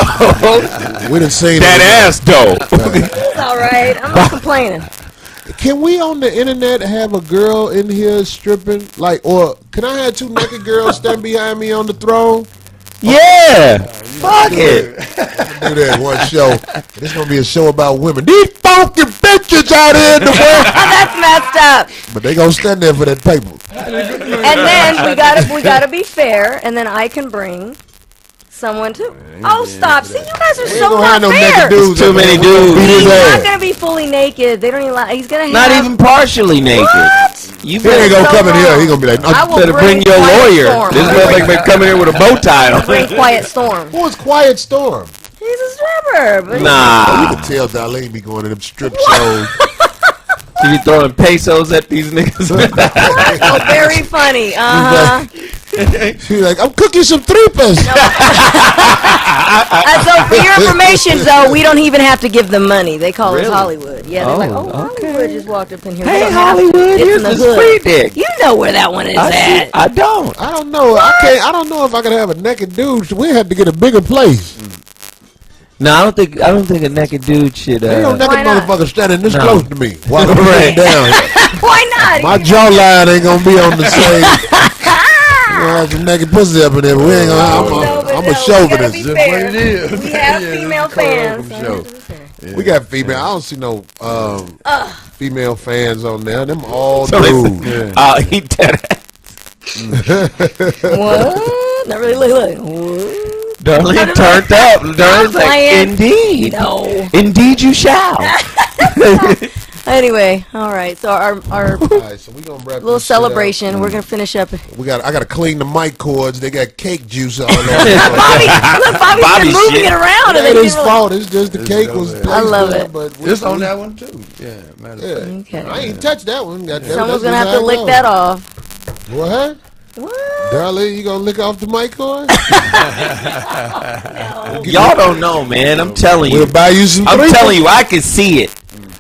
We done seen That ass, though. It's all right. I'm not complaining. Can we on the internet have a girl in here stripping? Like, or can I have 2 naked girls stand behind me on the throne? Yeah. Fuck it. Do that one show. It's gonna be a show about women. These funky bitches out here in the world. That's messed up. But they gonna stand there for that paper. And then we gotta be fair, and then I can bring someone too. Oh, stop! See, you guys are We ain't so gonna not have no fair. naked dudes. Too in there. many We gonna dudes. beat his He's not ass. gonna be fully naked. They don't even. Like, he's gonna have. Not even partially naked. What? You He ain't better, gonna So come in here. wrong. He gonna be like, I no, will better bring your Quiet lawyer. Storm. This motherfucker been coming here with a bow tie on. Bring Quiet Storm. who is Quiet Storm? He's a stripper. But You Nah. can tell Darlene be going to them strip shows. You be throwing pesos at these niggas. Oh, very funny. She's like, I'm cooking some tripas. So for your information, though, we don't even have to give them money. They call us Really? Hollywood. Yeah, they're like, Oh, Hollywood okay. just walked up in here. We Hey, don't have to. Hollywood, It's here's in the this hood. free dick. You know where that one is at. I don't. I don't know. I don't know if I could have a naked dude. So we had to get a bigger place. No, I don't think a naked dude should. Ain't no naked Why not? motherfucker standing this No. close to me while I'm Right. laying down. Why not? My jawline ain't gonna be on the same. You know, have some naked pussy up in there, but we ain't gonna. I'm a chauvinist. We That's gotta what it be is. fair. We have Yeah, female this is Carl fans. Holcomb so show. we have to be fair. We got female. I don't see no female fans on there. Them all Somebody dudes. said, I'll eat that ass. What? Not really. Look. What? Darlene turned up. Darlene's like, playing. indeed. No. Indeed you shall. Anyway, all right. So our All right, so we gonna wrap little this shit up. celebration. We're gonna finish up. I gotta clean the mic cords. They got cake juice all over. Bobby's Bobby been moving shit. it around, and It they ain't his didn't fault. It's just the cake was. I placed love there, it. But It's on that one too. Yeah, matter of fact. Yeah. Okay. I ain't touched that one. Someone's gonna have to lick that off. What? What? Darlene, you gonna lick off the mic cord? Y'all don't know, man. I'm telling you. We'll buy you some. I'm tripas. telling you, I can see it.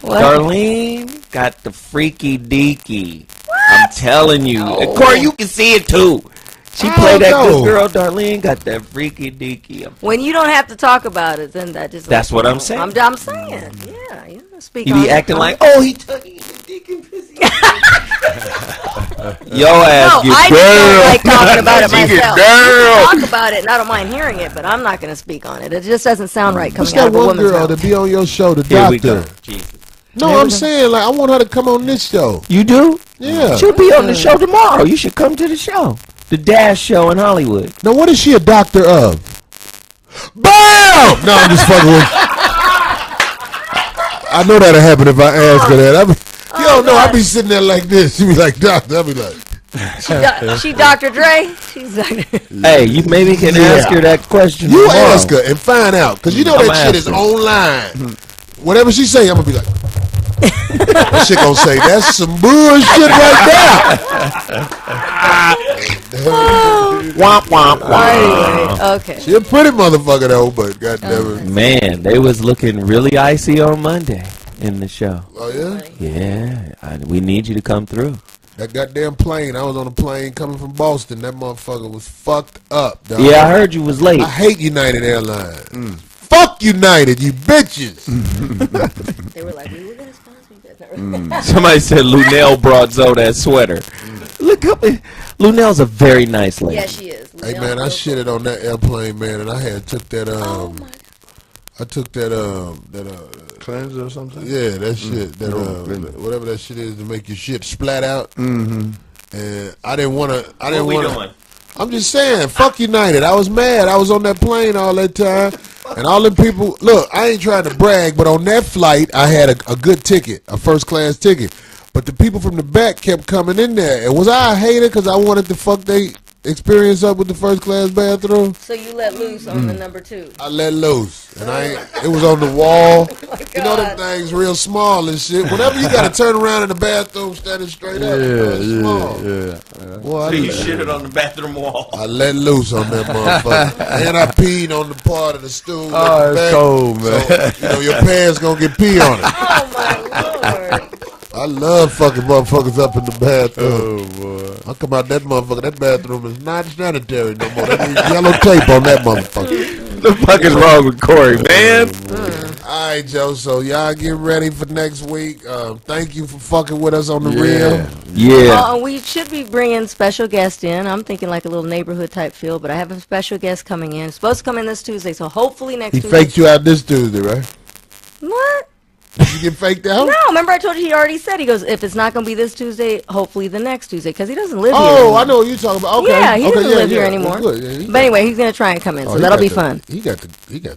What? Darlene got the freaky deaky. I'm telling you. And Corey, you can see it too. She I played that don't know. good girl. Darlene got that freaky deaky. When you don't have to talk about it, then that just. That's what I'm saying. I'm saying. Yeah, you don't speak. You on be it. acting like, oh, he took his dick and pussy. Yo ass No, get I just girl. don't like talking about it She get myself. girl. You can talk about it, and I don't mind hearing it, but I'm not going to speak on it. It just doesn't sound right What's coming out that of a one woman's girl mouth. to be on your show, the Here we go. doctor? Jesus. No, I'm saying like I want her to come on this show. You do? Yeah. She'll be on the show tomorrow. You should come to the show. The Dash Show in Hollywood. Now what is she a doctor of? Bam! No, I'm just fucking with. I know that'll happen if I ask her that. You don't know. I be sitting there like this. She be like, doctor. I be like, She Dr. Dre? She's like, Hey, you maybe can ask her that question you tomorrow. ask her and find out, because you know I'ma that shit ask is her. online. Whatever she say, I'm gonna be like, that shit gonna say that's some bullshit right Womp, womp, womp. anyway, okay. there. She a pretty motherfucker though, but goddamn it. Man, they was looking really icy on Monday in the show. Oh yeah, Yeah, we need you to come through. that goddamn plane. I was on a plane coming from Boston. That motherfucker was fucked up. Dog. Yeah, I heard you was late. I hate United Airlines. Fuck United, you bitches. They were like, we were going to sponsor you guys. Somebody said Lunell brought Zoe that sweater. Look up, Lunell's a very nice lady. Yeah, she is. Hey man, I shitted on that airplane, man, and I had took that I took that Cleanser or something. yeah, that shit, that really? whatever that shit is to make your shit splat out. Mm-hmm. And I didn't want to. I didn't What we want doing? to. I'm just saying, fuck United. I was mad. I was on that plane all that time, and all them people. Look, I ain't trying to brag, but on that flight, I had a good ticket, a first class ticket. But the people from the back kept coming in there, and was I a hater because I wanted to fuck they experience up with the first class bathroom? So you let loose on the number 2. I let loose, and it was on the wall. Oh You know them things real small and shit. Whenever you gotta turn around in the bathroom, standing straight up, it's small. Boy, So you shitted on the bathroom wall. I let loose on that motherfucker, and I peed on the part of the stool. Oh, it's cold, man. So, your pants gonna get pee on it. Oh my Lord. I love fucking motherfuckers up in the bathroom. Oh, boy. I come out that motherfucker. That bathroom is not sanitary no more. That needs yellow tape on that motherfucker. The fuck is wrong with Corey, man? All right, Joe. So y'all get ready for next week. Thank you for fucking with us on the real. Yeah. We should be bringing special guests in. I'm thinking like a little neighborhood type feel, but I have a special guest coming in. Supposed to come in this Tuesday, so hopefully next He Tuesday. faked you out this Tuesday, right? What? Did you get faked out? No, remember I told you he already said, he goes, if it's not going to be this Tuesday, hopefully the next Tuesday, because he doesn't live here Oh, anymore. I know what you're talking about. Okay. Yeah, he okay, doesn't live here anymore. Well, good. Yeah, But anyway, he's going to try and come in, so he that'll got be the- fun. He got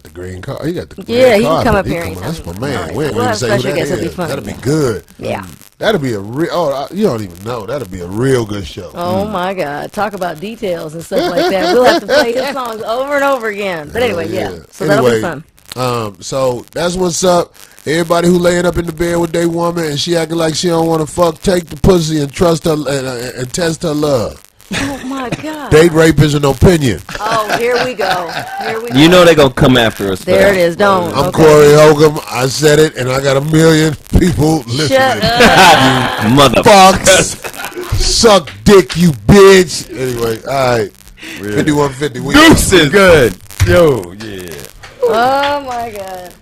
the green card. He got the Yeah, green he can card. come up here anytime. That's my man. All right, We ain't we'll even have say who special that guests. It'll be is. fun. That'll be good. Yeah. That'll be a real. Oh, you don't even know. That'll be a real good show. Oh my God! Talk about details and stuff like that. We'll have to play his songs over and over again. But anyway, yeah. So that'll be fun. So that's what's up. Everybody who laying up in the bed with their woman and she acting like she don't want to fuck, take the pussy and trust her and test her love. Oh my God! Date rape is an opinion. Oh, here we go. Here we go. You know they gonna come after us. There it is. Don't. I'm Okay. Corey Holcomb. I said it, and I got 1 million people listening. Shut up. Motherfuckers. Suck dick, you bitch. Anyway, all right. 5150. We Deuces. Good. Yo, yeah. Oh my God.